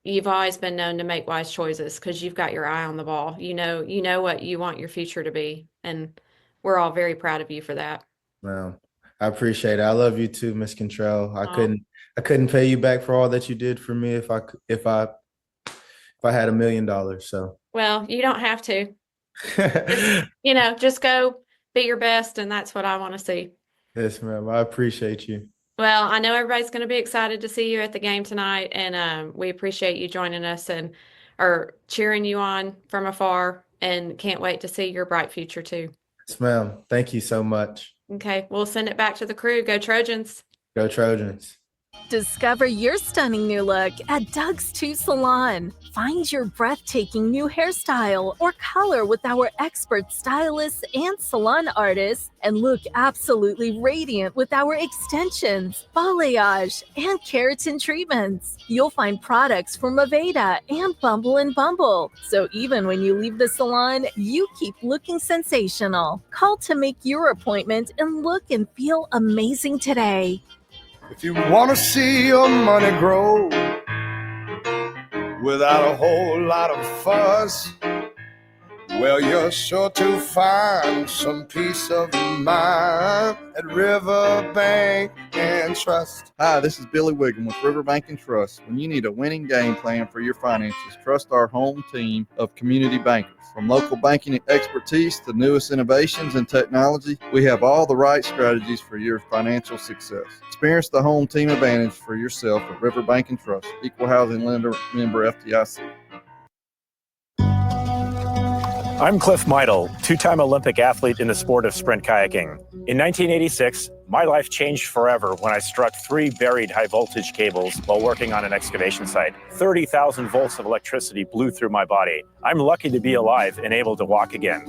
you've always been known to make wise choices because you've got your eye on the ball. You know what you want your future to be, and we're all very proud of you for that. Well, I appreciate it. I love you too, Miss Contrell. I Aw. couldn't pay you back for all that you did for me if I had $1 million. So Well, you don't have to. Just go be your best, and that's what I want to see. yes, ma'am. I appreciate you. Well, I know everybody's going to be excited to see you at the game tonight, and we appreciate you joining us and or cheering you on from afar, and can't wait to see your bright future too. Yes, ma'am. Thank you so much. Okay, we'll send it back to the crew. Go Trojans. Go Trojans. Discover your stunning new look at Doug's 2 Salon. Find your breathtaking new hairstyle or color with our expert stylists and salon artists, and look absolutely radiant with our extensions, balayage, and keratin treatments. You'll find products from Aveda and Bumble & Bumble, so even when you leave the salon, you keep looking sensational. Call to make your appointment and look and feel amazing today. If you want to see your money grow without a whole lot of fuss, well, you're sure to find some peace of mind at Riverbank and Trust. Hi, this is Billy Wiggum with Riverbank and Trust. When you need a winning game plan for your finances, trust our home team of community bankers. From local banking expertise to newest innovations and technology, we have all the right strategies for your financial success. Experience the home team advantage for yourself at Riverbank and Trust. Equal housing lender, member FDIC. I'm Cliff Meidel, two-time Olympic athlete in the sport of sprint kayaking. In 1986, my life changed forever when I struck 3 buried high-voltage cables while working on an excavation site. 30,000 volts of electricity blew through my body. I'm lucky to be alive and able to walk again.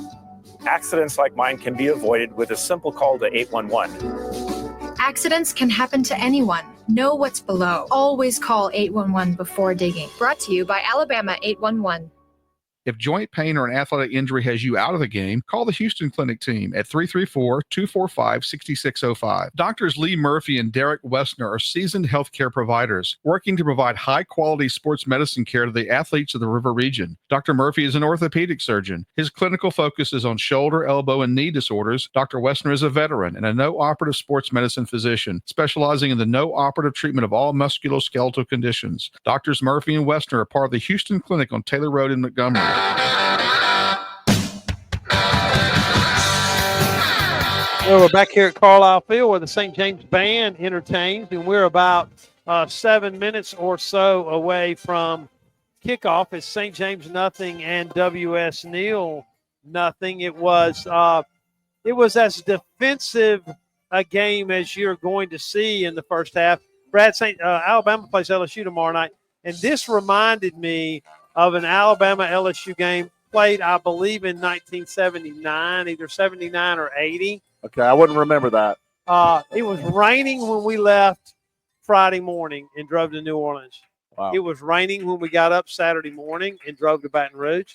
Accidents like mine can be avoided with a simple call to 811. Accidents can happen to anyone. Know what's below. Always call 811 before digging. Brought to you by Alabama 811. If joint pain or an athletic injury has you out of the game, call the Houston Clinic team at 334-245-6605. Doctors Lee Murphy and Derek Wessner are seasoned healthcare providers working to provide high-quality sports medicine care to the athletes of the River region. Dr. Murphy is an orthopedic surgeon. His clinical focus is on shoulder, elbow, and knee disorders. Dr. Wessner is a veteran and a no-operative sports medicine physician, specializing in the no-operative treatment of all musculoskeletal conditions. Doctors Murphy and Wessner are part of the Houston Clinic on Taylor Road in Montgomery. Well, we're back here at Carlisle Field where the St. James Band entertains, and we're about 7 minutes or so away from kickoff. It's St. James nothing and W.S. Neal nothing. It was as defensive a game as you're going to see in the first half. Alabama plays LSU tomorrow night, and this reminded me of an Alabama-LSU game played, I believe, in 1979, either 79 or 80. Okay, I wouldn't remember that. It was raining when we left Friday morning and drove to New Orleans. Wow. It was raining when we got up Saturday morning and drove to Baton Rouge.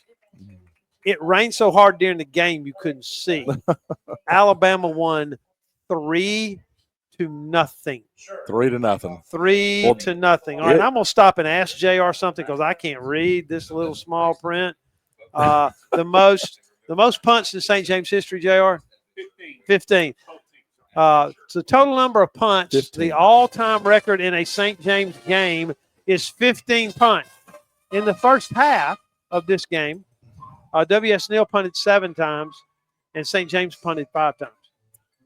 It rained so hard during the game you couldn't see. Alabama won 3-0. 3-0. 3-0. All right, I'm going to stop and ask JR something because I can't read this little small print. The The most punts in St. James history, JR? 15. So total number of punts, 15. the all-time record in a St. James game is 15 punts. In the first half of this game, W.S. Neal punted 7 times, and St. James punted 5 times.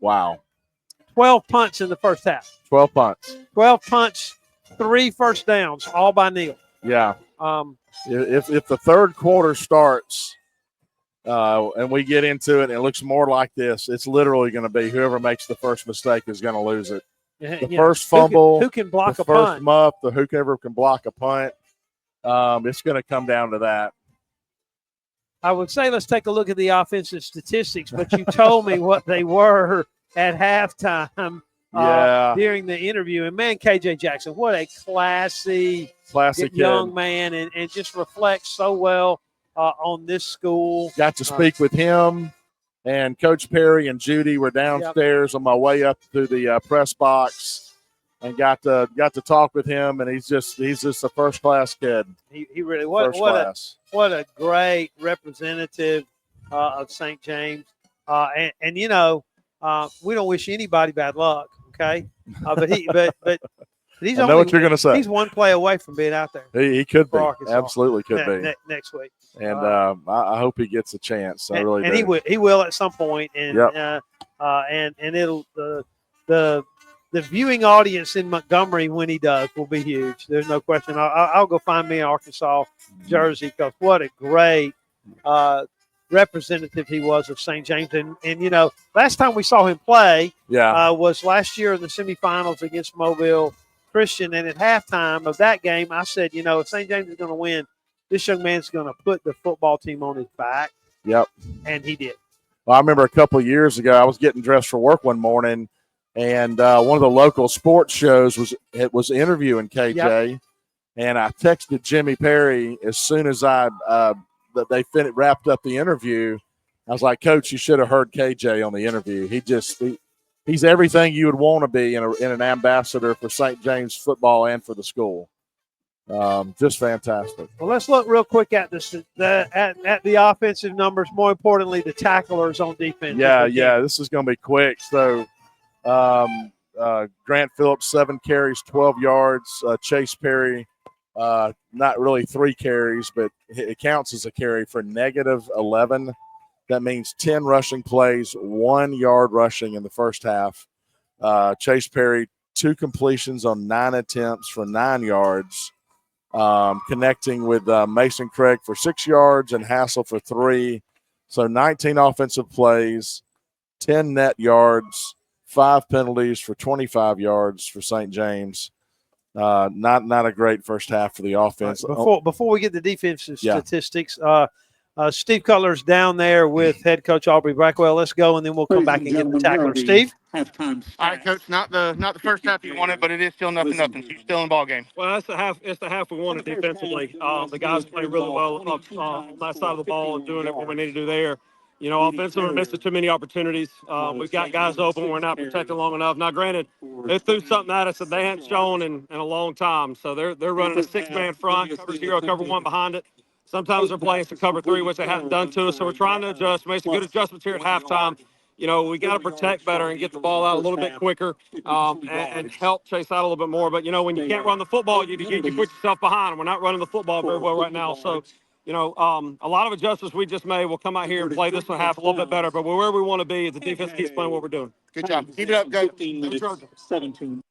Wow. 12 punts in the first half. 12 punts. 12 punts, 3 first downs, all by Neal. Yeah. If the third quarter starts and we get into it and it looks more like this, it's literally going to be whoever makes the first mistake is going to lose it. The first fumble, who can block the a first punt? muff, whoever can block a punt. It's going to come down to that. I would say let's take a look at the offensive statistics, but you told me what they were at halftime during the interview. And, man, KJ Jackson, what a classy young kid. man, and just reflects so well on this school. Got to speak with him, and Coach Perry and Judy were downstairs on my way up to the press box. And got to talk with him, and he's just a first class kid. He really what a great representative of St. James. And you know, we don't wish anybody bad luck, okay? But he's I know what you're going to say. He's one play away from being out there. He could be, Arkansas. absolutely could be next week. And I hope he gets a chance. I really do. He will at some point. And and it'll the viewing audience in Montgomery when he does will be huge. There's no question. I'll go find me an Arkansas jersey because what a great representative he was of St. James. And you know, last time we saw him play was last year in the semifinals against Mobile Christian. And at halftime of that game, I said, you know, if St. James is going to win, this young man's going to put the football team on his back. Yep. And he did. Well, I remember a couple of years ago, I was getting dressed for work one morning, and one of the local sports shows was interviewing KJ, and I texted Jimmy Perry as soon as they wrapped up the interview. I was like, Coach, you should have heard KJ on the interview. He's everything you would want to be in an ambassador for St. James football and for the school. Just fantastic. Well, let's look real quick at the offensive numbers. More importantly, the tacklers on defense. Yeah. This is going to be quick. So, Grant Phillips, 7 carries, 12 yards. Chase Perry, not really 3 carries, but it counts as a carry for -11. That means 10 rushing plays, 1 yard rushing in the first half. Chase Perry, 2 completions on 9 attempts for 9 yards. Connecting with Mason Craig for 6 yards and Hassel for 3. So 19 offensive plays, 10 net yards, 5 penalties for 25 yards for St. James. Not a great first half for the offense. Before we get the defensive statistics, Steve Cutler's down there with head coach Aubrey Blackwell. Let's go, and then we'll come back and get the tackler. Steve? All right, Coach. Not the first half you wanted, but it is still 0-0. So you're still in the ball game. Well, that's the half. It's the half we wanted defensively. The guys playing really well up on that side of the ball and doing it what we need to do there. You know, offensively, we're missing too many opportunities. We've got guys open. We're not protecting long enough. Now, granted, they threw something at us that they hadn't shown in a long time. So they're running a 6-man front, cover 0, cover 1 behind it. Sometimes they're playing some cover 3, which they haven't done to us. So we're trying to adjust, make some good adjustments here at halftime. You know, we got to protect better and get the ball out a little bit quicker and help chase out a little bit more. But, you know, when you can't run the football, you put yourself behind. And we're not running the football very well right now. So, you know, a lot of adjustments we just made. We'll come out here and play this one half a little bit better. But we're where we want to be if the defense keeps playing what we're doing. Good job. Keep it up, go. 17.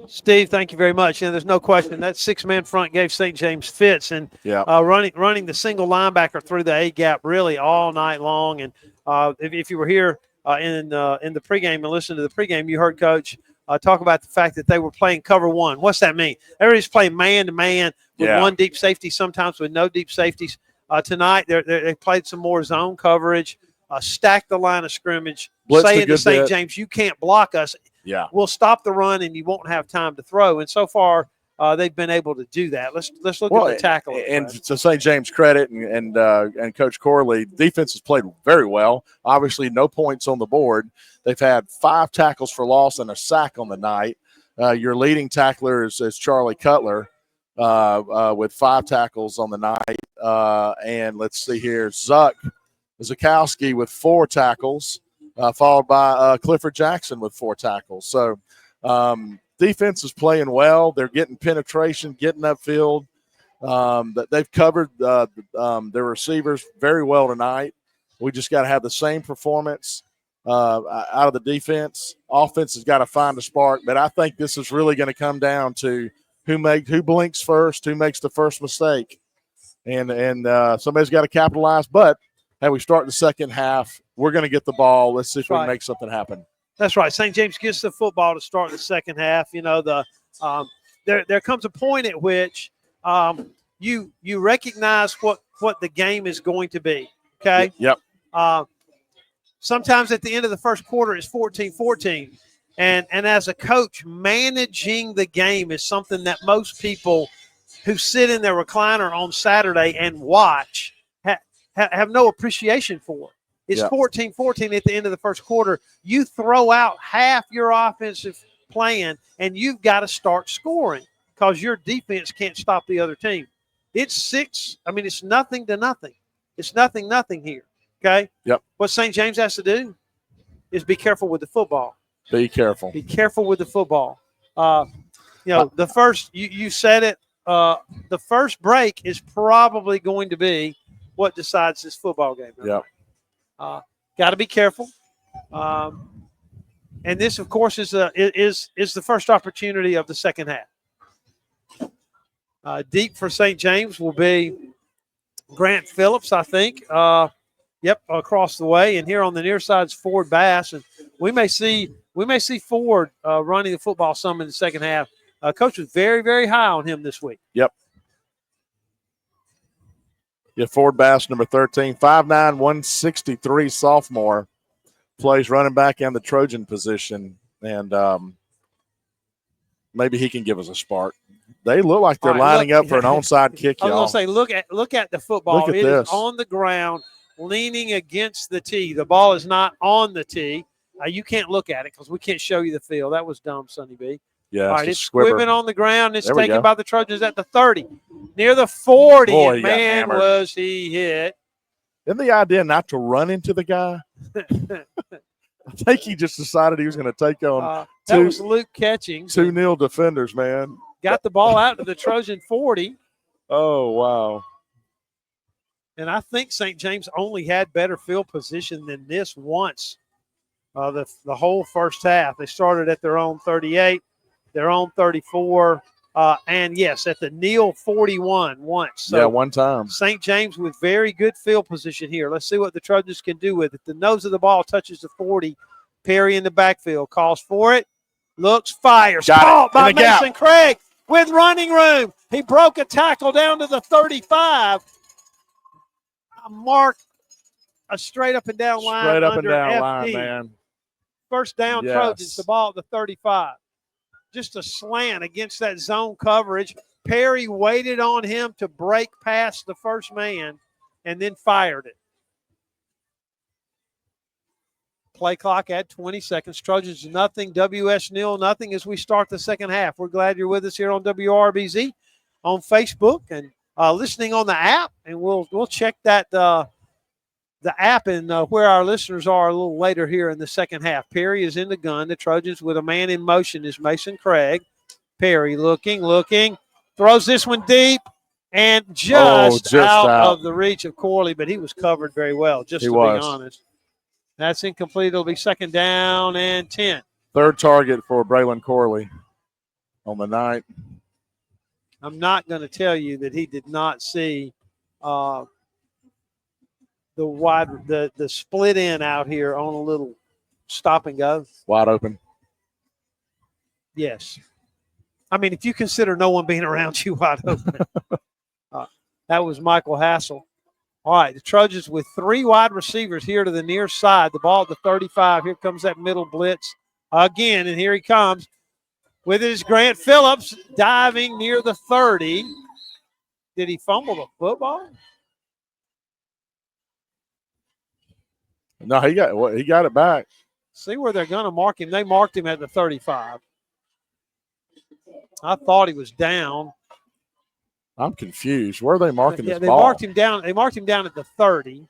Steve, thank you very much. And there's no question that 6-man front gave St. James fits, and running the single linebacker through the A gap really all night long. And if you were here in the pregame and listened to the pregame, you heard Coach talk about the fact that they were playing cover 1. What's that mean? Everybody's playing man to man with one deep safety, sometimes with no deep safeties. Tonight they played some more zone coverage, stacked the line of scrimmage, saying to St. James, you can't block us. Yeah, we'll stop the run, and you won't have time to throw. And so far, they've been able to do that. Let's look at the tackle. And to St. James' credit, and Coach Corley, defense has played very well. Obviously, no points on the board. They've had 5 tackles for loss and a sack on the night. Your leading tackler is Charlie Cutler. with 5 tackles on the night. And let's see here, Zakowski with 4 tackles, followed by Clifford Jackson with 4 tackles. So defense is playing well. They're getting penetration, getting upfield. They've covered their receivers very well tonight. We just got to have the same performance out of the defense. Offense has got to find a spark, but I think this is really going to come down to who blinks first, who makes the first mistake, and somebody's got to capitalize. But hey, we start the second half. We're going to get the ball. Let's see if we can make something happen. That's right. St. James gets the football to start the second half. You know, there comes a point at which you recognize what the game is going to be. Okay. Yep. Sometimes at the end of the first quarter, it's 14-14. And as a coach, managing the game is something that most people who sit in their recliner on Saturday and watch have no appreciation for. It's 14-14 at the end of the first quarter. You throw out half your offensive plan, and you've got to start scoring because your defense can't stop the other team. It's it's nothing to nothing. It's nothing here, okay? Yep. What St. James has to do is be careful with the football. Be careful. Be careful with the football. The first, you said it, the first break is probably going to be what decides this football game. Yeah. Got to be careful. And this, of course, is the first opportunity of the second half. Deep for St. James will be Grant Phillips, I think. Across the way. And here on the near side is Ford Bass. And we may see Ford running the football some in the second half. Coach was very, very high on him this week. Yep. Yeah, Ford Bass, number 13, 5'9", 163 sophomore, plays running back and the Trojan position, and maybe he can give us a spark. They look like they're lining up for an onside kick, y'all. I was going to say, look at the football. Look at it this. Is on the ground, leaning against the tee. The ball is not on the tee. You can't look at it because we can't show you the field. That was dumb, Sonny B. Yeah, all right, it's squibbing on the ground. It's taken go. by the Trojans at the 30. Near the 40, Boy, and man, was he hit. Isn't the idea not to run into the guy? I think he just decided he was going to take on that was Luke catching. 2-0 defenders, man. Got the ball out to the Trojan 40. Oh, wow. And I think St. James only had better field position than this once the whole first half. They started at their own 38, their own 34, and, yes, at the Neal 41 once. So one time. St. James with very good field position here. Let's see what the Trojans can do with it. The nose of the ball touches the 40. Perry in the backfield calls for it. Looks, fires. Caught by Mason Craig with running room. He broke a tackle down to the 35. Mark a straight up and down line. Straight up and under down FD. line, man. First down, Yes. Trojans, the ball at the 35. Just a slant against that zone coverage. Perry waited on him to break past the first man and then fired it. Play clock at 20 seconds. Trojans nothing, WS Neal nothing as we start the second half. We're glad you're with us here on WRBZ on Facebook and listening on the app, and we'll check that the app and where our listeners are a little later here in the second half. Perry is in the gun. The Trojans with a man in motion is Mason Craig. Perry looking, throws this one deep and just out of the reach of Corley, but he was covered very well, just to be honest. That's incomplete. It'll be second down and 10. Third target for Braylon Corley on the night. I'm not going to tell you that he did not see the split in out here on a little stop and go. Wide open. Yes. I mean, if you consider no one being around you wide open. That was Michael Hassel. All right, the Trojans with 3 wide receivers here to the near side. The ball at the 35. Here comes that middle blitz again, and here he comes. With it is Grant Phillips diving near the 30. Did he fumble the football? No, he got it back. See where they're going to mark him. They marked him at the 35. I thought he was down. I'm confused. Where are they marking Yeah, this they ball? marked him down. They marked him down at the 30.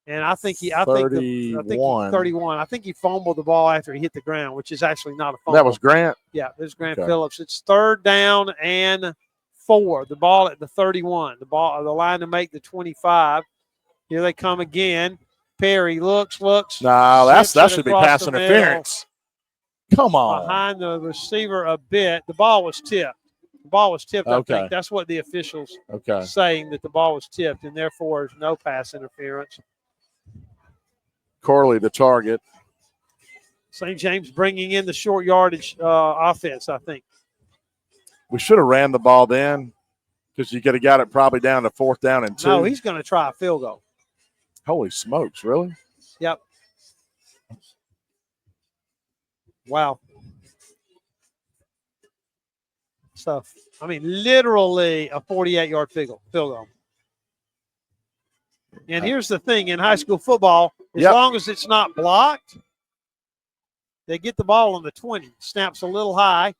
And I think he 31. I think he fumbled the ball after he hit the ground, which is actually not a fumble. That was Grant? Yeah, there's Grant Okay. Phillips. It's 3rd down and 4. The ball at the 31. The line to make the 25. Here they come again. Perry looks. No, that slips it should be across pass the middle, interference. Come on. behind the receiver a bit. The ball was tipped. I Okay. think. That's what the officials Okay. saying, that the ball was tipped, and therefore there's no pass interference. Corley, the target. St. James bringing in the short yardage offense, I think. We should have ran the ball then because you could have got it probably down to 4th down and 2. No, he's going to try a field goal. Holy smokes, really? Yep. Wow. So, I mean, literally a 48-yard field goal. And here's the thing, in high school football, as long as it's not blocked, they get the ball on the 20. Snaps a little high,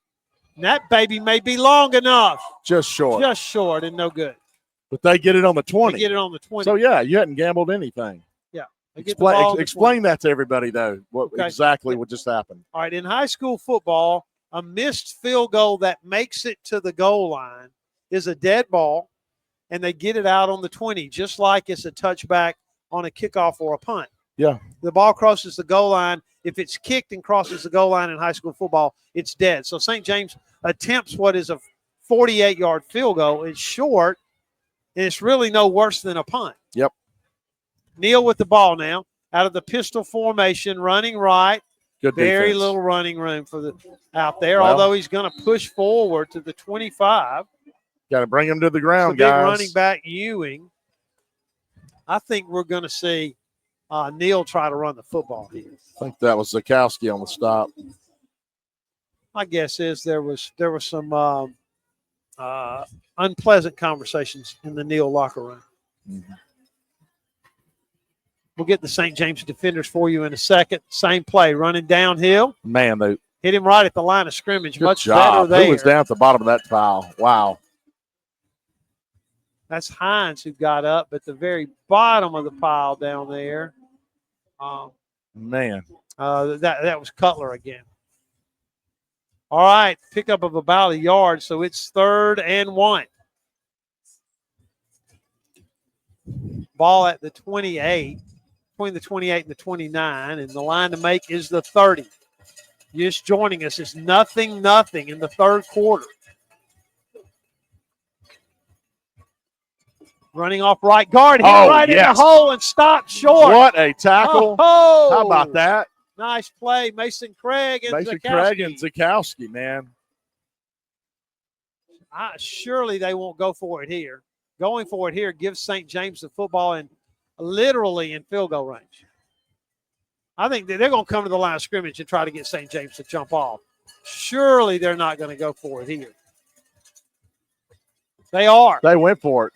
and that baby may be long enough. Just short. Just short and no good. But they get it on the 20. They get it on the 20. So, yeah, you hadn't gambled anything. Yeah. They get the ball on the 20. Explain that to everybody, though, what Okay. exactly what just happened. All right, in high school football, a missed field goal that makes it to the goal line is a dead ball, and they get it out on the 20, just like it's a touchback on a kickoff or a punt. Yeah. The ball crosses the goal line. If it's kicked and crosses the goal line in high school football, it's dead. So St. James attempts what is a 48-yard field goal. It's short, and it's really no worse than a punt. Yep. Neal with the ball now, out of the pistol formation, running right. Good Very defense. little running room for the out there, Well, although he's going to push forward to the 25. Got to bring him to the The ground, big guys. running back Ewing. I think we're going to see Neal try to run the football here. I think that was Zakowski on the stop. My guess is there was some unpleasant conversations in the Neal locker room. Mm-hmm. We'll get the St. James defenders for you in a second. Same play, running downhill. Man, they Hit him right at the line of scrimmage. good Much job. better there. Who was down at the bottom of that pile? Wow. That's Hines who got up at the very bottom of the pile down there. Man. That was Cutler again. All right, pickup of about a yard, so it's 3rd and 1. Ball at the 28, between the 28 and the 29, and the line to make is the 30. Just joining us, it's 0-0 in the 3rd quarter. Running off right guard, hit right in the hole and stopped short. What a tackle. Oh, How about that? Nice play, Mason Craig and Mason Zakowski. Craig and Zakowski, man. Surely they won't go for it here. Going for it here gives St. James the football and literally in field goal range. I think they're going to come to the line of scrimmage and try to get St. James to jump off. Surely they're not going to go for it here. They are. They went for it.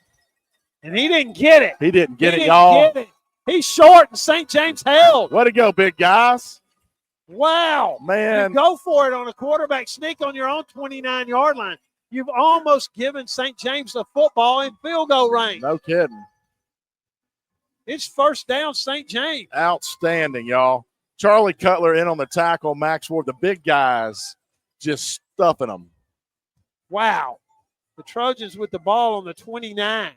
And he didn't get it. He didn't get it, didn't y'all. get it. He's short and St. James held. Way to go, big guys. Wow. Man. You go for it on a quarterback sneak on your own 29-yard line. You've almost given St. James the football in field goal range. No kidding. It's 1st down, St. James. Outstanding, y'all. Charlie Cutler in on the tackle. Max Ward, the big guys, just stuffing them. Wow. The Trojans with the ball on the 29.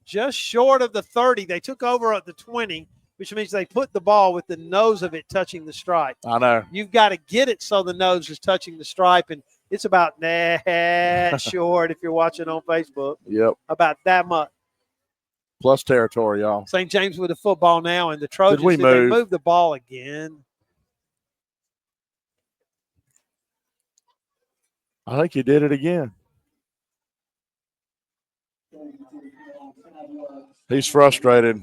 Just short of the 30. They took over at the 20, which means they put the ball with the nose of it touching the stripe. I know. You've got to get it so the nose is touching the stripe, and it's about that short if you're watching on Facebook. Yep. About that much. Plus territory, y'all. St. James with the football now, and the Trojans, Did we they move? move the ball again? I think you did it again. He's frustrated.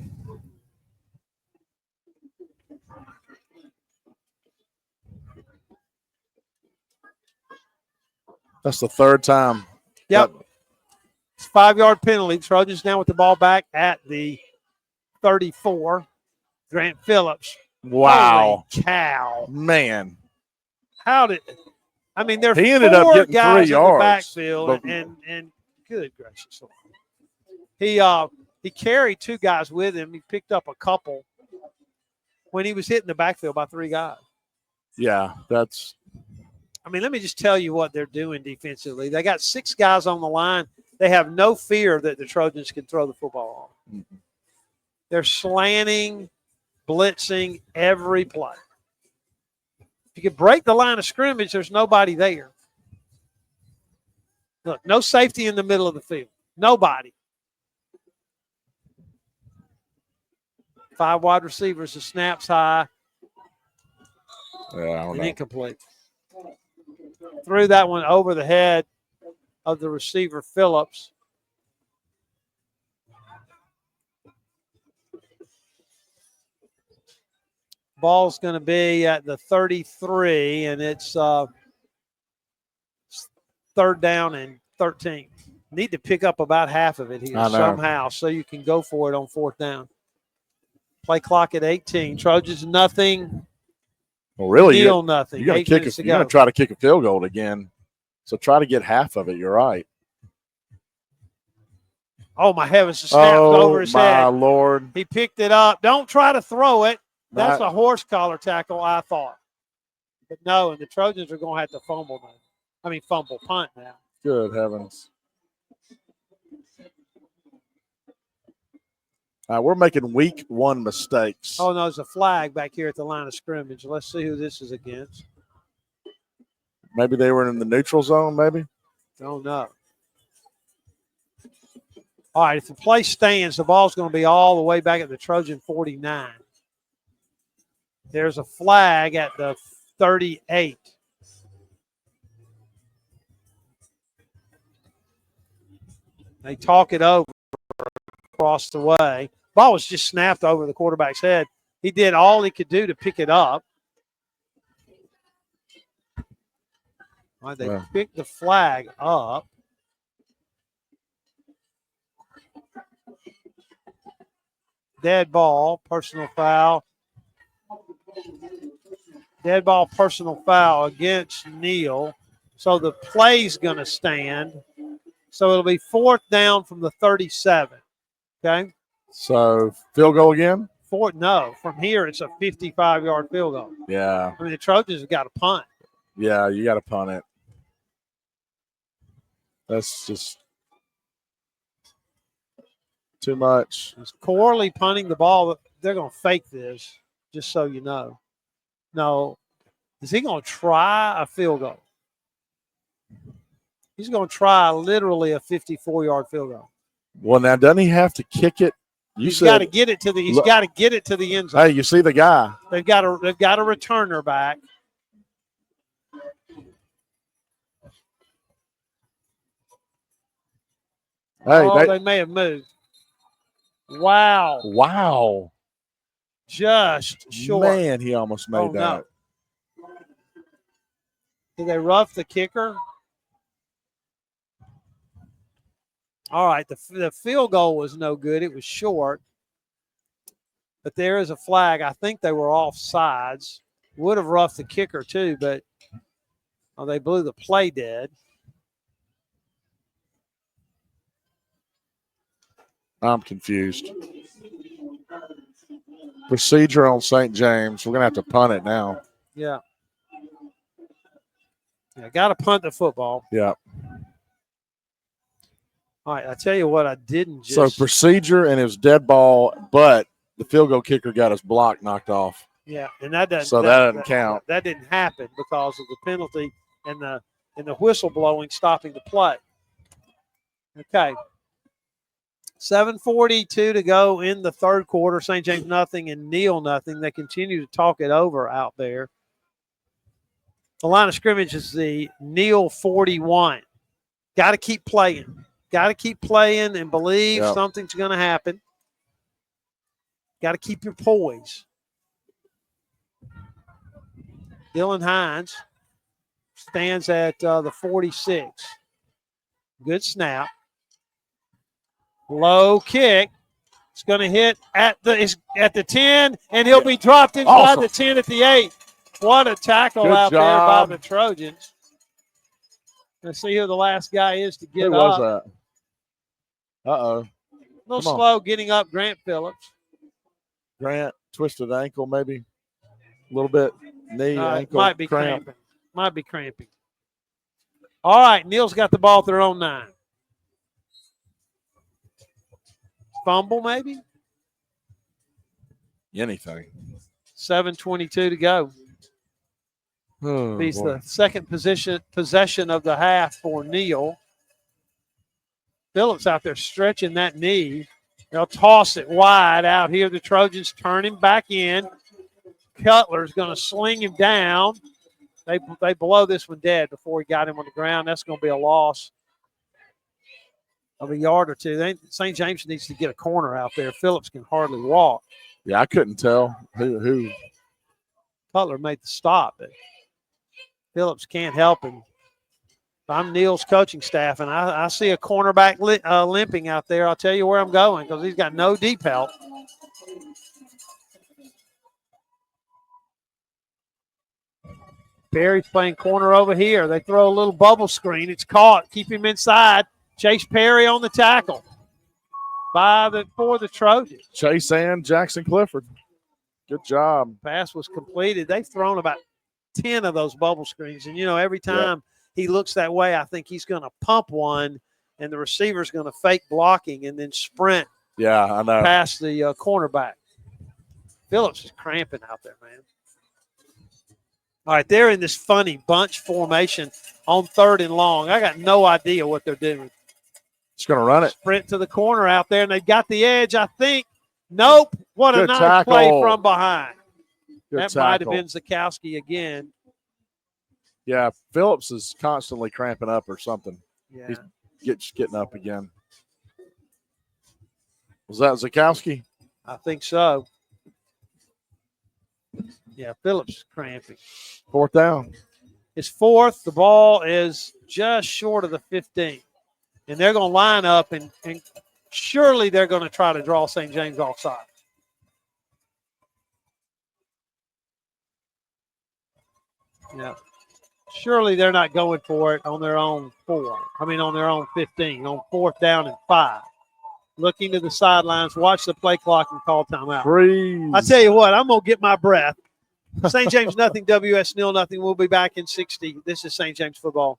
That's the 3rd time. Yep. It's a 5-yard penalty. Trojans now with the ball back at the 34. Grant Phillips. Wow. Holy cow. Man. How did I mean, there are He ended up four getting guys 3 in the yards, backfield, but- and good gracious, he carried 2 guys with him. He picked up a couple when he was hitting the backfield by 3 guys. Yeah, that's I mean, let me just tell you what they're doing defensively. They got 6 guys on the line. They have no fear that the Trojans can throw the football on. They're slanting, blitzing every play. If you could break the line of scrimmage, there's nobody there. Look, no safety in the middle of the field. Nobody. 5 wide receivers, the snaps high. Yeah, I don't And know. incomplete. Threw that one over the head of the receiver, Phillips. Ball's going to be at the 33, and it's 3rd down and 13. Need to pick up about half of it here I know. somehow so you can go for it on 4th down. Play clock at 18. Trojans nothing. Well, really, Neal nothing. You're 8 going minutes to to go. try to kick a field goal again. So try to get half of it. You're right. Oh, my heavens. The snap's over his head. my Lord. He picked it up. Don't try to throw it. That's That- a horse collar tackle, I thought. But no, and the Trojans are going to have to fumble now. Punt now. Good heavens. We're making week 1 mistakes. Oh, no, there's a flag back here at the line of scrimmage. Let's see who this is against. Maybe they were in the neutral zone, maybe? Don't know. All right, if the play stands, the ball's going to be all the way back at the Trojan 49. There's a flag at the 38. They talk it over across the way. Ball was just snapped over the quarterback's head. He did all he could do to pick it up. All right, they Wow. picked the flag up. Dead ball, personal foul. Dead ball, personal foul against Neal. So the play's going to stand. So it'll be 4th down from the 37. Okay? So field goal again? No, from here it's a 55-yard field goal. Yeah. I mean, the Trojans have got to punt. Yeah, you got to punt it. That's just too much. It's Corley punting the ball. They're going to fake this, just so you know. No. Is he going to try a field goal? He's going to try literally a 54-yard field goal. Well, now doesn't he have to kick it? He's got to get it to the. He's got to get it to the end zone. Hey, you see the guy? They've got a returner back. Hey, they may have moved. Wow. Wow. Just short. Man, he almost made that. No. Did they rough the kicker? All right, the field goal was no good. It was short. But there is a flag. I think they were off sides. Would have roughed the kicker too, but they blew the play dead. I'm confused. Procedure on St. James. We're going to have to punt it now. Yeah. Got to punt the football. Yeah. All right, I tell you what, I didn't just. So procedure and it was dead ball, but the field goal kicker got his block knocked off. Yeah, and that doesn't. So that doesn't count. That didn't happen because of the penalty and the whistle blowing stopping the play. Okay. 7:42 to go in the 3rd quarter. St. James nothing and Neal nothing. They continue to talk it over out there. The line of scrimmage is the Neal 41. Got to keep playing. Got to keep playing and believe something's going to happen. Got to keep your poise. Dylan Hines stands at the 46. Good snap. Low kick. It's going to hit at the 10, and he'll be dropped inside the 10 at the 8. What a tackle Good out job. there by the Trojans. Let's see who the last guy is to get Who up. was that? Uh-oh. A little slow getting up, Grant Phillips. Grant, twisted ankle maybe. A little bit knee, ankle, might be cramp. cramping. Might be cramping. All right, Neal's got the ball at their own 9. Fumble maybe? Anything. 7:22 to go. Oh, He's boy. the second possession of the half for Neal. Phillips out there stretching that knee. They'll toss it wide out here. The Trojans turn him back in. Cutler's going to sling him down. They blow this one dead before he got him on the ground. That's going to be a loss of a yard or two. St. James needs to get a corner out there. Phillips can hardly walk. Yeah, I couldn't tell who. Cutler made the stop, but Phillips can't help him. If I'm Neal's coaching staff and I see a cornerback limping out there, I'll tell you where I'm going because he's got no deep help. Perry's playing corner over here. They throw a little bubble screen. It's caught. Keep him inside. Chase Perry on the tackle for the Trojans. Chase and Jackson Clifford. Good job. Pass was completed. They've thrown about 10 of those bubble screens. And, every time he looks that way, I think he's going to pump one, and the receiver's going to fake blocking and then sprint Yeah, I know. past the cornerback. Phillips is cramping out there, man. All right, they're in this funny bunch formation on 3rd and long. I got no idea what they're doing. Just going to run it. Sprint to the corner out there, and they've got the edge, I think. Nope. What a Good nice tackle. play from behind. Good That might have tackle. been Zakowski again. Yeah, Phillips is constantly cramping up or something. Yeah. He's getting up again. Was that Zakowski? I think so. Yeah, Phillips is cramping. 4th down. It's 4th. The ball is just short of the 15. And they're going to line up, and surely they're going to try to draw St. James offside. Yeah. Surely they're not going for it on their own on their own 15, on 4th down and 5. Looking to the sidelines, watch the play clock and call timeout. Freeze. I tell you what, I'm going to get my breath. St. James nothing, WS nil nothing. We'll be back in 60. This is St. James football.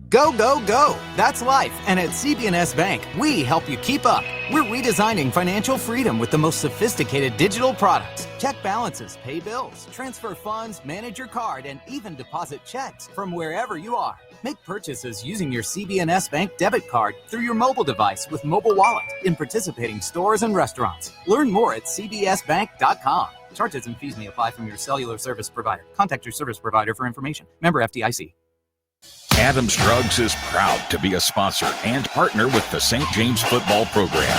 Go, go, go. That's life. And at CB&S Bank, we help you keep up. We're redesigning financial freedom with the most sophisticated digital products. Check balances, pay bills, transfer funds, manage your card, and even deposit checks from wherever you are. Make purchases using your CB&S Bank debit card through your mobile device with Mobile Wallet in participating stores and restaurants. Learn more at cbsbank.com. Charges and fees may apply from your cellular service provider. Contact your service provider for information. Member FDIC. Adams Drugs is proud to be a sponsor and partner with the St. James football program.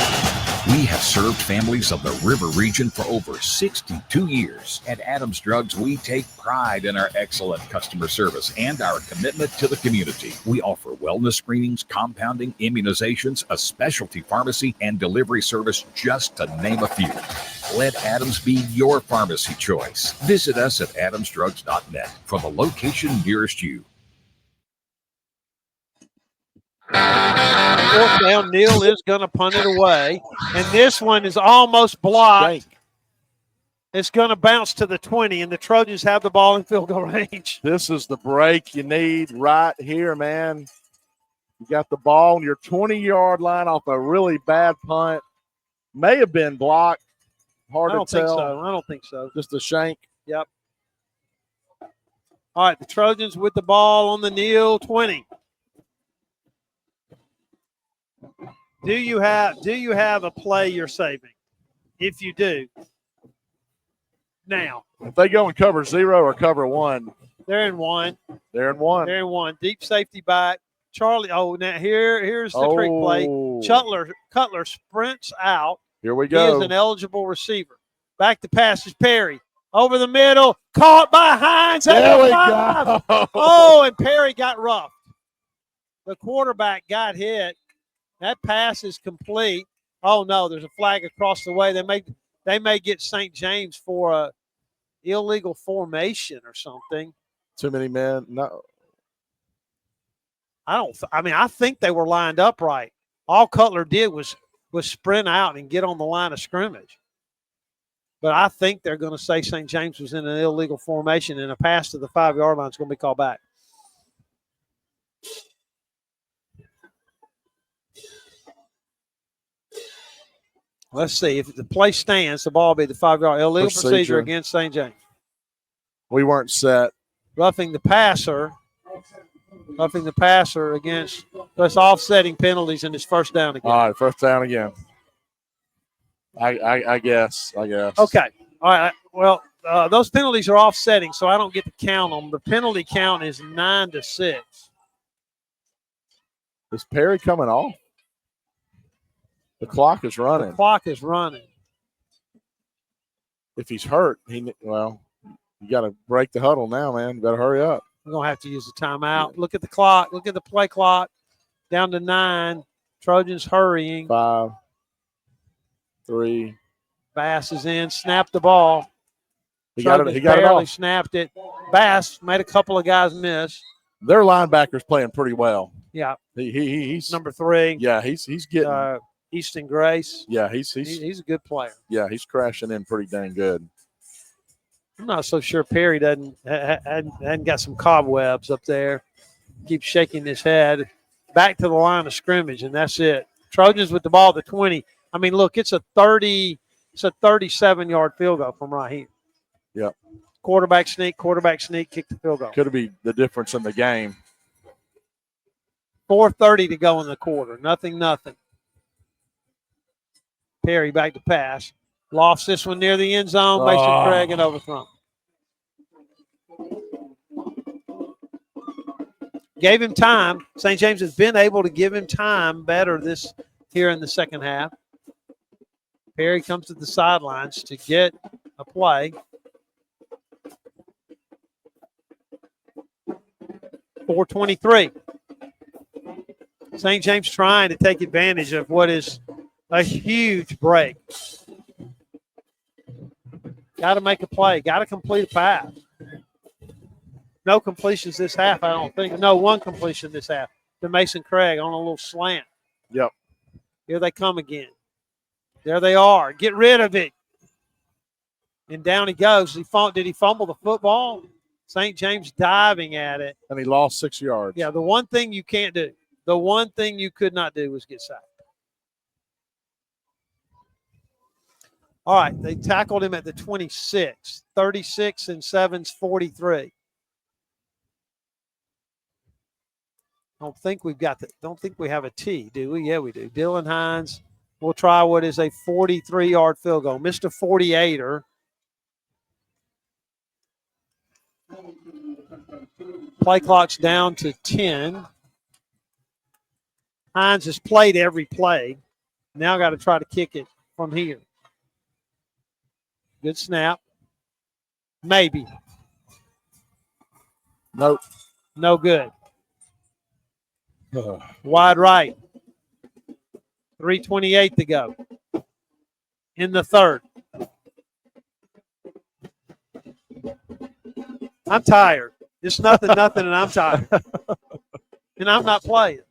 We have served families of the River region for over 62 years. At Adams Drugs, we take pride in our excellent customer service and our commitment to the community. We offer wellness screenings, compounding, immunizations, a specialty pharmacy, and delivery service, just to name a few. Let Adams be your pharmacy choice. Visit us at adamsdrugs.net for the location nearest you. 4th down, Neal is going to punt it away. And this one is almost blocked. It's going to bounce to the 20, and the Trojans have the ball in field goal range. This is the break you need right here, man. You got the ball on your 20-yard line off a really bad punt. May have been blocked. Hard to tell. I don't think so. Just a shank. Yep. All right, the Trojans with the ball on the Neal 20. Do you have a play you're saving? If you do, now. If they go and cover 0 or cover 1. They're in 1. They're in 1. They're in 1. Deep safety back. Charlie. Oh, now here's the trick play. Cutler sprints out. Here we He go. is an eligible receiver. Back to pass is Perry. Over the middle. Caught by Hines. There we go. go. Oh, and Perry got roughed. The quarterback got hit. That pass is complete. Oh, no, there's a flag across the way. They may get St. James for a illegal formation or something. Too many men. No. I think they were lined up right. All Cutler did was sprint out and get on the line of scrimmage. But I think they're going to say St. James was in an illegal formation, and a pass to the 5-yard line is going to be called back. Let's see. If the play stands, the ball will be the 5-yard. Illegal procedure against St. James. We weren't set. Roughing the passer against plus offsetting penalties in his first down again. All right, first down again. I guess. Okay. All right. Well, those penalties are offsetting, so I don't get to count them. The penalty count is 9-6. Is Perry coming off? The clock is running. The clock is running. If he's hurt, you got to break the huddle now, man. You better hurry up. We're going to have to use the timeout. Look at the clock. Look at the play clock. Down to 9. Trojans hurrying. 5, 3. Bass is in. Snap the ball. He got it barely off. Snapped it. Bass made a couple of guys miss. Their linebacker's playing pretty well. Yeah. He's number 3. Yeah, he's getting Easton Grace. Yeah, he's a good player. Yeah, he's crashing in pretty dang good. I'm not so sure Perry hadn't got some cobwebs up there. Keeps shaking his head. Back to the line of scrimmage, and that's it. Trojans with the ball at the 20. I mean, look, it's a 37-yard field goal from right here. Yep. Quarterback sneak, kick the field goal. Could be the difference in the game. 4:30 to go in the quarter. Nothing. Perry back to pass. Lofts this one near the end zone. Mason Craig and overthrown. Gave him time. St. James has been able to give him time better this here in the second half. Perry comes to the sidelines to get a play. 4:23. St. James trying to take advantage of what is a huge break. Got to make a play. Got to complete a pass. No completions this half, I don't think. No, one completion this half to Mason Craig on a little slant. Yep. Here they come again. There they are. Get rid of it. And down he goes. Did he fumble the football? St. James diving at it. And he lost 6 yards. Yeah, the one thing you can't do, the one thing you could not do was get sacked. All right, they tackled him at the 26. 36 and 7's 43. Don't think we have a T, do we? Yeah, we do. Dylan Hines will try what is a 43-yard field goal. Missed a 48er. Play clock's down to 10. Hines has played every play. Now got to try to kick it from here. Good snap. Maybe. Nope. No good. Wide right. 3:28 to go in the third. I'm tired. It's nothing, and I'm tired. And I'm not playing.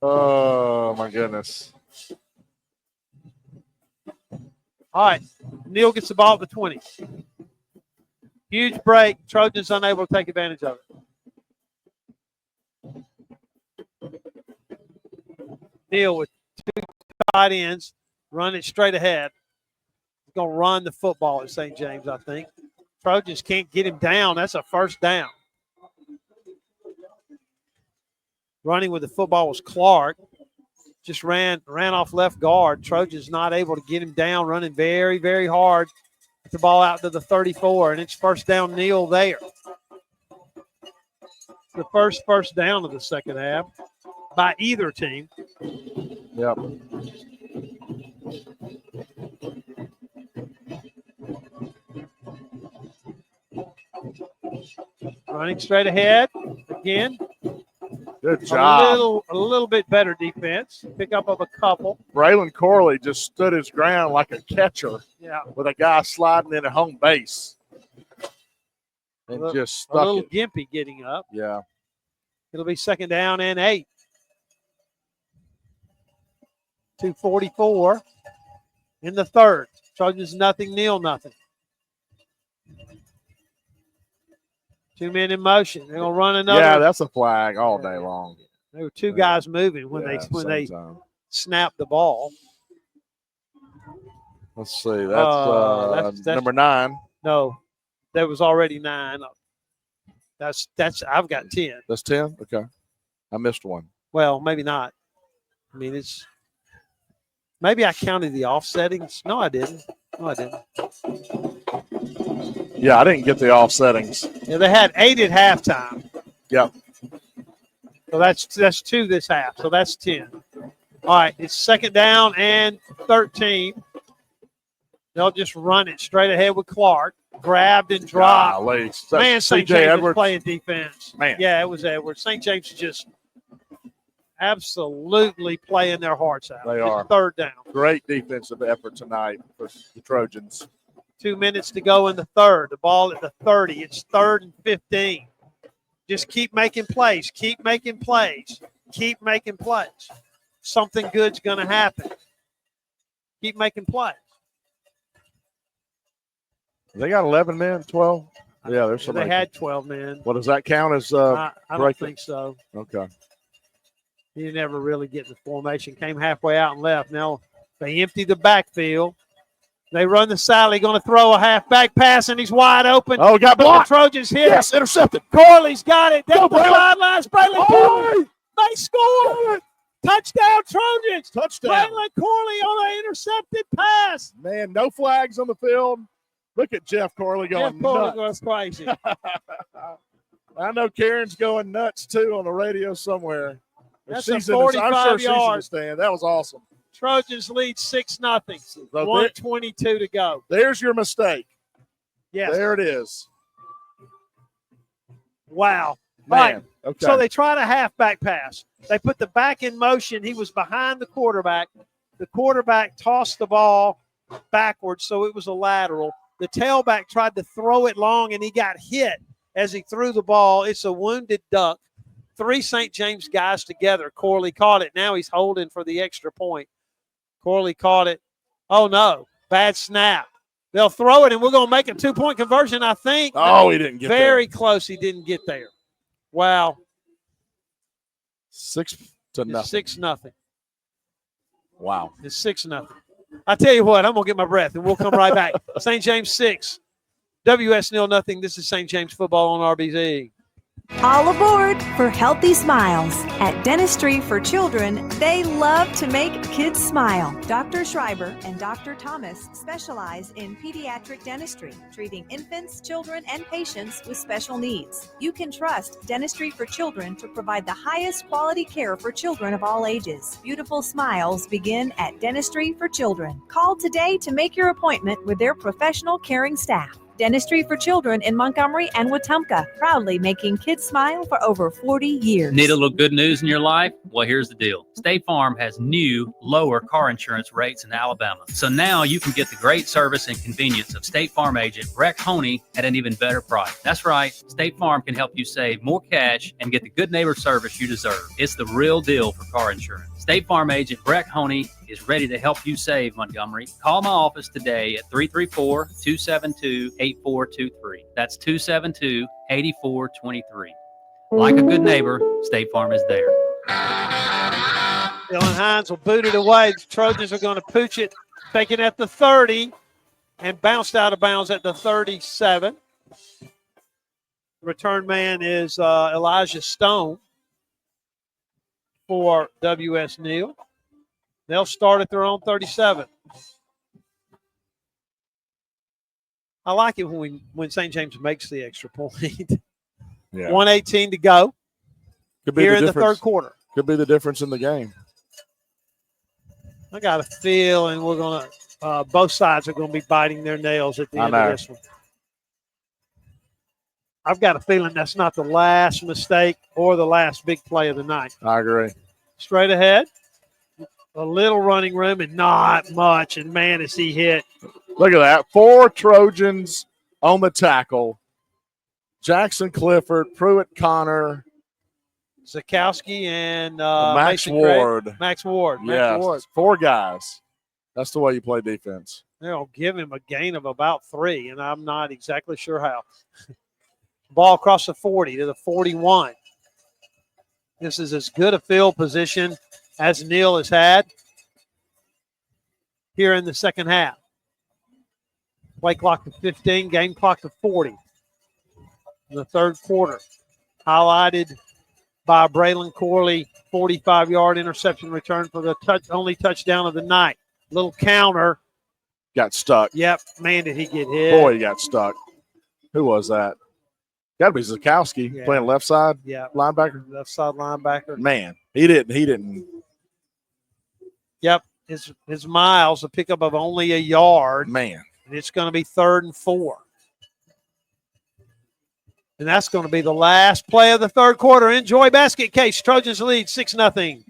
Oh, my goodness. All right. Neal gets the ball at the 20. Huge break. Trojans unable to take advantage of it. Neal with 2 tight ends. Run it straight ahead. He's going to run the football at St. James, I think. Trojans can't get him down. That's a first down. Running with the football was Clark. Just ran off left guard. Trojans not able to get him down, running very, very hard. Get the ball out to the 34, and it's first down Neal there. The first down of the second half by either team. Yep. Running straight ahead again. Good job. A little bit better defense. Pick up of a couple. Braylon Corley just stood his ground like a catcher. Yeah. With a guy sliding in at home base. and little- just a stuck little it. gimpy getting up. Yeah. It'll be 2nd down and 8. 2:44 in the third. Trojans nothing, Neal nothing. 2 men in motion. They're gonna run another. Yeah, that's a flag all day long. There were 2 guys moving when Yeah, they same time. snapped the ball. Let's see. That's number 9. No, there was already 9. That's I've got 10. That's 10? Okay. I missed one. Well, maybe not. I mean, it's maybe I counted the offsettings. No, I didn't. Yeah, I didn't get the offsettings. Yeah, they had 8 at halftime. Yep. So that's 2 this half. So that's 10. All right, it's 2nd down and 13. They'll just run it straight ahead with Clark. Grabbed and dropped. Golly. Man, St. C.J. James was Edwards. playing defense. Man. Yeah, it was Edwards. St. James just absolutely playing their hearts out. They It's are. 3rd down. Great defensive effort tonight for the Trojans. 2 minutes to go in the third. The ball at the 30. It's 3rd and 15. Just keep making plays. Keep making plays. Keep making plays. Something good's going to happen. Keep making plays. They got 11 men, 12? Yeah, there's They somebody. had 12 men. Well, does that count as I don't breaking? think so. Okay. He didn't ever really get in the formation. Came halfway out and left. Now they empty the backfield. They run the Sally, going to throw a halfback pass, and he's wide open. Oh, got But blocked. The Trojans hit Yes, it. intercepted. Corley's got it. Down the Braylon. sidelines. Braylon Oh! Corley. They scored. Touchdown, Trojans. Touchdown. Braylon Corley on an intercepted pass. Man, no flags on the field. Look at Jeff Corley going Jeff Corley nuts. goes crazy. I know Karen's going nuts, too, on the radio somewhere. That's She's a in the- I'm sure 45 she's in the yard. stand. That was awesome. Trojans lead 6-0. So there- 1:22 to go. There's your mistake. Yes. There it is. Wow. Man, All right. okay. So they tried a halfback pass. They put the back in motion. He was behind the quarterback. The quarterback tossed the ball backwards, so it was a lateral. The tailback tried to throw it long, and he got hit as he threw the ball. It's a wounded duck. 3 St. James guys together. Corley caught it. Now he's holding for the extra point. Corley caught it. Oh, no. Bad snap. They'll throw it, and we're going to make a 2-point conversion, I think. Oh, he didn't get there. Very close. He didn't get there. Wow. 6 to nothing. 6-0. Wow. It's 6-0. I tell you what, I'm going to get my breath, and we'll come right back. St. James 6. WS 0-0. This is St. James football on RBZ. All aboard for healthy smiles. At Dentistry for Children, they love to make kids smile. Dr. Schreiber and Dr. Thomas specialize in pediatric dentistry, treating infants, children, and patients with special needs. You can trust Dentistry for Children to provide the highest quality care for children of all ages. Beautiful smiles begin at Dentistry for Children. Call today to make your appointment with their professional caring staff. Dentistry for Children in Montgomery and Wetumpka, proudly making kids smile for over 40 years. Need a little good news in your life? Well, here's the deal. State Farm has new, lower car insurance rates in Alabama. So now you can get the great service and convenience of State Farm agent Breck Honey at an even better price. That's right. State Farm can help you save more cash and get the good neighbor service you deserve. It's the real deal for car insurance. State Farm agent Breck Honey is ready to help you save, Montgomery. Call my office today at 334-272-8423. That's 272-8423. Like a good neighbor, State Farm is there. Dylan Hines will boot it away. The Trojans are going to pooch it, take it at the 30, and bounced out of bounds at the 37. Return man is Elijah Stone for WS Neal. They'll start at their own 37. I like it when St. James makes the extra point. Yeah. 1:18 to go Could be here the in the difference. third quarter. Could be the difference in the game. I got a feeling we're going to both sides are going to be biting their nails at the end of this one. I've got a feeling that's not the last mistake or the last big play of the night. I agree. Straight ahead, a little running room and not much. And, man, is he hit. Look at that. 4 Trojans on the tackle. Jackson Clifford, Pruitt Connor, Zakowski, and Max Mason Craig. Ward. Max Ward. Yes, Ward. 4 guys. That's the way you play defense. They'll give him a gain of about 3, and I'm not exactly sure how. Ball across the 40 to the 41. This is as good a field position as Neal has had here in the second half. Play clock to 15, game clock to 40 in the third quarter. Highlighted by Braylon Corley, 45-yard interception return for the only touchdown of the night. Little counter. Got stuck. Yep. Man, did he get hit. Boy, he got stuck. Who was that? Got to be Zakowski playing left side linebacker. Left side linebacker. Man, he didn't. Yep. His miles, a pickup of only a yard. Man. And it's going to be 3rd and 4. And that's going to be the last play of the third quarter. Enjoy basket case. Trojans lead 6-0.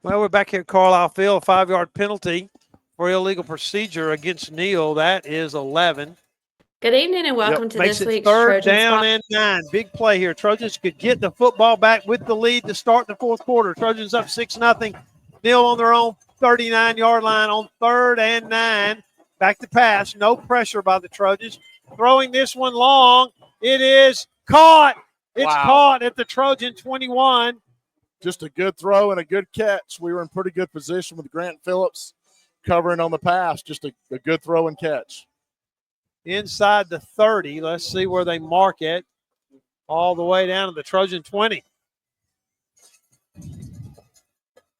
Well, we're back here at Carlisle Field. A 5-yard penalty for illegal procedure against Neal. That is 11. Good evening and welcome to Makes this it week's 3rd Trojan down Spot. and 9. Big play here. Trojans could get the football back with the lead to start the fourth quarter. Trojans up 6-0. Neal on their own 39-yard line on 3rd and 9. Back to pass. No pressure by the Trojans. Throwing this one long. It is caught. It's caught at the Trojan 21. Just a good throw and a good catch. We were in pretty good position with Grant Phillips covering on the pass. Just a good throw and catch. Inside the 30. Let's see where they mark it. All the way down to the Trojan 20.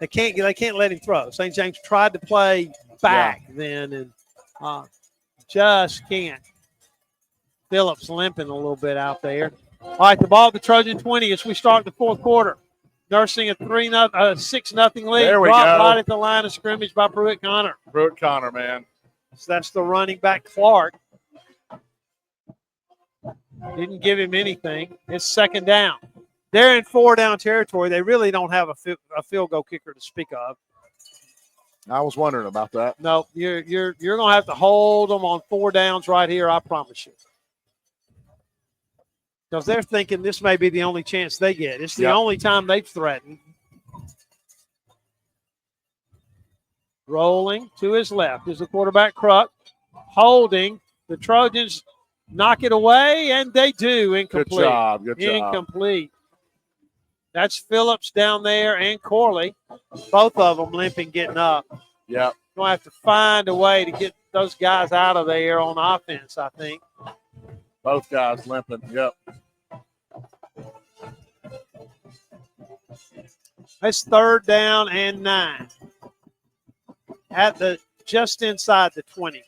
They can't let him throw. St. James tried to play back then and just can't. Phillips limping a little bit out there. All right, the ball at the Trojan 20 as we start the fourth quarter. Nursing a 6-0 lead. There we Dropped go. right at the line of scrimmage by Pruitt Connor. Pruitt Connor, man. So that's the running back, Clark. Didn't give him anything. It's 2nd down. They're in 4-down territory. They really don't have a field goal kicker to speak of. I was wondering about that. No, you're going to have to hold them on 4 downs right here, I promise you. Because they're thinking this may be the only chance they get. It's the only time they've threatened. Rolling to his left is the quarterback, Kruk. Holding. The Trojans knock it away, and they do. Incomplete. Good job. Good job. Incomplete. That's Phillips down there and Corley. Both of them limping getting up. Yep. Going to have to find a way to get those guys out of there on offense, I think. Both guys limping. Yep. It's 3rd down and 9 at just inside the 20.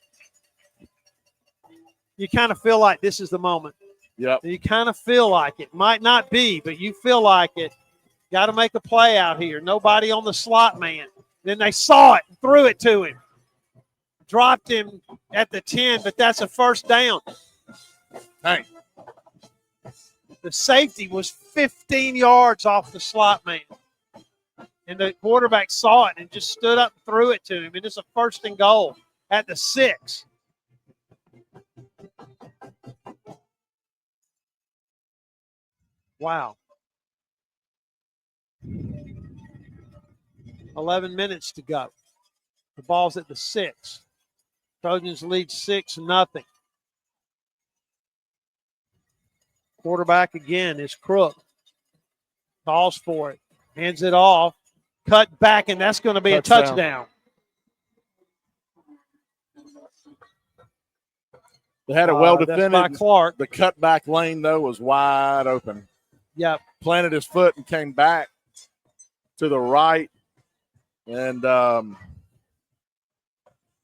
You kind of feel like this is the moment. Yep. You kind of feel like it. Might not be, but you feel like it. Got to make a play out here. Nobody on the slot man. Then they saw it and threw it to him. Dropped him at the 10, but that's a 1st down. Hey. The safety was 15 yards off the slot man. And the quarterback saw it and just stood up and threw it to him. And it's a 1st and goal at the 6. Wow. 11 minutes to go. The ball's at the 6. Trojans lead 6-0. Quarterback again is Crook. Calls for it. Hands it off. Cut back, and that's going to be a touchdown. They had it well defended. That's by Clark. The cutback lane, though, was wide open. Yep. Planted his foot and came back to the right. And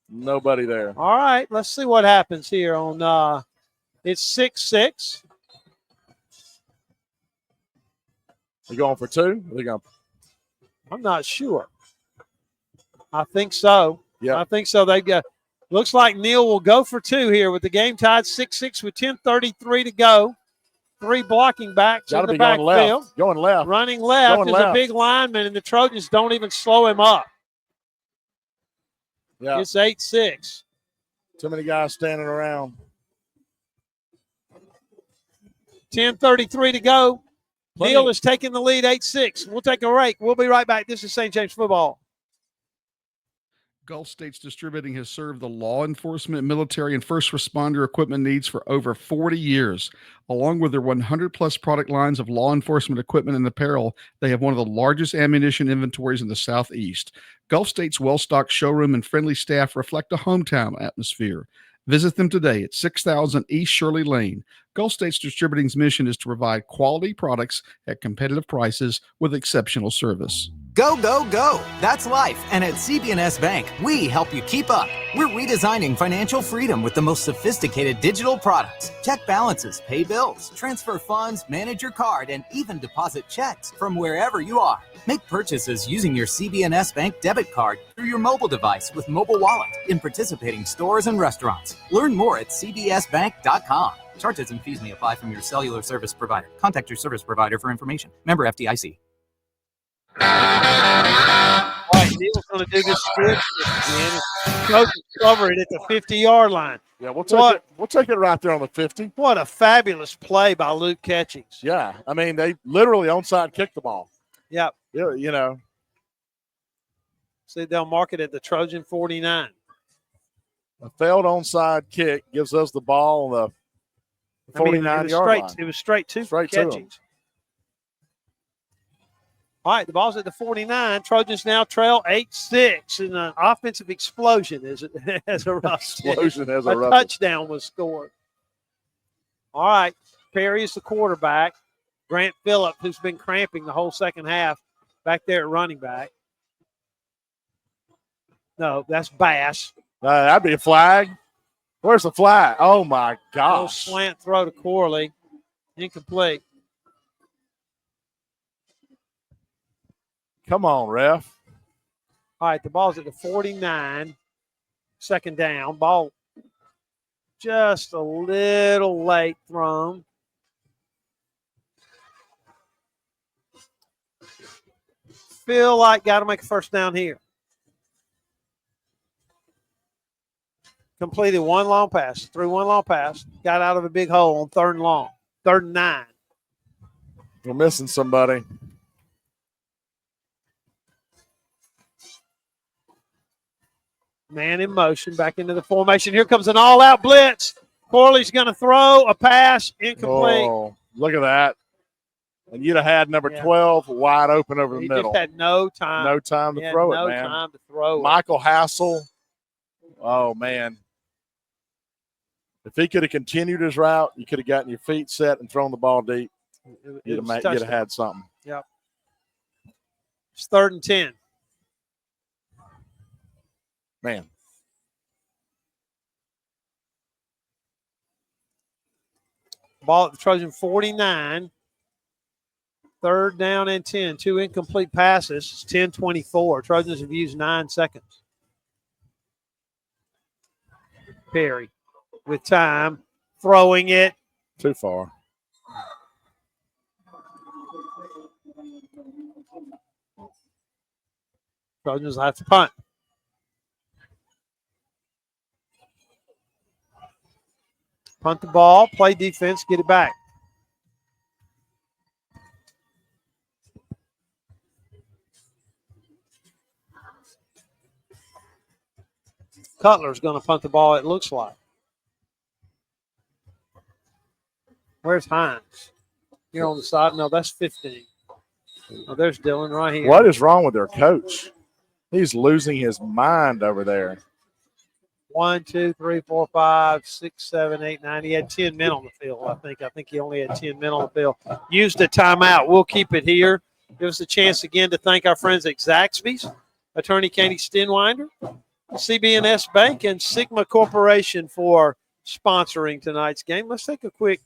nobody there. All right, let's see what happens here on it's 6-6. They going for 2? They going? I'm not sure. I think so. Yeah. I think so. They got. Looks like Neal will go for 2 here with the game tied 6-6 with 10:33 to go. 3 blocking backs in the backfield. Going left. Running left Going is left. a big lineman, and the Trojans don't even slow him up. Yeah. It's 8-6. Too many guys standing around. 10:33 to go. Neal is taking the lead 8-6. We'll take a break. We'll be right back. This is St. James football. Gulf States Distributing has served the law enforcement, military, and first responder equipment needs for over 40 years. Along with their 100-plus product lines of law enforcement equipment and apparel, they have one of the largest ammunition inventories in the Southeast. Gulf State's well-stocked showroom and friendly staff reflect a hometown atmosphere. Visit them today at 6000 East Shirley Lane. Gulf States Distributing's mission is to provide quality products at competitive prices with exceptional service. Go, go, go. That's life. And at CB&S Bank, we help you keep up. We're redesigning financial freedom with the most sophisticated digital products. Check balances, pay bills, transfer funds, manage your card, and even deposit checks from wherever you are. Make purchases using your CB&S Bank debit card through your mobile device with Mobile Wallet in participating stores and restaurants. Learn more at cbsbank.com. Charges and fees may apply from your cellular service provider. Contact your service provider for information. Member FDIC. All right, Neal's going to do this script again. Trojans cover it at the 50-yard line. Yeah, we'll take it right there on the 50. What a fabulous play by Luke Catchings. Yeah, I mean, they literally onside kicked the ball. Yep. Yeah, you know. See, they'll mark it at the Trojan 49. A failed onside kick gives us the ball on the 49-yard line. It was straight to Straight to Catchings. All right, the ball's at the 49. Trojans now trail 8-6, and an offensive explosion as a touchdown was scored. All right, Perry is the quarterback. Grant Phillip, who's been cramping the whole second half, back there at running back. No, that's Bass. That'd be a flag. Where's the flag? Oh, my gosh. Little slant throw to Corley. Incomplete. Come on, ref. All right, the ball's at the 49. Second down. Ball just a little late thrown. Feel like got to make a first down here. Completed one long pass. Threw one long pass. Got out of a big hole on 3rd and long. 3rd and 9. We're missing somebody. Man in motion, back into the formation. Here comes an all-out blitz. Corley's going to throw a pass, incomplete. Oh, look at that. And you'd have had number 12 wide open over the He middle. just had no time. No time to throw it, man. No time to throw it. Michael Hassel. Oh, man. If he could have continued his route, you could have gotten your feet set and thrown the ball deep. You'd have had something. Yep. It's 3rd and 10. Man. Ball at the Trojan 49. 3rd down and 10. 2 incomplete passes. It's 10-24. Trojans have used 9 seconds. Perry with time. Throwing it. Too far. Trojans have to punt. Punt the ball, play defense, get it back. Cutler's going to punt the ball, it looks like. Where's Hines? Here on the side. No, that's 15. Oh, there's Dylan right here. What is wrong with their coach? He's losing his mind over there. 1, 2, 3, 4, 5, 6, 7, 8, 9. He had 10 men on the field, I think. I think he only had 10 men on the field. Used a timeout. We'll keep it here. Give us a chance again to thank our friends at Zaxby's, Attorney Katie Stenwinder, CB&S Bank, and Sigma Corporation for sponsoring tonight's game. Let's take a quick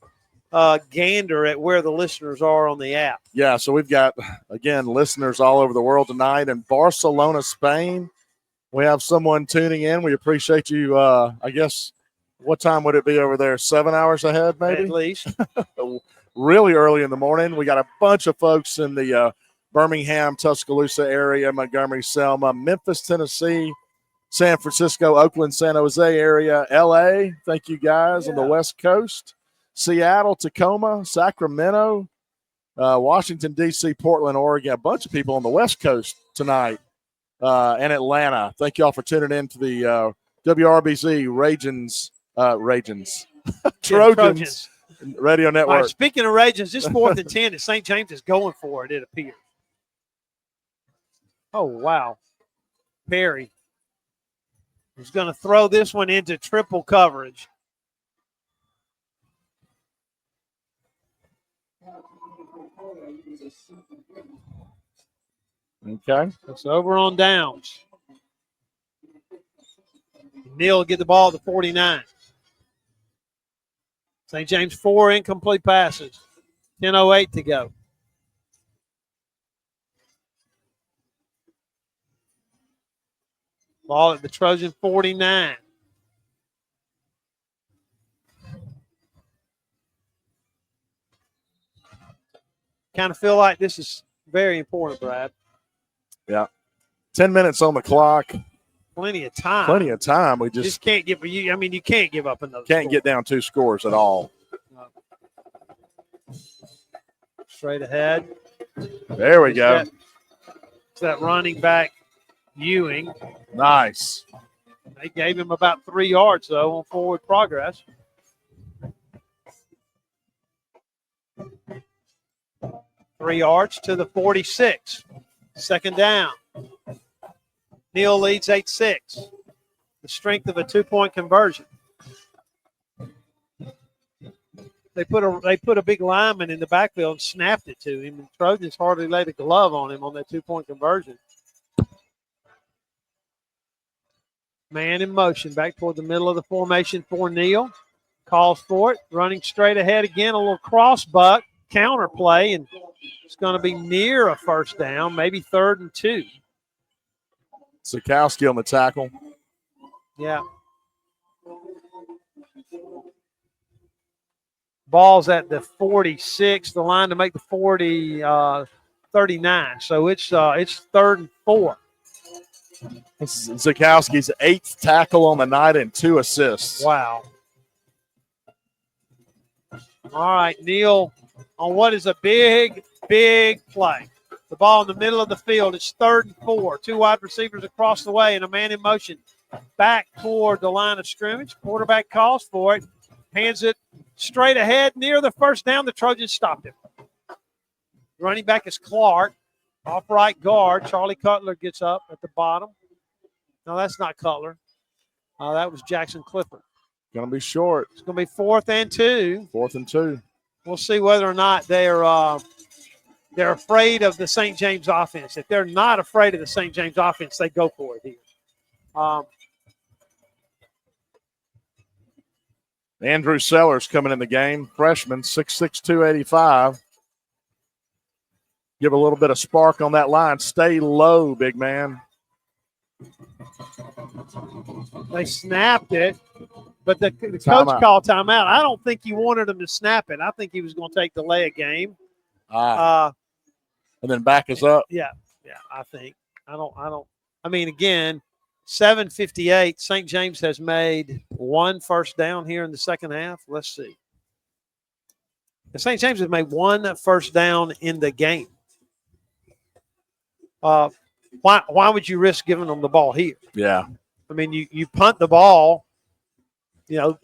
gander at where the listeners are on the app. Yeah, so we've got, again, listeners all over the world tonight. In Barcelona, Spain, we have someone tuning in. We appreciate you. I guess, what time would it be over there? 7 hours ahead, maybe? At least. Really early in the morning. We got a bunch of folks in the Birmingham, Tuscaloosa area, Montgomery, Selma, Memphis, Tennessee, San Francisco, Oakland, San Jose area, L.A. Thank you guys on the West Coast. Seattle, Tacoma, Sacramento, Washington, D.C., Portland, Oregon. A bunch of people on the West Coast tonight. And Atlanta. Thank you all for tuning in to the WRBZ Trojans Radio Network. All right, speaking of Ragins, this 4th and 10 that St. James is going for it appears. Oh, wow. Perry is going to throw this one into triple coverage. Okay. It's over on downs. Neal will get the ball to 49. St. James 4 incomplete passes. 10:08 to go. Ball at the Trojan 49. Kind of feel like this is very important, Brad. Yeah. 10 minutes on the clock. Plenty of time. Plenty of time. We just can't give you. I mean, you can't give up in those. Can't get down 2 scores at all. Straight ahead. There we go. It's that running back, Ewing. Nice. They gave him about 3 yards, though, on forward progress. Three yards to the 46. 2nd down. Neal leads 8-6. The strength of a 2-point conversion. They put a big lineman in the backfield and snapped it to him. And Trojans hardly laid a glove on him on that 2-point conversion. Man in motion back toward the middle of the formation for Neal. Calls for it. Running straight ahead again. A little cross buck. Counter play. And it's going to be near a 1st down. Maybe 3rd and 2. Sikowski on the tackle. Yeah. Ball's at the 46, the line to make the 39. So it's 3rd and 4. This is Sikowski's 8th tackle on the night and 2 assists. Wow. All right, Neal on what is a big, big play. The ball in the middle of the field. It's 3rd and 4. 2 wide receivers across the way and a man in motion back toward the line of scrimmage. Quarterback calls for it. Hands it straight ahead near the 1st down. The Trojans stopped him. Running back is Clark. Off right guard. Charlie Cutler gets up at the bottom. No, that's not Cutler. That was Jackson Clifford. Going to be short. It's going to be 4th and 2. 4th and 2. We'll see whether or not they're they're afraid of the St. James offense. If they're not afraid of the St. James offense, they go for it here. Andrew Sellers coming in the game, freshman, 6'6", 285. Give a little bit of spark on that line. Stay low, big man. They snapped it, but the coach Timeout. called timeout. I don't think he wanted him to snap it. I think he was going to take delay a game. And then back us up. Yeah, I think. I mean, again, 7:58. St. James has made one first down here in the second half. Let's see. St. James has made one first down in the game. Why would you risk giving them the ball here? Yeah. I mean, you punt the ball, even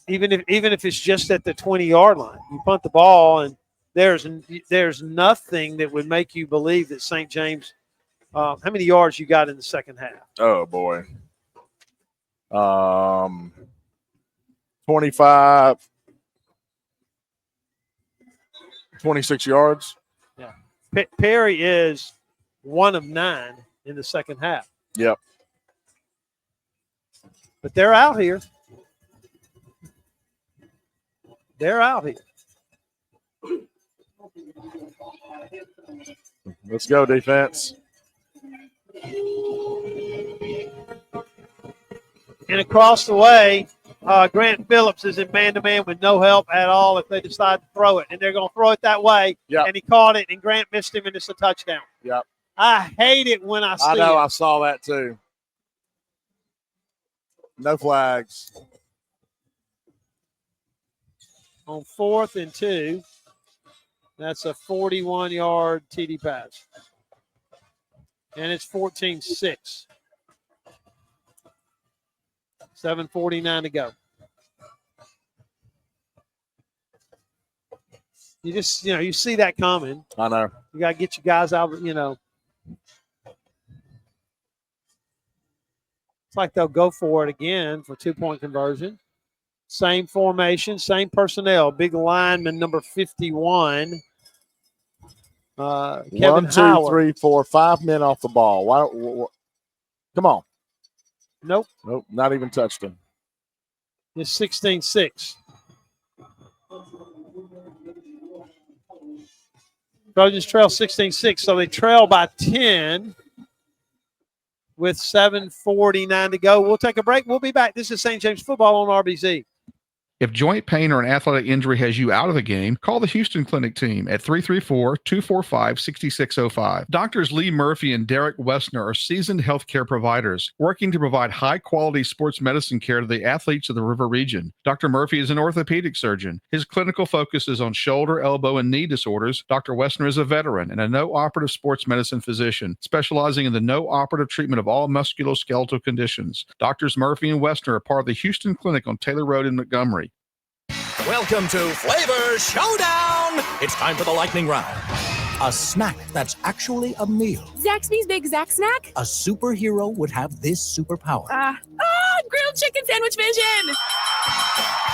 if it's just at the 20-yard line. You punt the ball, and there's nothing that would make you believe that St. James how many yards you got in the second half? Oh, boy. 25, 26 yards. Yeah. Perry is 1 of 9 in the second half. Yep. But they're out here. Let's go, defense. And across the way, Grant Phillips is in man-to-man with no help at all if they decide to throw it. And they're going to throw it that way. Yep. And he caught it, and Grant missed him, and it's a touchdown. Yep. I hate it when I see I know. it. I saw that too. No flags. On 4th and 2, that's a 41-yard TD pass. And it's 14-6. 7:49 to go. You just, you see that coming. I know. You got to get your guys out, It's like they'll go for it again for 2-point conversion. Same formation, same personnel. Big lineman number 51. Kevin 1, 2, Howard. 3, 4, 5 men off the ball. Come on. Nope. Not even touched him. It's 16-6. Trojans trail 16-6, so they trail by 10 with 7:49 to go. We'll take a break. We'll be back. This is St. James football on RBZ. If joint pain or an athletic injury has you out of the game, call the Houston Clinic team at 334-245-6605. Doctors Lee Murphy and Derek Wessner are seasoned healthcare providers working to provide high-quality sports medicine care to the athletes of the River Region. Dr. Murphy is an orthopedic surgeon. His clinical focus is on shoulder, elbow, and knee disorders. Dr. Wessner is a veteran and a no-operative sports medicine physician, specializing in the no-operative treatment of all musculoskeletal conditions. Doctors Murphy and Wessner are part of the Houston Clinic on Taylor Road in Montgomery. Welcome to Flavor Showdown! It's time for the lightning round. A snack that's actually a meal. Zaxby's Big Zax Snack. A superhero would have this superpower. Grilled chicken sandwich vision.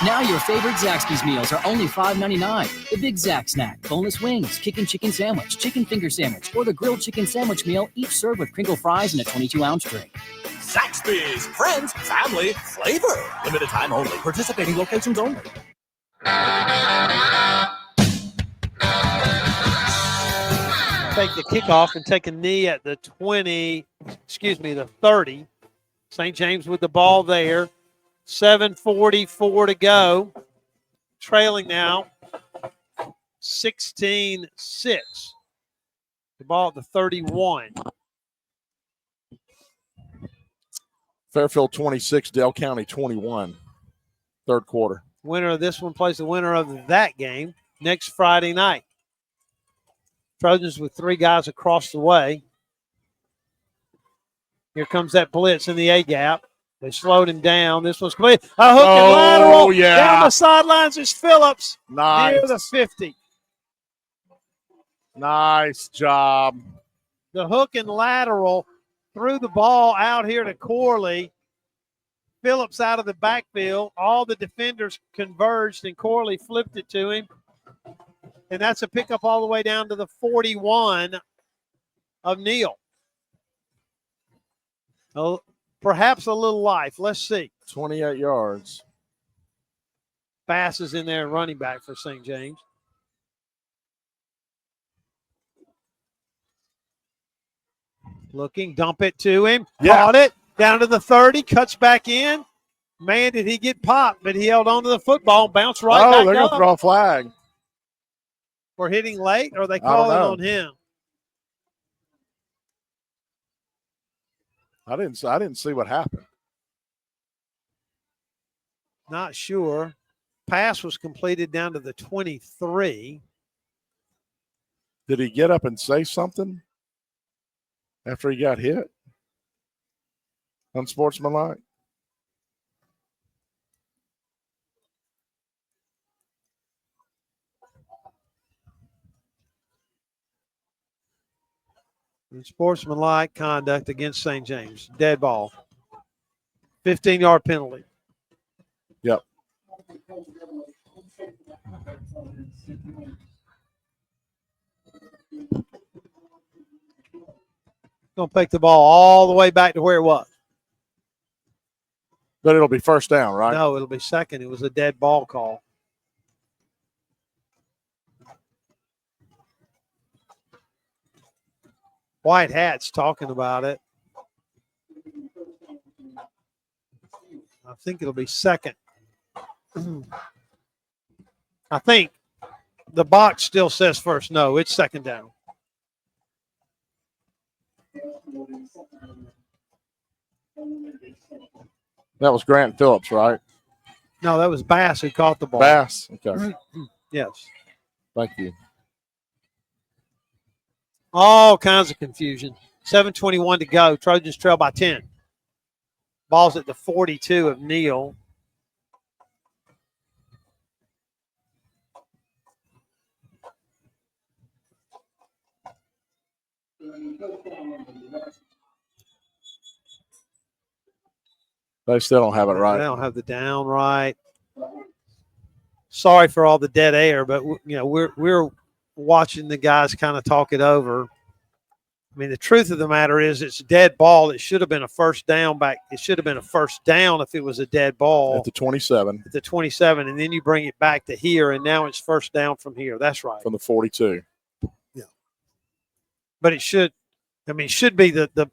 Now your favorite Zaxby's meals are only $5.99. The Big Zax Snack, boneless wings, kickin' chicken sandwich, chicken finger sandwich, or the grilled chicken sandwich meal, each served with crinkle fries and a 22-ounce drink. Zaxby's, friends, family, flavor. Limited time only. Participating locations only. Take the kickoff and take a knee at the 30. St. James with the ball there. 7:44 to go. Trailing now 16-6. The ball at the 31. Fairfield 26, Dale County 21. Third quarter. Winner of this one plays the winner of that game next Friday night. Trojans with 3 guys across the way. Here comes that blitz in the A-gap. They slowed him down. This one's complete. A hook and lateral. Yeah. Down the sidelines is Phillips. Nice. Near the 50. Nice job. The hook and lateral threw the ball out here to Corley. Phillips out of the backfield. All the defenders converged, and Corley flipped it to him. And that's a pickup all the way down to the 41 of Neal. Oh, perhaps a little life. Let's see. 28 yards. Bass is in there, running back for St. James. Looking, dump it to him. Yeah. Caught it. Down to the 30, cuts back in. Man, did he get popped, but he held on to the football, bounced right back they're going up. to throw a flag. For hitting late, or are they I don't calling know. on him? I didn't see what happened. Not sure. Pass was completed down to the 23. Did he get up and say something after he got hit? Unsportsmanlike? Sportsmanlike conduct against St. James. Dead ball. 15-yard penalty. Yep. Going to take the ball all the way back to where it was. But it'll be first down, right? No, it'll be second. It was a dead ball call. White Hat's talking about it. I think it'll be second. I think the box still says first. No, it's second down. That was Grant Phillips, right? No, that was Bass who caught the ball. Bass? Okay. Yes. Thank you. All kinds of confusion. 7:21 to go. Trojans trail by 10. Ball's at the 42 of Neal. They still don't have it right. They don't have the down right. Sorry for all the dead air, but we're watching the guys kind of talk it over. I mean, the truth of the matter is it's a dead ball. It should have been a first down back. It should have been a first down if it was a dead ball. At the 27. At the 27, and then you bring it back to here, and now it's first down from here. That's right. From the 42. Yeah. But it should be the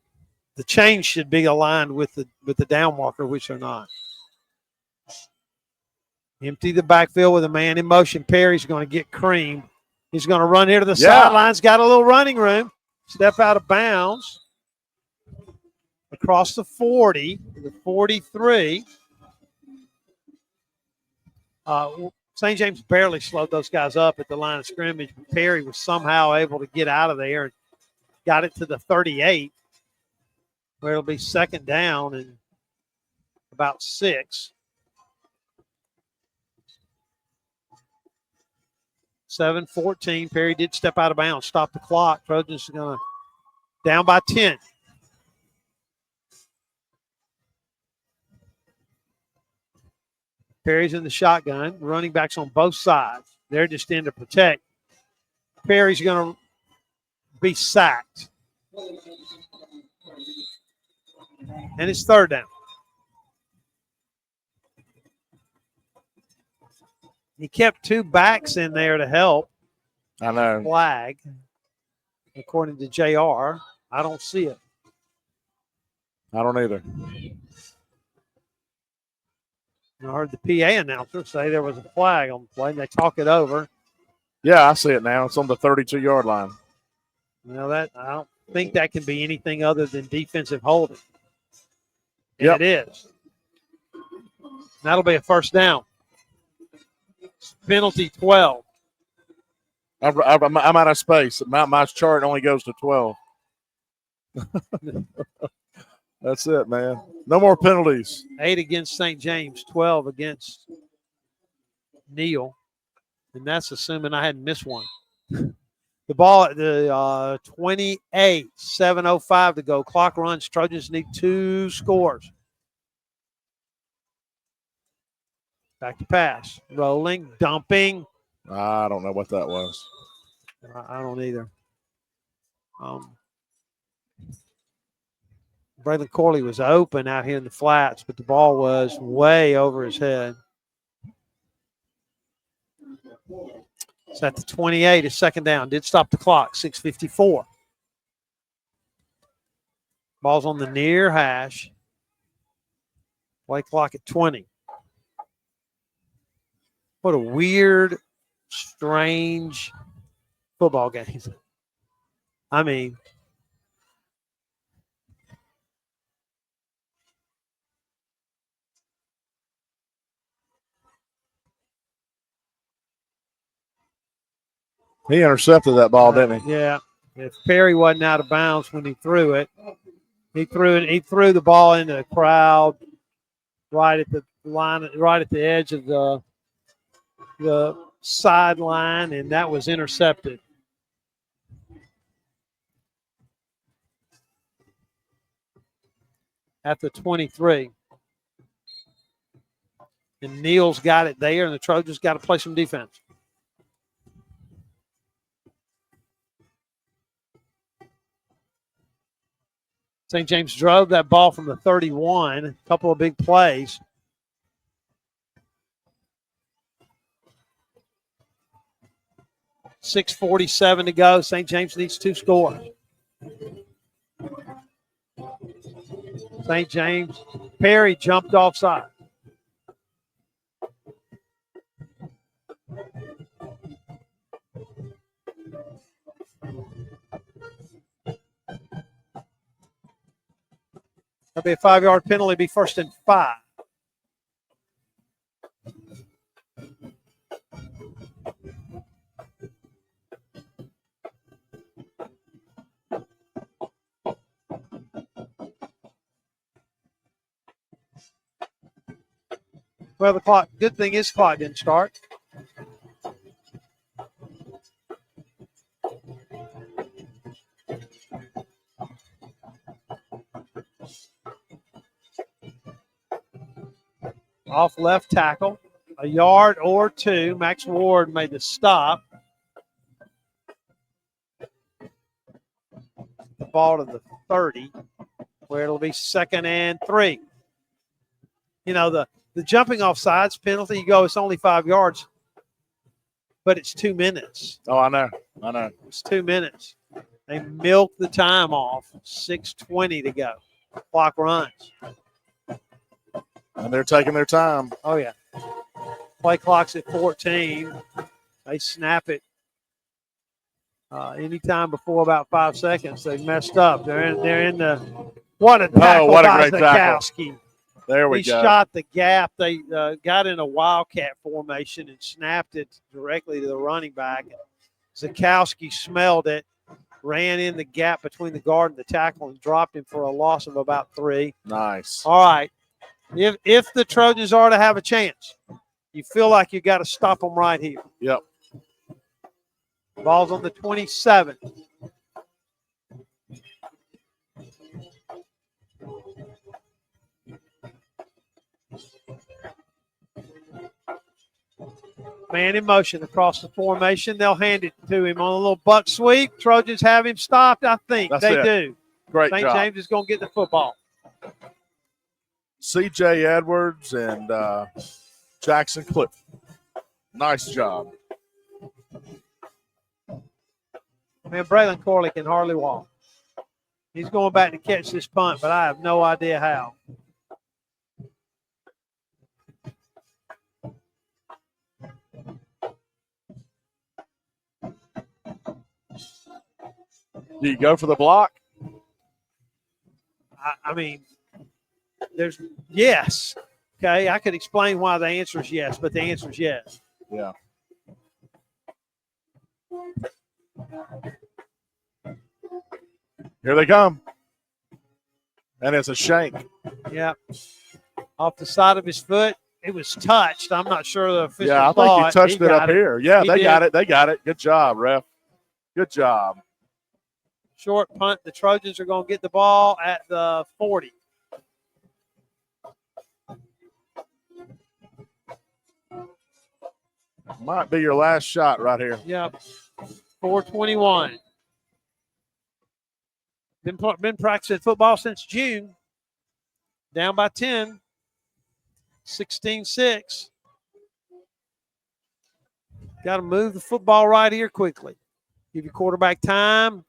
change should be aligned with the down marker, which they're not. Empty the backfield with a man in motion. Perry's going to get creamed. He's going to run here to the sidelines. Got a little running room. Step out of bounds. Across the 40, the 43. St. James barely slowed those guys up at the line of scrimmage. Perry was somehow able to get out of there and got it to the 38, where it'll be second down and about 6. 7-14. Perry did step out of bounds, stop the clock. Trojans are going to down by 10. Perry's in the shotgun. Running backs on both sides. They're just in to protect. Perry's going to be sacked. And it's third down. He kept 2 backs in there to help. I know. Flag, according to JR. I don't see it. I don't either. I heard the PA announcer say there was a flag on the play, and they talk it over. Yeah, I see it now. It's on the 32-yard line. Now that I don't think that can be anything other than defensive holding. And Yep. it is. That'll be a first down. Penalty 12. I'm out of space. My chart only goes to 12. That's it, man. No more penalties. 8 against St. James, 12 against Neal. And that's assuming I hadn't missed one. The ball at the 28, 7:05 to go. Clock runs. Trojans need 2 scores. Back to pass. Rolling, dumping. I don't know what that was. I don't either. Braylon Corley was open out here in the flats, but the ball was way over his head. It's at the 28. It's second down. Did stop the clock. 6:54. Ball's on the near hash. Play clock at 20. What a weird, strange football game. I mean, he intercepted that ball, didn't he? Yeah. If Perry wasn't out of bounds when he threw it, he threw the ball into the crowd right at the line, right at the edge of the sideline, and that was intercepted. At the 23. And Neal's got it there, and the Trojans got to play some defense. St. James drove that ball from the 31. A couple of big plays. .647 to go. St. James needs 2 scores. St. James. Perry jumped offside. That'll be a 5-yard penalty, be 1st and 5. Well, the clock, good thing is clock didn't start. Off left tackle, a yard or 2. Max Ward made the stop. The ball to the 30, where it'll be 2nd and 3. You know, the jumping off sides penalty, you go, it's only 5 yards, but it's 2 minutes. Oh, I know. It's 2 minutes. They milked the time off. 6:20 to go. Clock runs. And they're taking their time. Oh, yeah. Play clock's at 14. They snap it anytime before about 5 seconds. They messed up. They're in the – what a tackle what a by great tackle. Zakowski. There we he go. Shot the gap. They got in a wildcat formation and snapped it directly to the running back. Zakowski smelled it, ran in the gap between the guard and the tackle, and dropped him for a loss of about 3. Nice. All right. If the Trojans are to have a chance, you feel like you got to stop them right here. Yep. Ball's on the 27. Man in motion across the formation. They'll hand it to him on a little buck sweep. Trojans have him stopped, I think. That's they it. do. Great St. job. James is going to get the football. C.J. Edwards and Jackson Cliff. Nice job. Man, Braylon Corley can hardly walk. He's going back to catch this punt, but I have no idea how. Do you go for the block? I mean, there's yes. Okay, I could explain why the answer is yes, but the answer is yes. Yeah. Here they come. And it's a shank. Yeah. Off the side of his foot. It was touched. I'm not sure the official Yeah, I think he touched it up here. Yeah, they got it. They got it. Good job, ref. Good job. Short punt. The Trojans are going to get the ball at the 40. Might be your last shot right here. Yep. 4:21. Been practicing football since June. Down by 10. 16-6. Got to move the football right here quickly. Give your quarterback time.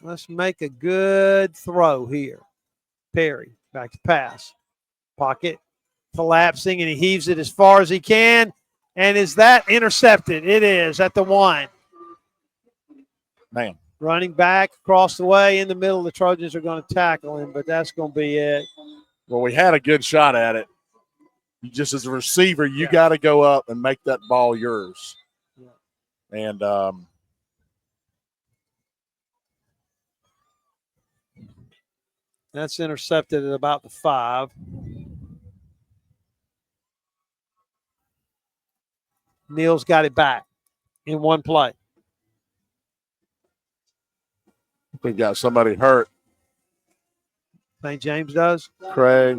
Let's make a good throw here. Perry back to pass. Pocket collapsing, and he heaves it as far as he can. And is that intercepted? It is at the 1. Man. Running back across the way in the middle. The Trojans are going to tackle him, but that's going to be it. Well, we had a good shot at it. You just as a receiver, you got to go up and make that ball yours. Yeah. And that's intercepted at about the 5. Neal's got it back in one play. We've got somebody hurt. St. James does. Craig.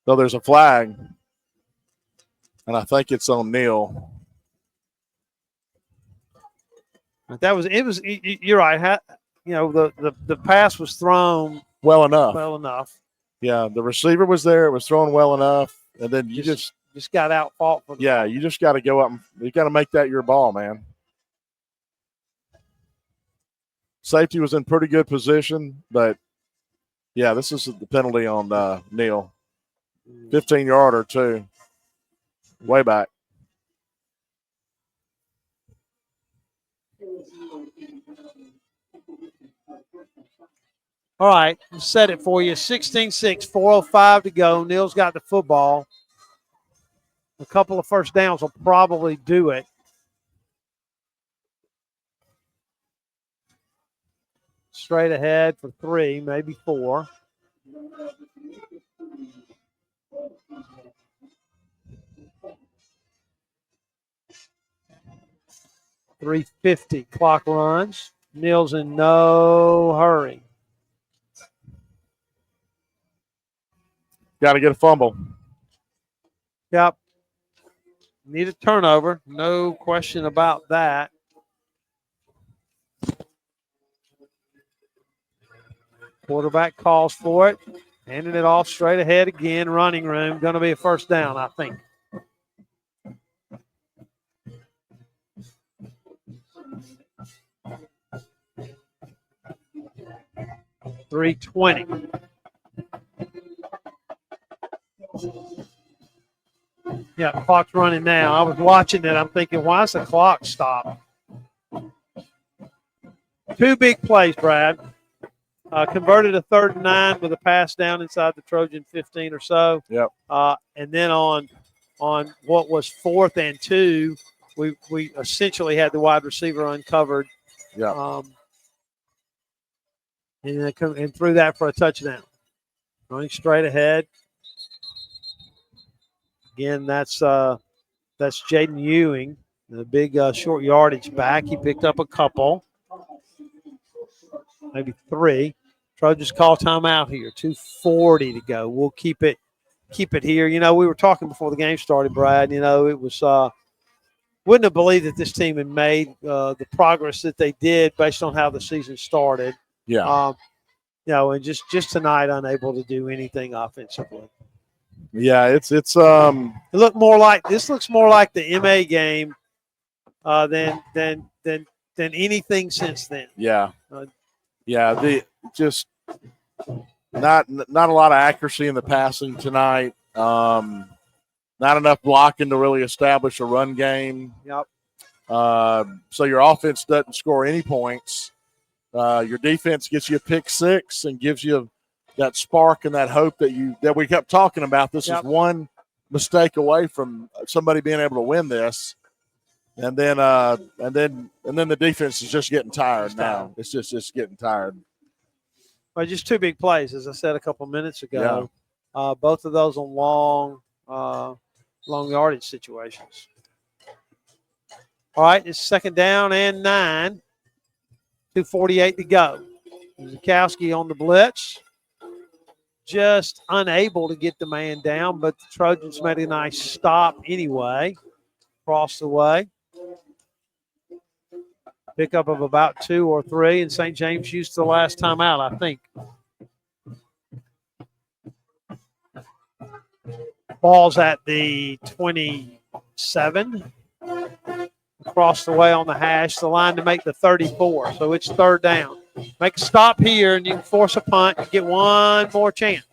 So there's a flag, and I think it's on Neal. That was it. Was you're right? The pass was thrown well enough. Well enough. Yeah, the receiver was there. It was thrown well enough, and then you just got out fought for. Yeah, you just got to go up. You got to make that your ball, man. Safety was in pretty good position, but yeah, this is the penalty on Neal. 15-yarder too. Way back. All right, set it for you. 16-6, 4:05 to go. Neal's got the football. A couple of first downs will probably do it. Straight ahead for 3, maybe 4. .350 clock runs. Neal's in no hurry. Got to get a fumble. Yep. Need a turnover. No question about that. Quarterback calls for it. Handing it off straight ahead again. Running room. Going to be a first down, I think. .320. Yeah, the clock's running now. I was watching it. I'm thinking, why is the clock stopped? 2 big plays, Brad. Converted a 3rd and 9 with a pass down inside the Trojan 15 or so. Yep. And then on what was 4th and 2, we essentially had the wide receiver uncovered. Yeah. And threw that for a touchdown. Running straight ahead. Again, that's Jaden Ewing, the big short yardage back. He picked up a couple, maybe 3. Trojans call timeout here. 2:40 to go. We'll keep it here. We were talking before the game started, Brad. It was wouldn't have believed that this team had made the progress that they did based on how the season started. Yeah. And just tonight, unable to do anything offensively. Yeah, it's It looked more like this. Looks more like the MA game than anything since then. Yeah. Just not a lot of accuracy in the passing tonight. Not enough blocking to really establish a run game. Yep. So your offense doesn't score any points. Your defense gets you a pick 6 and gives you that spark and that hope that we kept talking about. This is one mistake away from somebody being able to win this. And then the defense is just getting tired now. It's just getting tired. Well, just 2 big plays, as I said a couple minutes ago. Yeah. Both of those on long yardage situations. All right, it's 2nd down and 9. 2:48 to go. Zukowski on the blitz. just unable to get the man down, but the Trojans made a nice stop anyway. Across the way. Pickup of about 2 or 3, and St. James used the last time out, I think. Ball's at the 27. Across the way on the hash, the line to make the 34. So it's third down. Make a stop here, and you can force a punt and get one more chance.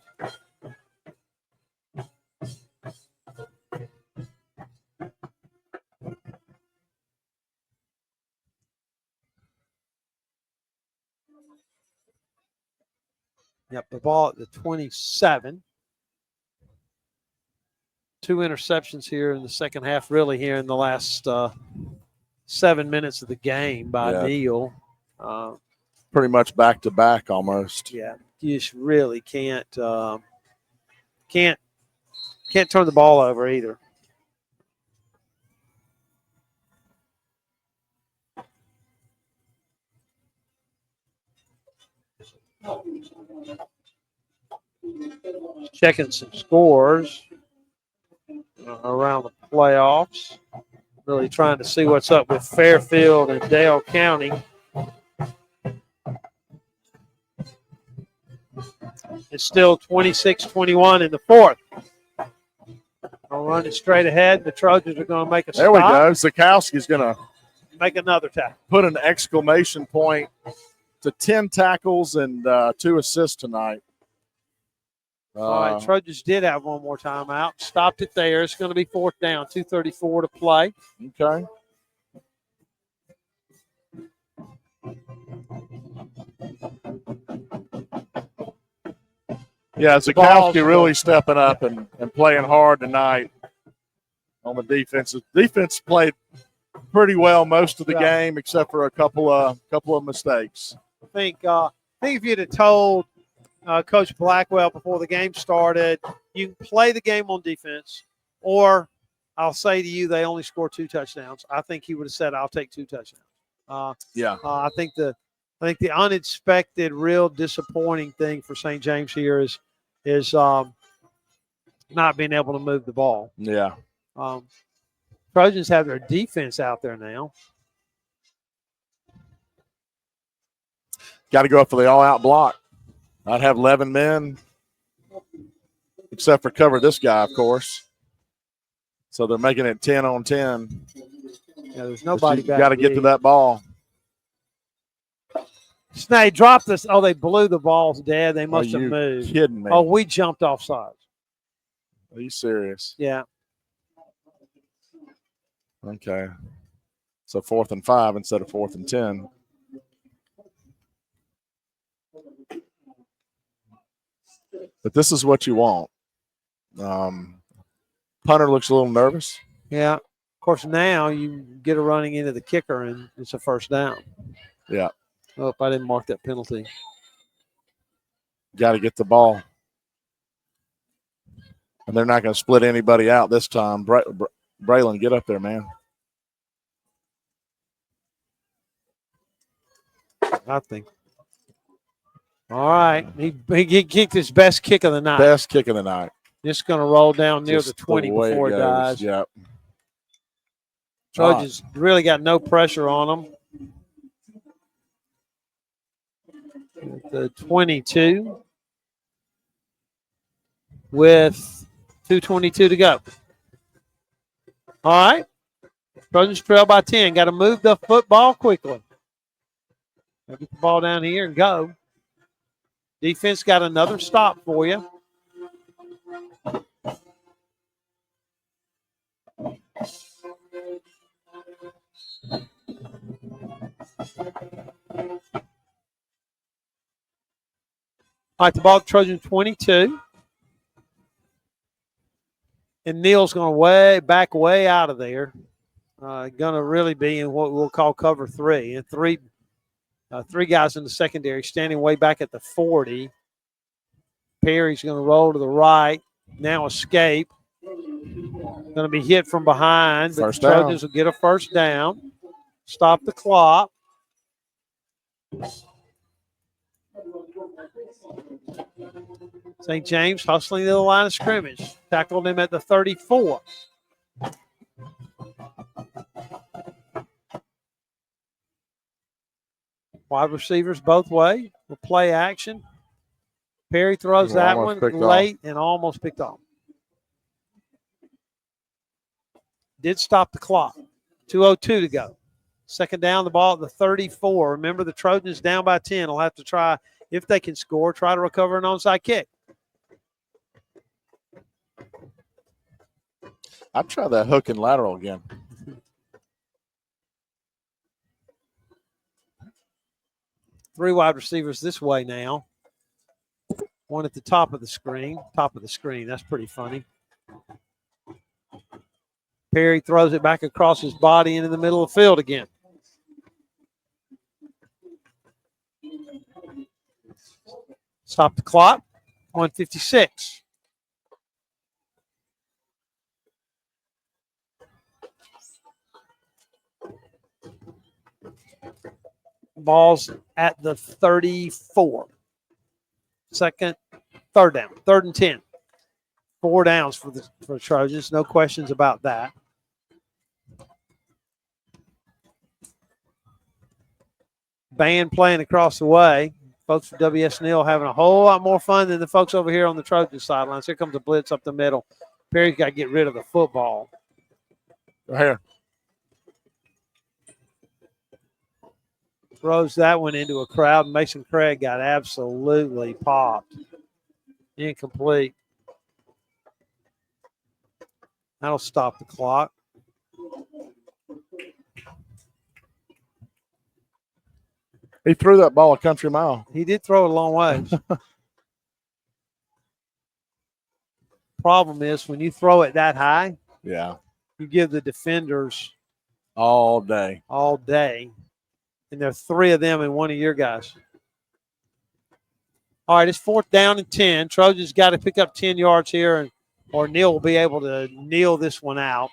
Yep, the ball at the 27. 2 interceptions here in the second half, really here in the last 7 minutes of the game by Neal. Pretty much back to back almost. Yeah, you just really can't turn the ball over either. Checking some scores around the playoffs. Really trying to see what's up with Fairfield and Dale County. It's still 26-21 in the fourth. I'll run it straight ahead. The Trojans are going to make a stop. There we go. Zukowski's going to make another tackle. Put an exclamation point to 10 tackles and 2 assists tonight. All right, Trojans did have one more timeout. Stopped it there. It's going to be fourth down, 2:34 to play. Okay. Yeah, Zukowski really stepping up and playing hard tonight on the defense. The defense played pretty well most of the game, except for a couple of mistakes. I think if you'd have told Coach Blackwell before the game started, you can play the game on defense, or I'll say to you they only score 2 touchdowns. I think he would have said, "I'll take 2 touchdowns." I think the unexpected, real disappointing thing for St. James here is not being able to move the ball. Yeah. Trojans have their defense out there now. Got to go up for the all-out block. I'd have 11 men, except for cover this guy, of course. So they're making it 10 on 10. Yeah, there's nobody back. Got to get to that ball. Snay dropped this. Oh, they blew the balls dead. They must have moved. Kidding me? Oh, we jumped off sides. Are you serious? Yeah. Okay. So 4th and 5 instead of 4th and 10. But this is what you want. Punter looks a little nervous. Yeah. Of course, now you get a running into the kicker, and it's a first down. Yeah. Oh, I didn't mark that penalty. Got to get the ball. And they're not going to split anybody out this time. Braylon, get up there, man. I think. All right. He kicked his best kick of the night. Best kick of the night. Just going to roll down near Just the 20 before it dies. Yep. Trojans really got no pressure on them. The 22 with 2:22 to go. All right. Trojans trail by 10. Got to move the football quickly. Get the ball down here and go. Defense got another stop for you. All right, the ball Trojan 22. And Neal's going to back way out of there. Going to really be in what we'll call cover 3. And three guys in the secondary standing way back at the 40. Perry's going to roll to the right. Now escape. Going to be hit from behind. But the Trojans will get a first down. Stop the clock. St. James hustling to the line of scrimmage. Tackled him at the 34. Wide receivers both way. Will play action. Perry throws that one late and almost picked off. Did stop the clock. 2:02 to go. Second down, the ball at the 34. Remember, the Trojans down by 10 will have to try, if they can score, try to recover an onside kick. I'd try that hook and lateral again. Three wide receivers this way now. One at the top of the screen. Top of the screen. That's pretty funny. Perry throws it back across his body into the middle of the field again. Stop the clock. 1:56. Ball's at the 34. Third down. 3rd and 10. 4 downs for the Trojans. No questions about that. Band playing across the way. Folks from WS Neal having a whole lot more fun than the folks over here on the Trojan sidelines. Here comes a blitz up the middle. Perry's got to get rid of the football. Right here. Throws that one into a crowd. Mason Craig got absolutely popped. Incomplete. That'll stop the clock. He threw that ball a country mile. He did throw it a long ways. Problem is, when you throw it that high, yeah, you give the defenders all day. And there are 3 of them and 1 of your guys. All right, it's 4th down and 10. Trojans got to pick up 10 yards here, or Neal will be able to kneel this one out.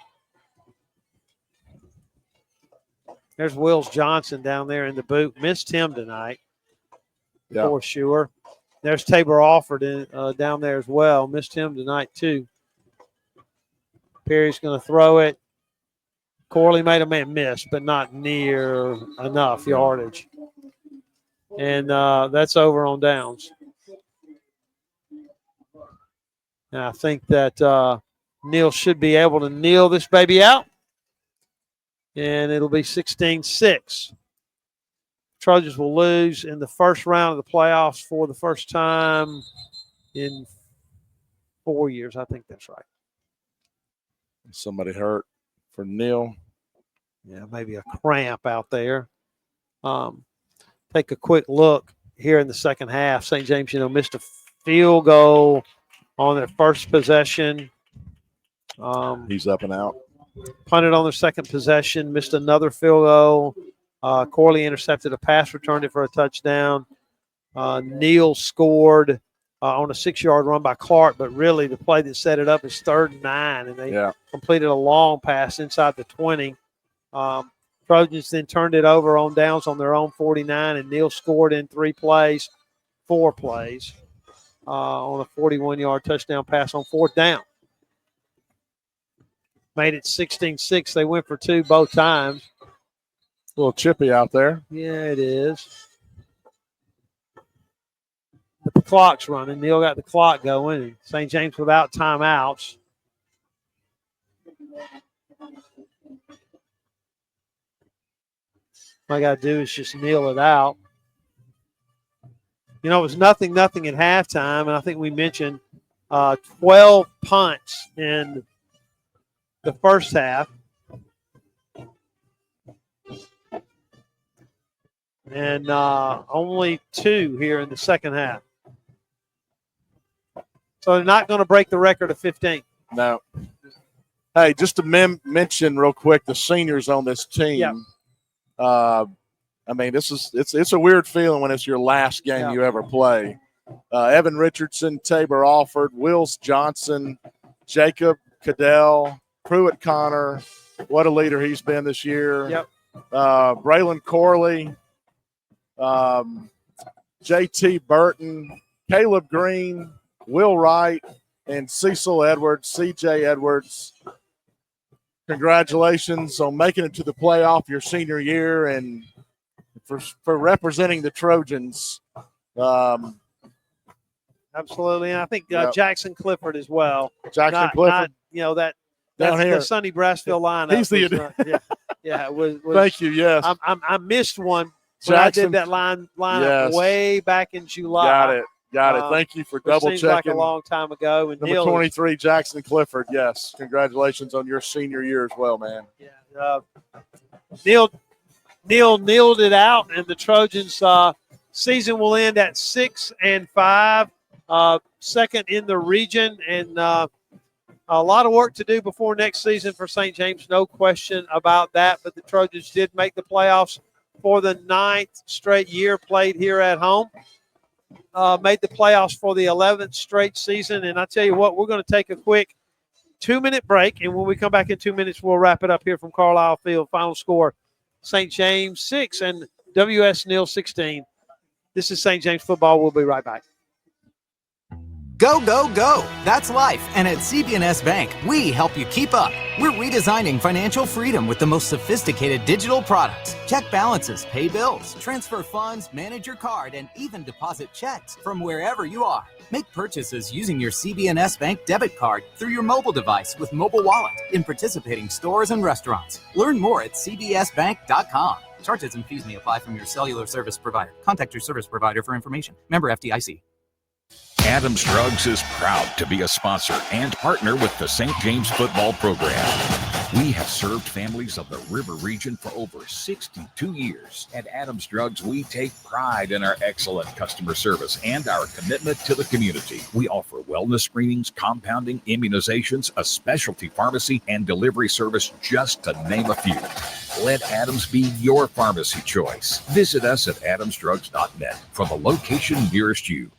There's Wills Johnson down there in the boot. Missed him tonight. Yeah. For sure. There's Tabor Alford down there as well. Missed him tonight too. Perry's going to throw it. Corley made a man miss, but not near enough yardage. And that's over on downs. And I think that Neal should be able to kneel this baby out. And it'll be 16-6. Trojans will lose in the first round of the playoffs for the first time in 4 years. I think that's right. Somebody hurt for Neal. Yeah, maybe a cramp out there. Take a quick look here in the second half. St. James, missed a field goal on their first possession. He's up and out. Punted on their second possession, missed another field goal. Corley intercepted a pass, returned it for a touchdown. Neal scored on a 6-yard run by Clark, but really the play that set it up is 3rd and 9, and they completed a long pass inside the 20. Trojans then turned it over on downs on their own 49, and Neal scored in 4 plays on a 41-yard touchdown pass on 4th down. Made it 16-6. They went for 2 both times. A little chippy out there. Yeah, it is. But the clock's running. Neal got the clock going. And St. James without timeouts. All I got to do is just kneel it out. It was 0-0 at halftime, and I think we mentioned 12 punts in the first half. And only 2 here in the second half. So they're not going to break the record of 15. No. Hey, just to mention real quick the seniors on this team. Yep. It's a weird feeling when it's your last game you ever play. Evan Richardson, Tabor Alford, Wills Johnson, Jacob Cadell, Pruitt Connor. What a leader he's been this year. Yep. Braylon Corley, JT Burton, Caleb Green, Will Wright, and Cecil Edwards, CJ Edwards. Congratulations on making it to the playoff your senior year and for representing the Trojans. Absolutely. And I think Yep. Jackson Clifford as well. Jackson Clifford. That Down that's here. the Sonny Brassfield lineup. He's the- it was Thank you, yes. I missed one when I Jackson- did that lineup Yes. way back in July. Got it. Thank you for which double seems checking. like a long time ago. And Number Neil, 23, Jackson Clifford. Yes. Congratulations on your senior year as well, man. Neil nailed it out, and the Trojans season will end at 6-5, second in the region, and a lot of work to do before next season for St. James, no question about that. But the Trojans did make the playoffs for the 9th straight year, played here at home. Made the playoffs for the 11th straight season, and I tell you what, we're going to take a quick 2-minute break, and when we come back in 2 minutes, we'll wrap it up here from Carlisle Field. Final score: St. James 6 and WS Neal 16. This is St. James football. We'll be right back. Go, go, go. That's life. And at CB&S Bank, we help you keep up. We're redesigning financial freedom with the most sophisticated digital products. Check balances, pay bills, transfer funds, manage your card, and even deposit checks from wherever you are. Make purchases using your CB&S Bank debit card through your mobile device with Mobile Wallet in participating stores and restaurants. Learn more at cbsbank.com. Charges and fees may apply from your cellular service provider. Contact your service provider for information. Member FDIC. Adams Drugs is proud to be a sponsor and partner with the St. James football program. We have served families of the River region for over 62 years. At Adams Drugs, we take pride in our excellent customer service and our commitment to the community. We offer wellness screenings, compounding, immunizations, a specialty pharmacy, and delivery service, just to name a few. Let Adams be your pharmacy choice. Visit us at adamsdrugs.net for the location nearest you.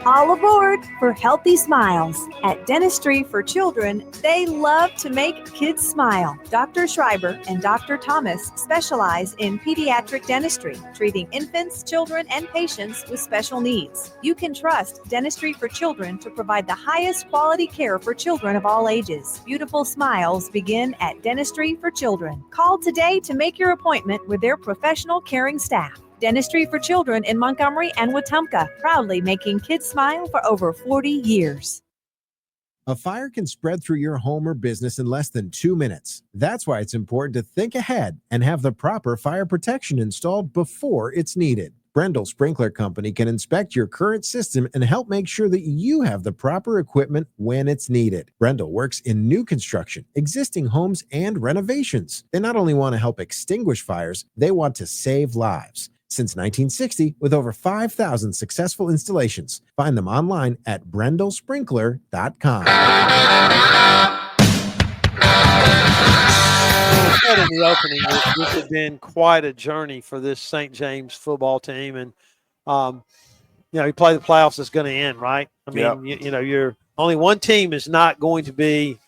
All aboard for Healthy Smiles. At Dentistry for Children, they love to make kids smile. Dr. Schreiber and Dr. Thomas specialize in pediatric dentistry, treating infants, children, and patients with special needs. You can trust Dentistry for Children to provide the highest quality care for children of all ages. Beautiful smiles begin at Dentistry for Children. Call today to make your appointment with their professional caring staff. Dentistry for Children in Montgomery and Wetumpka, proudly making kids smile for over 40 years. A fire can spread through your home or business in less than 2 minutes. That's why it's important to think ahead and have the proper fire protection installed before it's needed. Brendel Sprinkler Company can inspect your current system and help make sure that you have the proper equipment when it's needed. Brendel works in new construction, existing homes, and renovations. They not only want to help extinguish fires, they want to save lives. Since 1960, with over 5,000 successful installations. Find them online at brendelsprinkler.com. I said in the opening, this has been quite a journey for this St. James football team. And, you play the playoffs, it's going to end, right? I mean, you're only one team is not going to be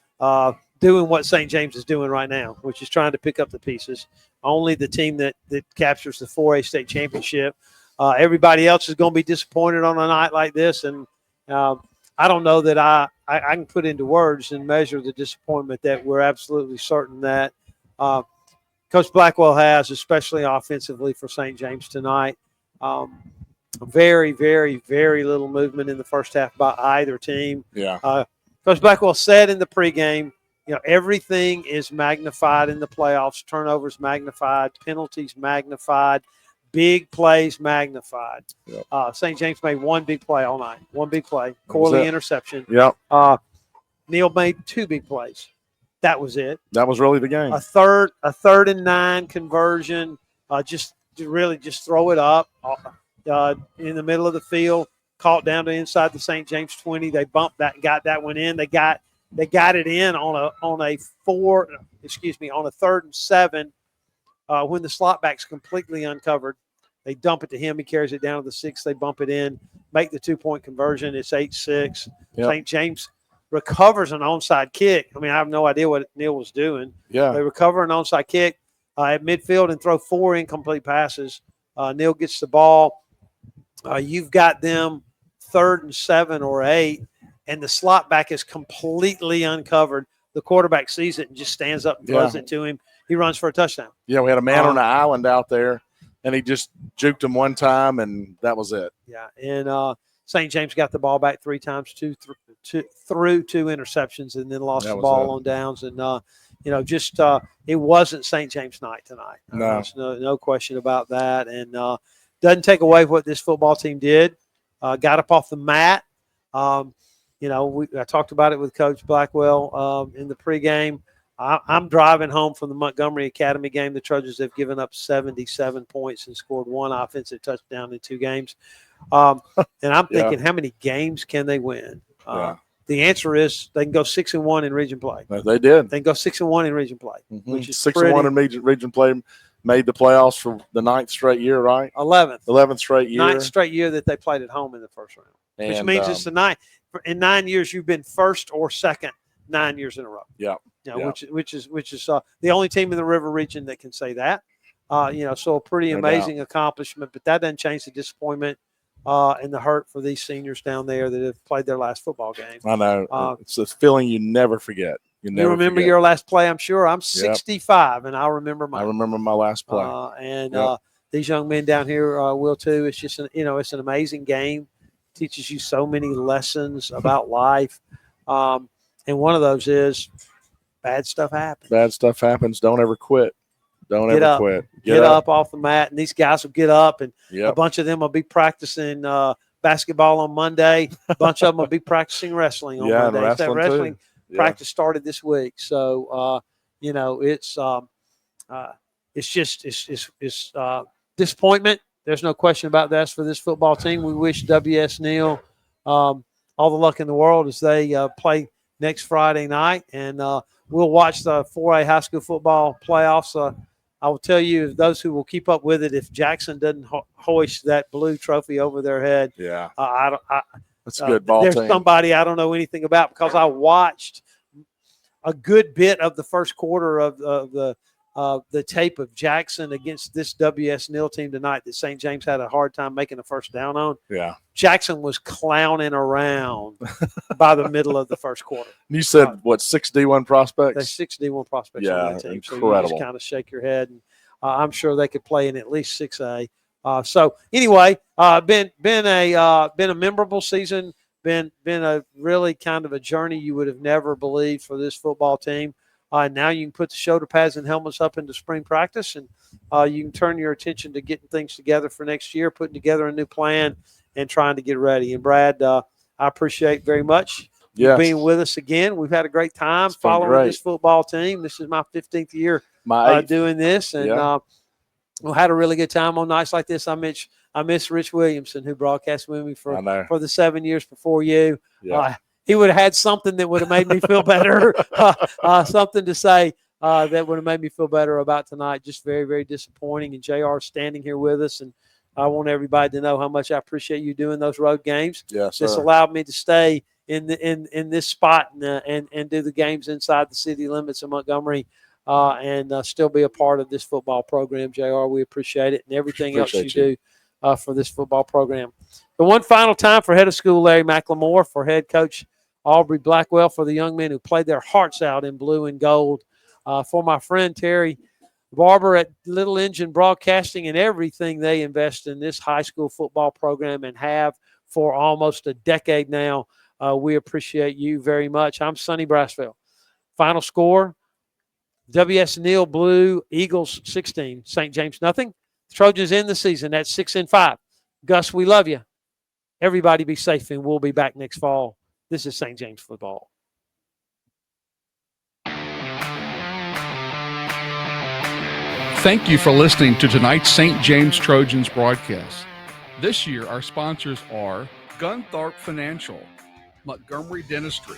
doing what St. James is doing right now, which is trying to pick up the pieces. Only the team that captures the 4A state championship. Everybody else is going to be disappointed on a night like this. And I don't know that I can put into words and measure the disappointment that we're absolutely certain that Coach Blackwell has, especially offensively for St. James tonight. Very, very, very little movement in the first half by either team. Yeah. Coach Blackwell said in the pregame, everything is magnified in the playoffs. Turnovers magnified, penalties magnified, big plays magnified. Yep. St. James made one big play all night. One big play. Corley interception. Yep. Neil made two big plays. That was it. That was really the game. A third and 9 conversion. Just throw it up in the middle of the field. Caught down to inside the St. James 20. They bumped that, got that one in. They got it in on a 3rd and 7 when the slot back's completely uncovered. They dump it to him. He carries it down to the 6. They bump it in, make the 2-point conversion. It's 8-6. Yep. St. James recovers an onside kick. I mean, I have no idea what Neil was doing. Yeah. They recover an onside kick at midfield and throw 4 incomplete passes. Neil gets the ball. You've got them 3rd and 7 or 8, and the slot back is completely uncovered. The quarterback sees it and just stands up and throws it to him. He runs for a touchdown. Yeah, we had a man on the island out there, and he just juked him one time, and that was it. Yeah, and St. James got the ball back 3 times, through 2 interceptions, and then lost the ball on downs. And, it wasn't St. James night tonight. No. There's no question about that. And doesn't take away what this football team did. Got up off the mat. I talked about it with Coach Blackwell in the pregame. I'm driving home from the Montgomery Academy game. The Trojans have given up 77 points and scored 1 offensive touchdown in 2 games. And I'm thinking, how many games can they win? The answer is they can go 6-1 in region play. They did. They can go 6-1 in region play, which is 6-1 in region play. Made the playoffs for the 9th straight year, right? 11th straight year. 9th straight year that they played at home in the first round, which means it's the 9th. In 9 years, you've been first or second 9 years in a row. Yeah. Which is the only team in the River region that can say that. So a pretty amazing accomplishment, but that doesn't change the disappointment and the hurt for these seniors down there that have played their last football game. I know. It's a feeling you never forget. You remember your last play, I'm sure. I'm 65, and I'll remember mine. I remember my last play. These young men down here will too. It's just it's an amazing game. Teaches you so many lessons about life. And one of those is bad stuff happens. Bad stuff happens. Don't ever quit. Don't ever quit. Get up off the mat, and these guys will get up, and Yep. a bunch of them will be practicing basketball on Monday. A bunch of them will be practicing wrestling on Yeah, and Monday. wrestling, That wrestling too. Yeah. practice started this week, so it's just disappointment. There's no question about that for this football team. We wish WS Neal all the luck in the world as they play next Friday night, and we'll watch the 4A high school football playoffs. I will tell you, those who will keep up with it, if Jackson doesn't hoist that blue trophy over their head, that's a good ball there's team. somebody I don't know anything about, because I watched a good bit of the first quarter of the tape of Jackson against this WS Neal team tonight that St. James had a hard time making a first down on. Yeah. Jackson was clowning around by the middle of the first quarter. You said, 6 D1 prospects? There's 6 D1 prospects Yeah, on that team. So you incredible. just kind of shake your head. And I'm sure they could play in at least 6A. So anyway, been a memorable season. Been a really kind of a journey you would have never believed for this football team. Now you can put the shoulder pads and helmets up into spring practice, and you can turn your attention to getting things together for next year, putting together a new plan, and trying to get ready. And Brad, I appreciate very much you being with us again. We've had a great time following this football team. This is my 15th year doing this, and we had a really good time on nights like this. I miss Rich Williamson, who broadcast with me for the 7 years before you. Yeah. He would have had something that would have made me feel better, something to say that would have made me feel better about tonight. Just very, very disappointing. And JR standing here with us, and I want everybody to know how much I appreciate you doing those road games. Yes, This sir. allowed me to stay in this spot and do the games inside the city limits of Montgomery and still be a part of this football program. JR, we appreciate it, and everything else you do for this football program. The one final time for head of school Larry McLemore, for head coach Aubrey Blackwell, for the young men who played their hearts out in blue and gold, for my friend Terry Barber at Little Engine Broadcasting and everything they invest in this high school football program and have for almost a decade now. We appreciate you very much. I'm Sonny Braswell. Final score, WS Neal blue, Eagles 16, St. James nothing. Trojans in the season at 6-5. Gus, we love you. Everybody be safe, and we'll be back next fall. This is St. James football. Thank you for listening to tonight's St. James Trojans broadcast. This year, our sponsors are Gunthorpe Financial, Montgomery Dentistry,